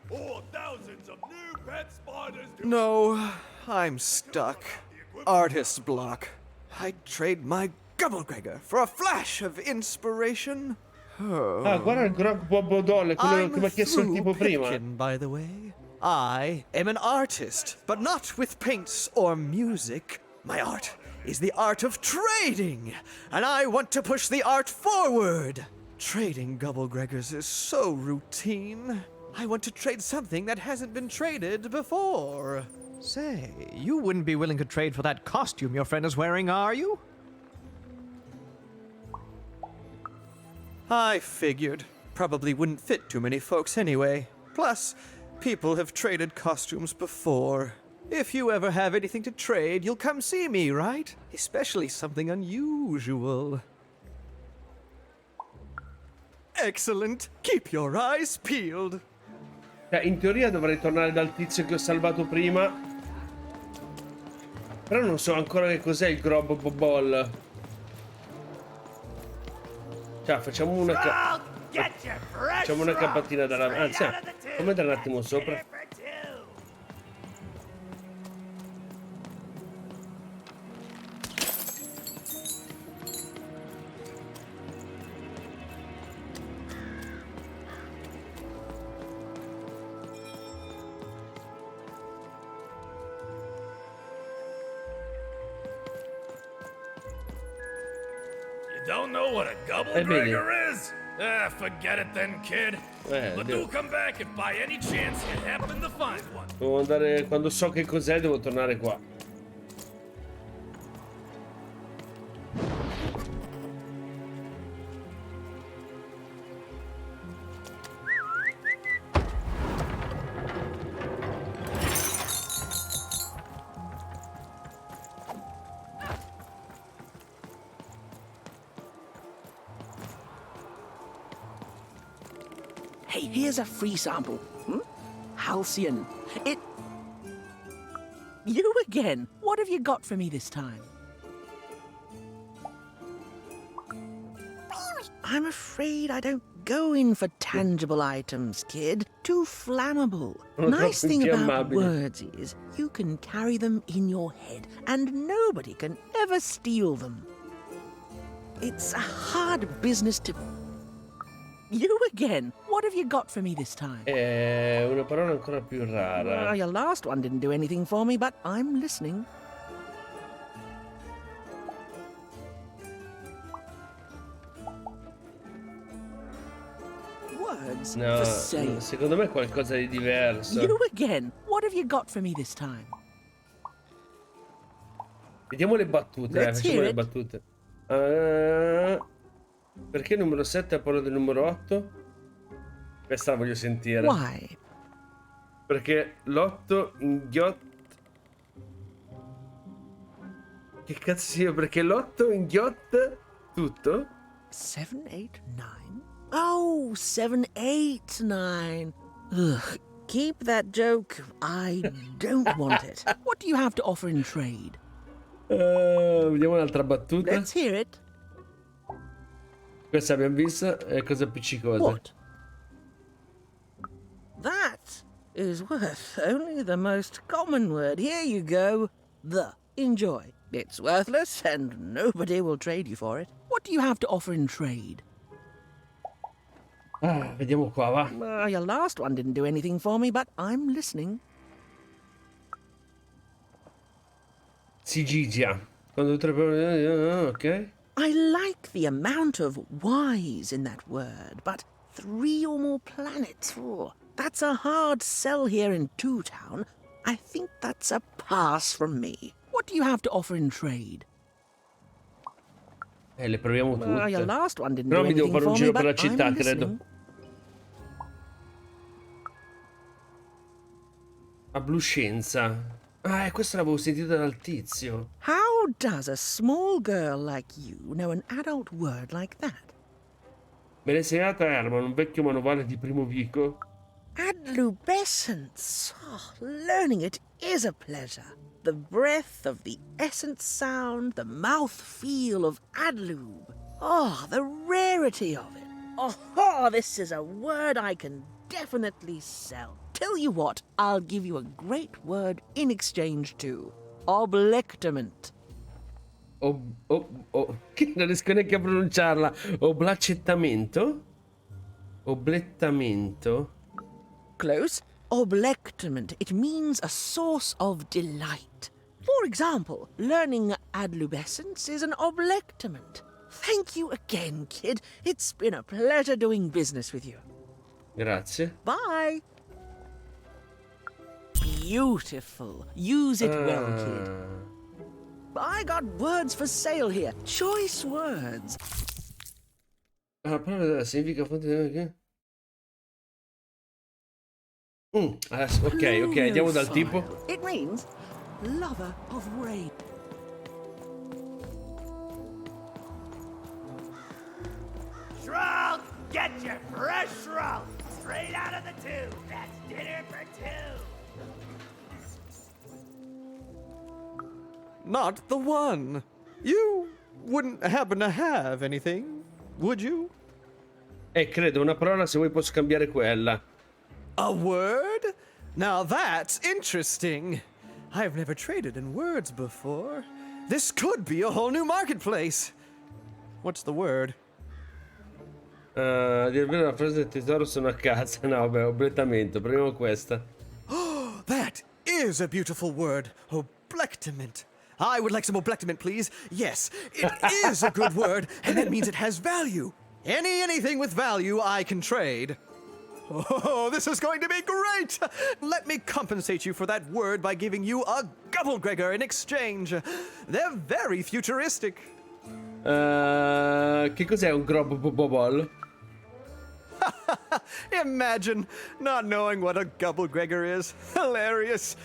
Or thousands of new pet spiders to... No, I'm stuck. Artist block. I'd trade my Gubblegregor for a flash of inspiration. Oh. Ah, guarda il Grog Bobodolle, quello che mi ha chiesto il tipo prima. Pipkin, by the way. I am an artist, but not with paints or music. My art is the art of trading, and I want to push the art forward. Trading Gubblegregors is so routine. I want to trade something that hasn't been traded before. Say, you wouldn't be willing to trade for that costume your friend is wearing, are you? I figured. Probably wouldn't fit too many folks anyway. Plus, people have traded costumes before. If you ever have anything to trade, you'll come see me, right? Especially something unusual. Excellent. Keep your eyes peeled. In teoria dovrei tornare dal tizio che ho salvato prima. Però non so ancora che cos'è il Grob Bobol. Cioè, facciamo una campatina dalla... Anzi, come andare un attimo sopra? Don't know what a gobble-gregger is? Ah, forget it then, kid. But do come back if by any chance you happen to find one. Devo andare, quando so che cos'è, devo tornare qua. Hey, here's a free sample. Halcyon. You again. What have you got for me this time? I'm afraid I don't go in for tangible items, kid. Too flammable. Nice thing about words is you can carry them in your head and nobody can ever steal them. It's a hard business to... You again. What have you got for me this time? Una parola ancora più rara. Well, your last one didn't do anything for me, but I'm listening. Words No, for sale. secondo me è qualcosa di diverso. You again. What have you got for me this time? Vediamo le battute, Let's facciamo hear le it. battute. Perché il numero 7 ha paura del numero 8? Questa la voglio sentire. Why? Perché l'8 inghiotta... Che cazzo sia? Perché l'8 inghiotta tutto? 7, 8, 9? Oh, 7, 8, 9. Ugh, keep that joke. I don't want it. What do you have to offer in trade? Vediamo un'altra battuta. Let's hear it. Questa abbiamo vista, è cosa appiccicosa. What? That is worth only the most common word. Here you go. The. Enjoy. It's worthless and nobody will trade you for it. What do you have to offer in trade? Vediamo qua, va. Your last one didn't do anything for me, but I'm listening. Sigigia. Quando tre parole... Ok. I like the amount of Y's in that word, but 3 or more planets. Oh, that's a hard sell here in Two Town. I think that's a pass from me. What do you have to offer in trade? Le proviamo tutte. Your last one didn't Però do mi devo anything fare un for giro me, per la but città, I'm credo. listening. Abluscenza. Questa l'avevo sentita dal tizio. How does a small girl like you know an adult word like that? Me l'ha insegnata Herman, un vecchio manovale di Primo Vico. Adlubescence. Oh, learning it is a pleasure. The breath of the essence sound, the mouth feel of adlube. Oh, the rarity of it. Oh, this is a word I can definitely sell. Tell you what, I'll give you a great word in exchange too. Oblectament. Non riesco neanche a pronunciarla. Oblacettamento? Oblettamento? Close. Oblectament. It means a source of delight. For example, learning adlubescence is an oblectament. Thank you again, kid. It's been a pleasure doing business with you. Grazie. Bye. Beautiful. Use it well, kid. I got words for sale here. Choice words. Significa fonte... ok, andiamo dal tipo. It means lover of rain. Shrunk! Get your fresh shrunk! Straight out of the tube! That's dinner for two! Not the one. You wouldn't happen to have anything, would you? Credo una parola, se vuoi posso cambiare quella. A word? Now that's interesting. I've never traded in words before. This could be a whole new marketplace. What's the word? A dire vero, la frase del tesoro sono a casa. No, vabbè, oblettamento. Proviamo questa. That is a beautiful word. Oblectament. I would like some oblectament, please. Yes, it is a good word, and that means it has value. Anything with value I can trade. Oh, this is going to be great! Let me compensate you for that word by giving you a Gubblegregor in exchange. They're very futuristic. Che cos'è un Grobobobol? Imagine not knowing what a Gubblegregor is. Hilarious.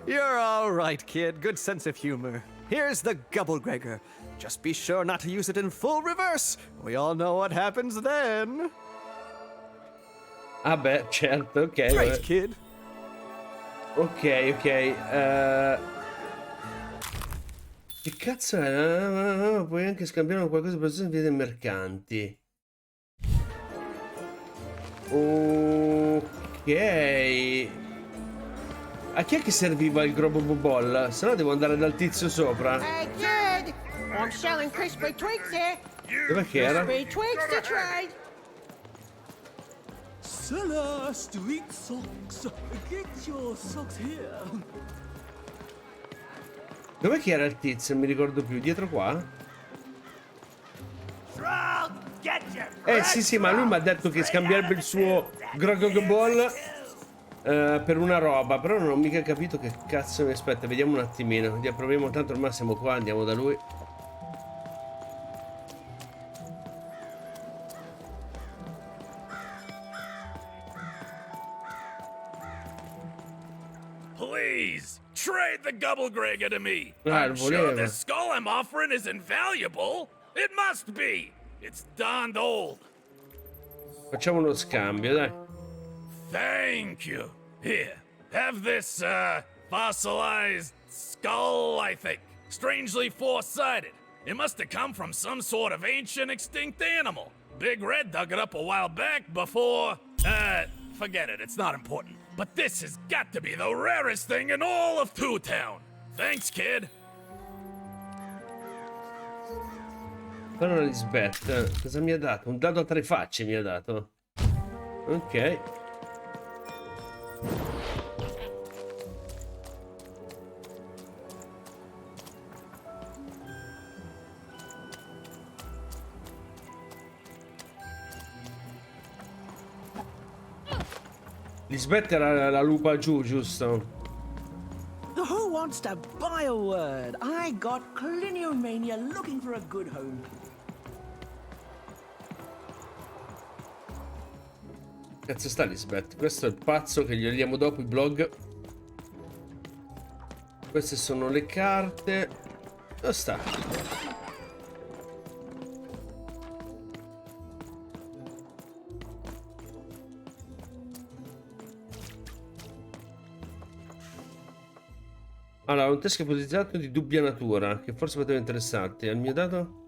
You're all right, kid. Good sense of humor. Here's the Gubblegregor. Just be sure not to use it in full reverse. We all know what happens then. Ah beh, certo, ok. Great, kid. Ok. Che cazzo è? Puoi anche scambiare qualcosa per via dei mercanti. Ok. A chi è che serviva il Grobobobol? Se no devo andare dal tizio sopra. Hey, kid! I'm selling crispy tweaks here. Dov'è che era? Crispy tweaks to trade. Seller street socks. Get your socks here. Dov'è che era il tizio? Non mi ricordo più. Dietro qua? Sì, ma lui mi ha detto che scambierebbe il suo Grogogobol per una roba, però non ho mica capito che cazzo mi aspetta. Vediamo un attimino. Proviamo, tanto ormai siamo qua, andiamo da lui. Please, trade the Gubblegregor to me. I'm sure this skull I'm offering is invaluable. It must be. It's darned old. Facciamo uno scambio, dai. Thank you. Here, have this, fossilized skull, I think. Strangely four-sided. It must have come from some sort of ancient extinct animal. Big Red dug it up a while back before, forget it, it's not important. But this has got to be the rarest thing in all of Two Town. Thanks, kid. Allora Lisbeth, cosa mi ha dato? Un dado a tre facce mi ha dato. Ok. Lisbeth era la lupa giù, giusto? Who wants to buy a word? I got Cliniomania looking for a good home. Cazzo sta Lisbeth? Questo è il pazzo che gli diamo dopo i blog. Queste sono le carte. Dove sta? Allora, un testo ipotizzato di dubbia natura, che forse poteva interessarti. Al mio dato?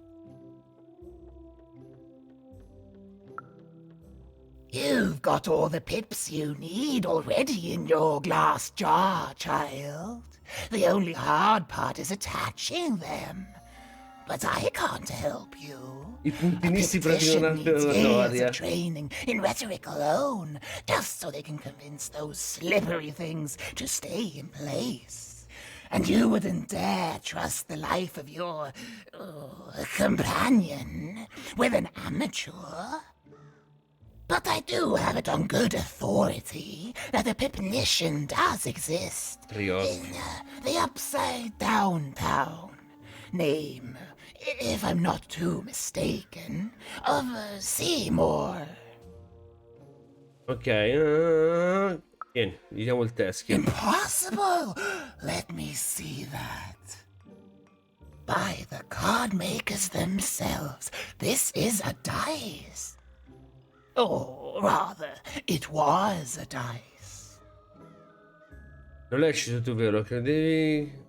You've got all the pips you need already in your glass jar, child. The only hard part is attaching them. But I can't help you. I puntinisti Petition praticano needs la years storia. of training in rhetoric alone, just so they can convince those slippery things to stay in place. And you wouldn't dare trust the life of your companion with an amateur. But I do have it on good authority that a Pipnician does exist in the Upside Down Town. Name, if I'm not too mistaken, of Seymour. Ok, vieni, vediamo il teschio. Impossible! Let me see that. By the card makers themselves, this is a dice. Or rather, it was a dice. Non l'hai scelto, vero? Credevi...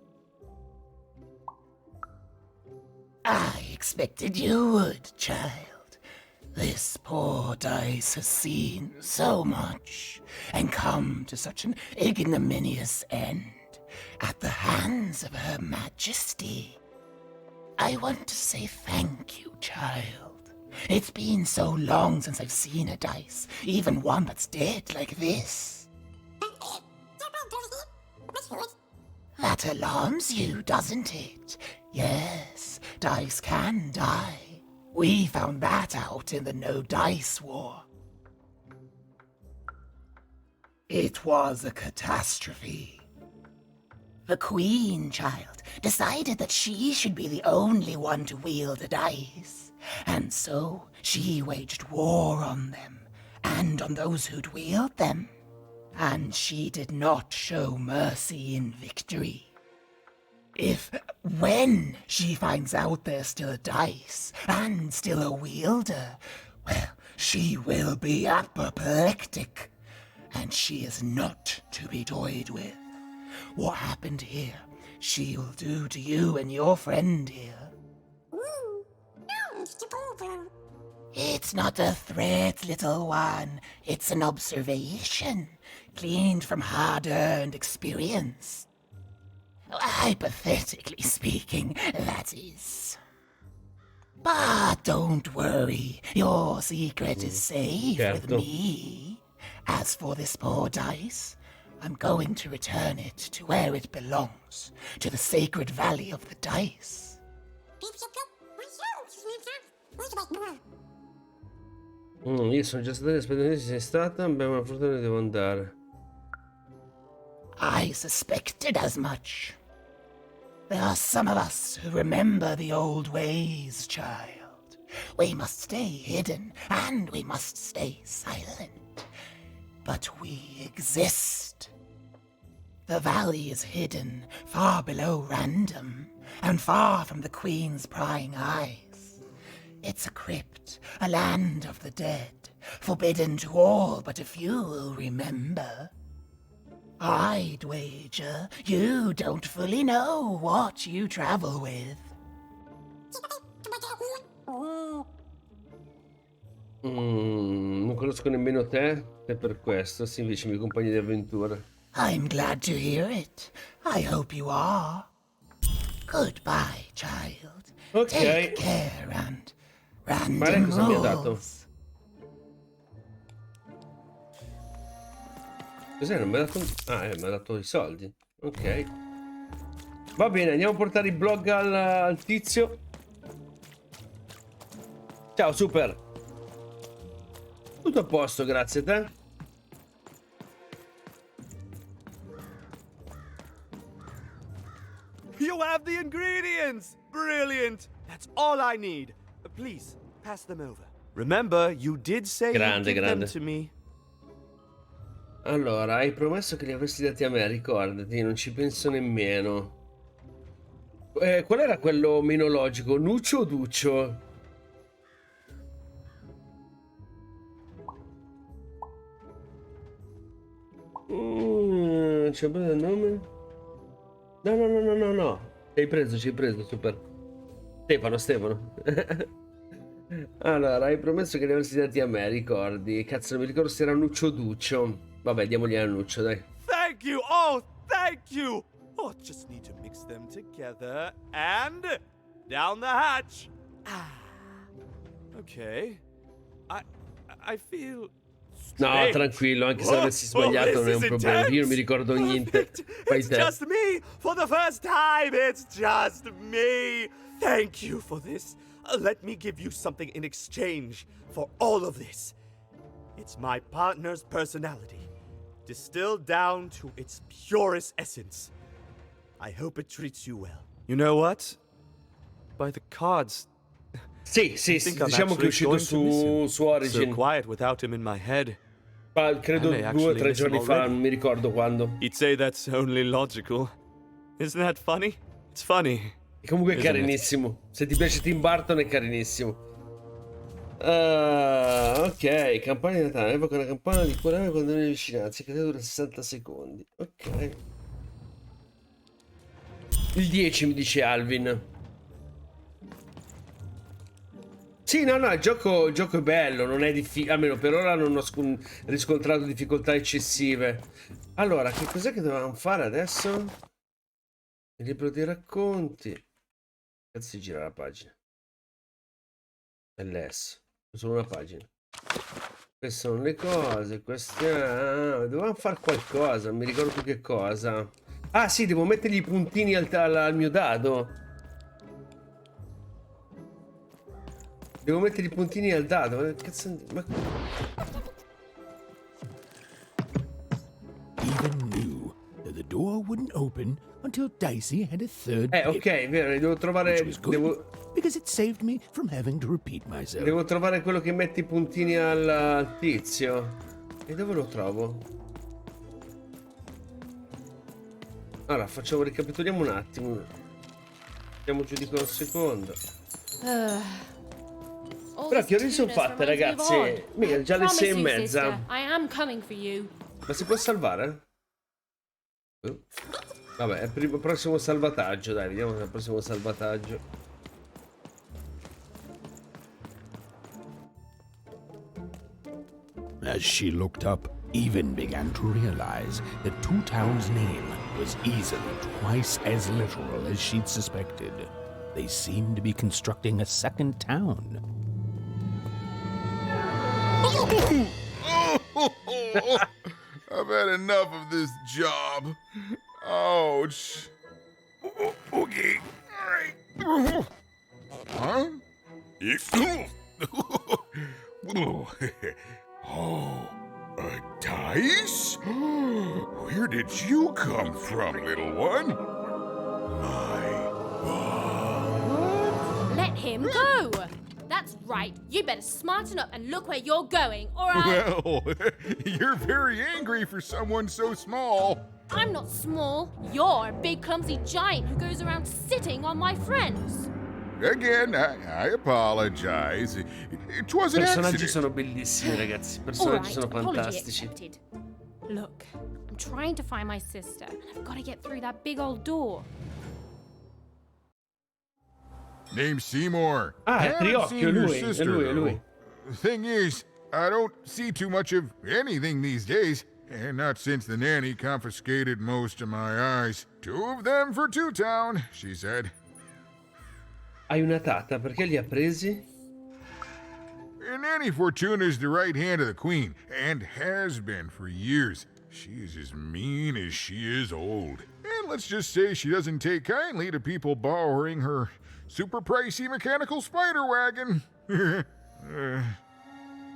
I expected you would, child. This poor dice has seen so much and come to such an ignominious end at the hands of Her Majesty. I want to say thank you, child. It's been so long since I've seen a dice, even one that's dead like this. That That alarms you, doesn't it? Yes, dice can die. We found that out in the No Dice War. It was a catastrophe. The Queen, child, decided that she should be the only one to wield a dice, and so she waged war on them, and on those who'd wield them. And she did not show mercy in victory. When she finds out there's still a dice, and still a wielder, well, she will be apoplectic, and she is not to be toyed with. What happened here, she'll do to you and your friend here. It's not a threat, little one. It's an observation, gleaned from hard-earned experience. Hypothetically speaking, that is. But don't worry, your secret is safe with me. As for this poor dice, I'm going to return it to where it belongs, to the sacred valley of the dice. Io sono già stato all'espedizione, sei stata, abbiamo una fortuna, devo andare. I suspected as much. There are some of us who remember the old ways, child. We must stay hidden, and we must stay silent. But we exist. The valley is hidden, far below random, and far from the Queen's prying eyes. It's a crypt, a land of the dead, forbidden to all but a few will remember. I'd wager you don't fully know what you travel with. Non conosco nemmeno te, e per questo, sì, invece i miei compagni di avventura. I'm glad to hear it. I hope you are. Goodbye, child. Ok. Take care and Ma lei cosa mi ha dato? rules. Cos'è? Non mi ha dato... Ah, mi ha dato i soldi. Ok. Va bene, andiamo a portare il blog al tizio. Ciao, super. Tutto a posto, grazie a te. You have the ingredients! Brilliant! That's all I need. Please, pass them over. Remember, you did say you'd give them to me. Allora, hai promesso che li avresti dati a me, ricordati, non ci penso nemmeno. Qual era quello meno logico? Nuccio o Duccio? C'è il nome? No. Ci hai preso, super. Stefano. Allora, hai promesso che li avresti dati a me, ricordi? Cazzo, non mi ricordo se era Nuccio o Duccio. Vabbè, diamogli a Nuccio, dai. Thank you! Oh, thank you! Oh, just need to mix them together and down the hatch. Okay. I feel No, tranquillo, anche se avessi sbagliato non è un problema. Io non mi ricordo niente. Fai It's te. just me! For the first time, it's just me! Thank you for this. Let me give you something in exchange for all of this. It's my partner's personality, distilled down to its purest essence. I hope it treats you well. You know what? By the cards... Sì, diciamo che è uscito su Origin. So quiet without him in my head. Credo 2 o 3 giorni fa, non mi ricordo quando. You'd say that's only logical. Isn't that funny? It's funny. E comunque è carinissimo. Se ti piace Tim Burton è carinissimo. Ok, campagna di Natale. Evoca una campana di cuore quando viene vicinanza, che dura 60 secondi. Ok. Il 10 mi dice Alvin. Sì, no, il gioco è bello, non è difficile, almeno per ora non ho riscontrato difficoltà eccessive. Allora, che cos'è che dovevamo fare adesso? Il libro dei racconti. Cazzo si gira la pagina. LS. Solo una pagina. Queste sono le cose, queste... dovevamo fare qualcosa, non mi ricordo più che cosa. Ah sì, devo mettergli i puntini al mio dado. Devo mettere i puntini al dado. Cazzo, ma... Even knew that the door wouldn't open until Dicey had a third pip, ok, vero, devo trovare... which was good because it saved me from having to repeat myself. Devo trovare quello che mette i puntini al tizio. E dove lo trovo? Allora, ricapitoliamo un attimo. Andiamo giù di un secondo. Però che ore sono fatte, ragazzi? Mica già le 6:30. Ma si può salvare? Vabbè, è il prossimo salvataggio, dai, vediamo il prossimo salvataggio. As she looked up, Even began to realize that Two Town's name was easily twice as literal as she'd suspected. They seemed to be constructing a second town. I've had enough of this job. Ouch. Okay. All right. Huh? Oh, a dice? Where did you come from, little one? Let him go! That's right. You better smarten up and look where you're going, or I'll... Well, you're very angry for someone so small. I'm not small. You're a big, clumsy giant who goes around sitting on my friends. Again, I apologize. It was I an personaggi accident. sono bellissimi, ragazzi. I personaggi sono fantastici. Accepted. Look, I'm trying to find my sister, and I've got to get through that big old door. Name's Seymour. Ah, è Haven't Triocchio, seen your lui, sister, è lui, è lui. though. Thing is, I don't see too much of anything these days, and not since the nanny confiscated most of my eyes. 2 of them for Two Town, she said. Hai una tata, perché li ha presi? Nanny Fortuna's the right hand of the queen, and has been for years. She's as mean as she is old. And let's just say she doesn't take kindly to people borrowing her super pricey mechanical spider wagon.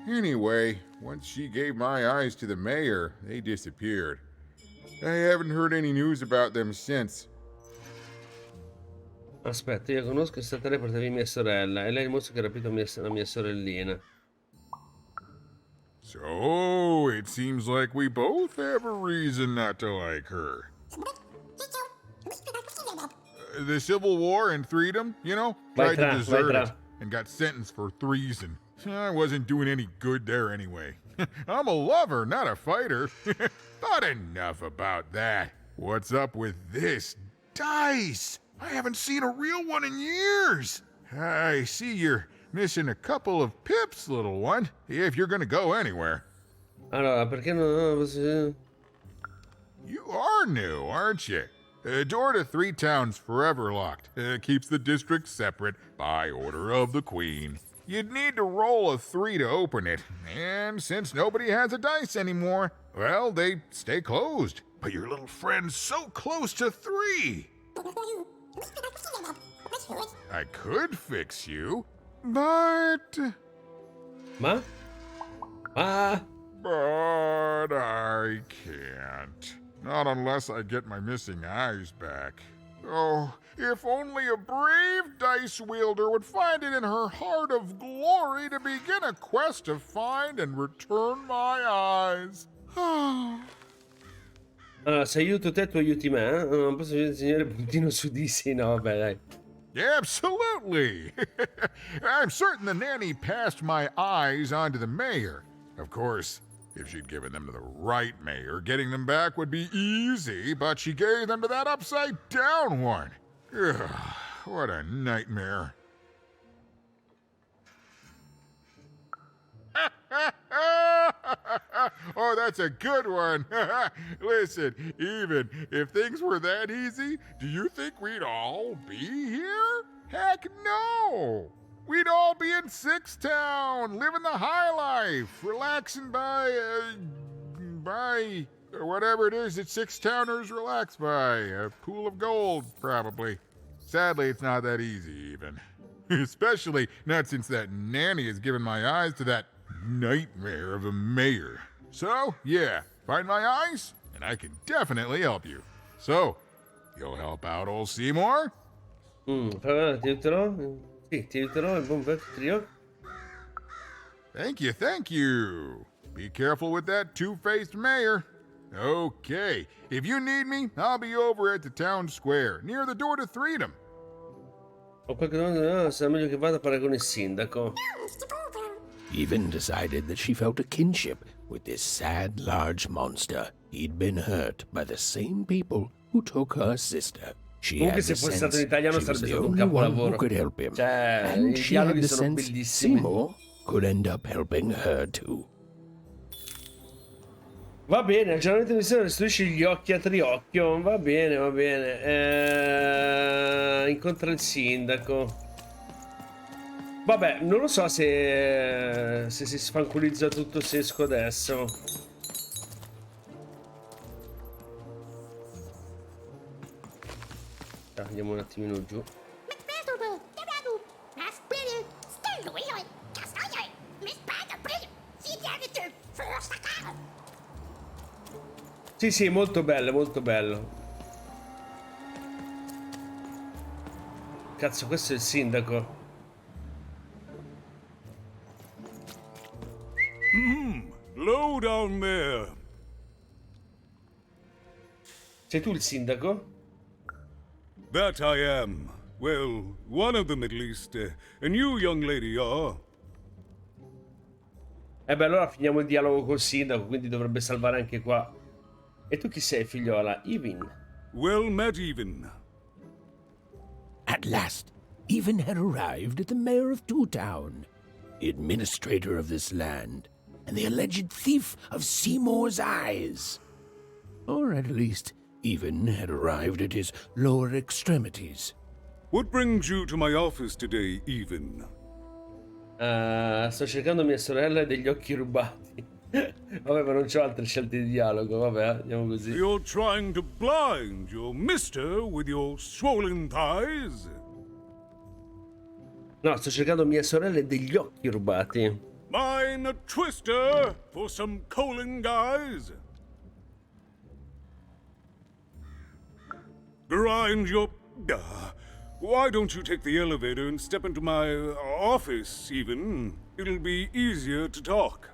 Anyway, once she gave my eyes to the mayor, they disappeared. I haven't heard any news about them since. Aspetta, io conosco, è stata lei portavi mia sorella e lei dimostra che ha rapito la mia sorellina. So, it seems like we both have a reason not to like her. The Civil War and Freedom, you know? Tried to desert it and got sentenced for treason. I wasn't doing any good there anyway. I'm a lover, not a fighter. But enough about that. What's up with this dice? I haven't seen a real one in years. I see you're missing a couple of pips, little one, if you're gonna go anywhere. Allora, perché non... You are new, aren't you? Door to Three Towns forever locked. Keeps the district separate by order of the Queen. You'd need to roll a 3 to open it, and since nobody has a dice anymore, well, they stay closed. But your little friend's so close to 3. I could fix you, but... Ma? But I can't. Not unless I get my missing eyes back. Oh, if only a brave dice wielder would find it in her heart of glory to begin a quest to find and return my eyes. Allora, se aiuto te, tu aiuti me, eh? Non posso insegnare puntino su di sì, no, vabbè, dai. Absolutely! I'm certain the nanny passed my eyes on to the mayor. Of course, if she'd given them to the right mayor, getting them back would be easy, but she gave them to that upside-down one. Ugh, what a nightmare. Oh, that's a good one. Listen, even if things were that easy, do you think we'd all be here? Heck no! We'd all be in Six Town, living the high life, relaxing by Whatever it is that 6 towners relax by. A pool of gold, probably. Sadly, it's not that easy, even. Especially not since that nanny has given my eyes to that nightmare of a mayor. So, yeah, find my eyes, and I can definitely help you. So, you'll help out old Seymour? Ti aiuterò? Sì, ti aiuterò, il buon vecchio trio. Thank you. Be careful with that two-faced mayor. Okay, if you need me, I'll be over at the town square, near the door to Freedom. Ho qualche domanda, sarà meglio che vada a parlare con il sindaco. Even decided that she felt a kinship with this sad, large monster. He'd been hurt by the same people who took her sister. She Comunque had se the fosse sense stato in italiano she was sarebbe the stato un only one who capolavoro. could help him. Cioè, And i she had dialoghi the sono sense bellissimi. Seymour could end up helping her too. Va bene, aggiornamento di missione, restituisci gli occhi a Triocchio. Va bene, va bene. Incontra il sindaco. Vabbè, non lo so se si sfanculizza tutto se esco adesso. Andiamo un attimino giù. Sì, sì, molto bello, molto bello. Cazzo, questo è il sindaco. Low down there. Sei tu il sindaco? That I am. Well, one of them at least. And you, young lady, are? Beh, allora finiamo il dialogo col sindaco, quindi dovrebbe salvare anche qua. E tu chi sei, figliola? Even. Well met, Even. At last, Even had arrived at the mayor of Two Town, the administrator of this land, and the alleged thief of Seymour's eyes. Or at least, Even had arrived at his lower extremities. What brings you to my office today, Even? Sto cercando mia sorella e degli occhi rubati. Vabbè, ma non c'ho altre scelte di dialogo, vabbè, andiamo così. You're trying to blind your mister with your swollen thighs? No, sto cercando mia sorella e degli occhi rubati. Mine a twister for some Colin guys? Grind your... why don't you take the elevator and step into my office, Even? It'll be easier to talk.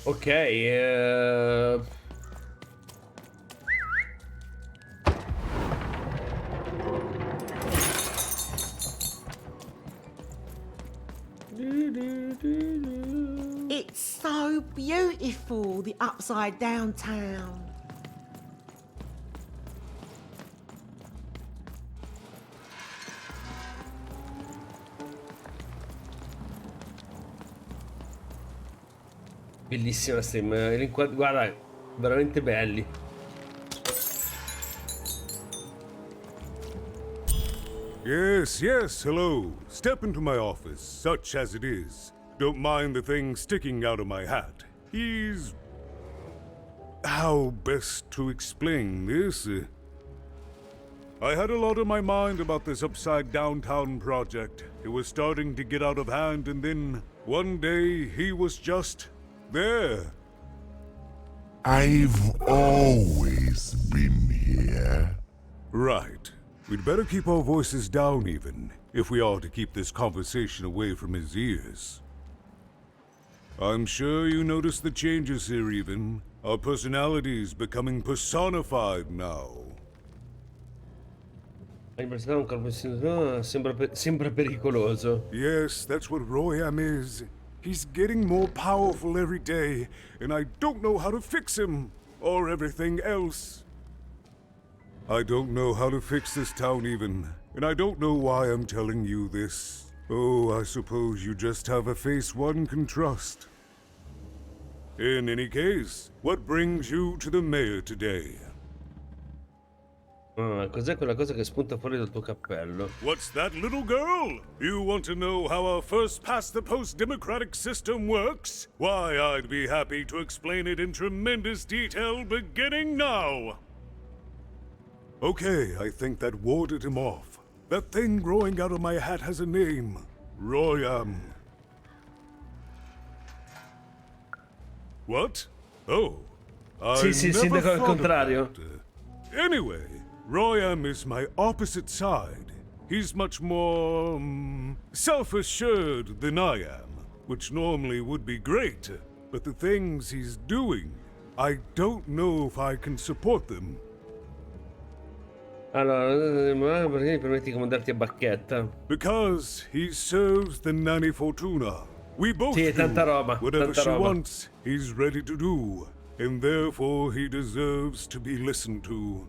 Ok, It's so beautiful, the upside down town. bellissima stream. Guarda, veramente belli. Yes, yes, hello. Step into my office, such as it is. Don't mind the thing sticking out of my hat. He's... how best to explain this? I had a lot on my mind about this upside downtown project. It was starting to get out of hand, and then one day he was just there. I've always been here. Right. We'd better keep our voices down, Even, if we are to keep this conversation away from his ears. I'm sure you noticed the changes here, Even. Our personalities becoming personified now. Sembra pericoloso. Yes, that's what Royam is. He's getting more powerful every day, and I don't know how to fix him, or everything else. I don't know how to fix this town, Even, and I don't know why I'm telling you this. Oh, I suppose you just have a face one can trust. In any case, what brings you to the mayor today? Cos'è quella cosa che spunta fuori dal tuo cappello? What's that, little girl? You want to know how our first past the post democratic system works? Why, I'd be happy to explain it in tremendous detail beginning now. Okay, I think that warded him off. That thing growing out of my hat has a name. Royam. What? Oh. Sì, sì, sindaco al contrario. Anyway, Royam is my opposite side. He's much more self-assured than I am, which normally would be great, but the things he's doing, I don't know if I can support them. Allora, perché mi permetti di comandarti a bacchetta? Because he serves the Nanny Fortuna. We both Sì, tanta roba, whatever tanta she roba. wants, he's ready to do, and therefore he deserves to be listened to.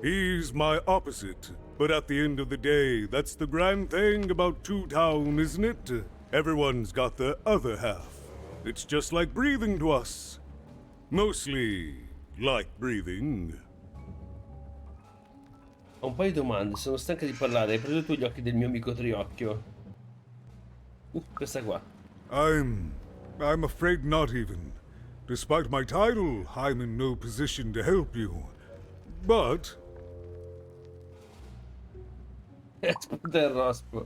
He's my opposite, but at the end of the day, that's the grand thing about Two Town, isn't it? Everyone's got the other half. It's just like breathing to us. Mostly like breathing. Ho un paio di domande, sono stanca di parlare. Hai preso tu gli occhi del mio amico Triocchio? Questa qua. I'm afraid not even. Despite my title, I'm in no position to help you. But...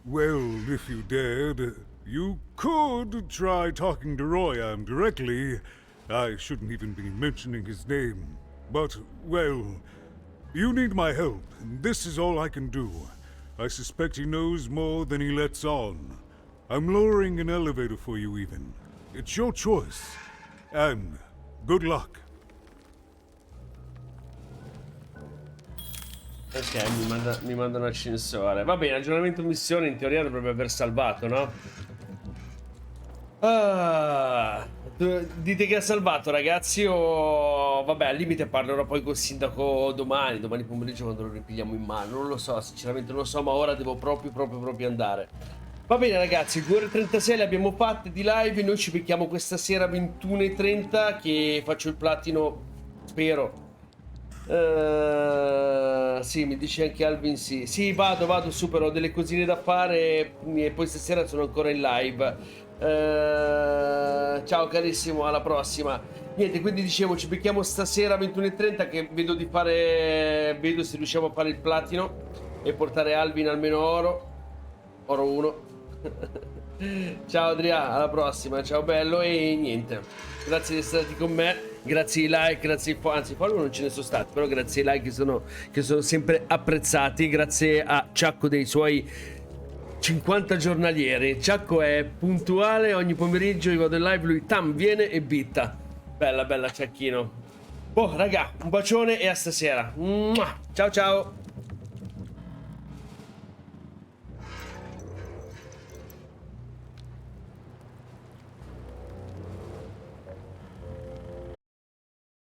well, if you dared, you could try talking to Royam directly. I shouldn't even be mentioning his name. But, well, you need my help, and this is all I can do. I suspect he knows more than he lets on. I'm lowering an elevator for you even. It's your choice. And good luck. Ok, mi manda un ascensore. Va bene, aggiornamento missione in teoria dovrebbe aver salvato, no? Dite che ha salvato, ragazzi, o... vabbè, al limite parlerò poi col sindaco domani pomeriggio quando lo ripigliamo in mano. Non lo so, sinceramente non lo so, ma ora devo proprio andare. Va bene, ragazzi, 2 ore 36 le abbiamo fatte di live. Noi ci becchiamo questa sera 21:30 che faccio il platino, spero. Sì, mi dice anche Alvin sì. Sì, vado, super, ho delle cosine da fare e poi stasera sono ancora in live. Ciao carissimo, alla prossima. Niente, quindi dicevo, ci becchiamo stasera 21:30 che vedo se riusciamo a fare il platino e portare Alvin almeno oro 1. Ciao Adria, alla prossima, ciao bello e niente. Grazie di essere stati con me. Grazie ai like, grazie ai anzi follow non ce ne sono stati, però grazie ai like che sono sempre apprezzati. Grazie a Ciacco dei suoi 50 giornalieri. Ciacco è puntuale, ogni pomeriggio io vado in live, lui tam viene e bitta. Bella Ciacchino. Oh raga, un bacione e a stasera. Ciao ciao.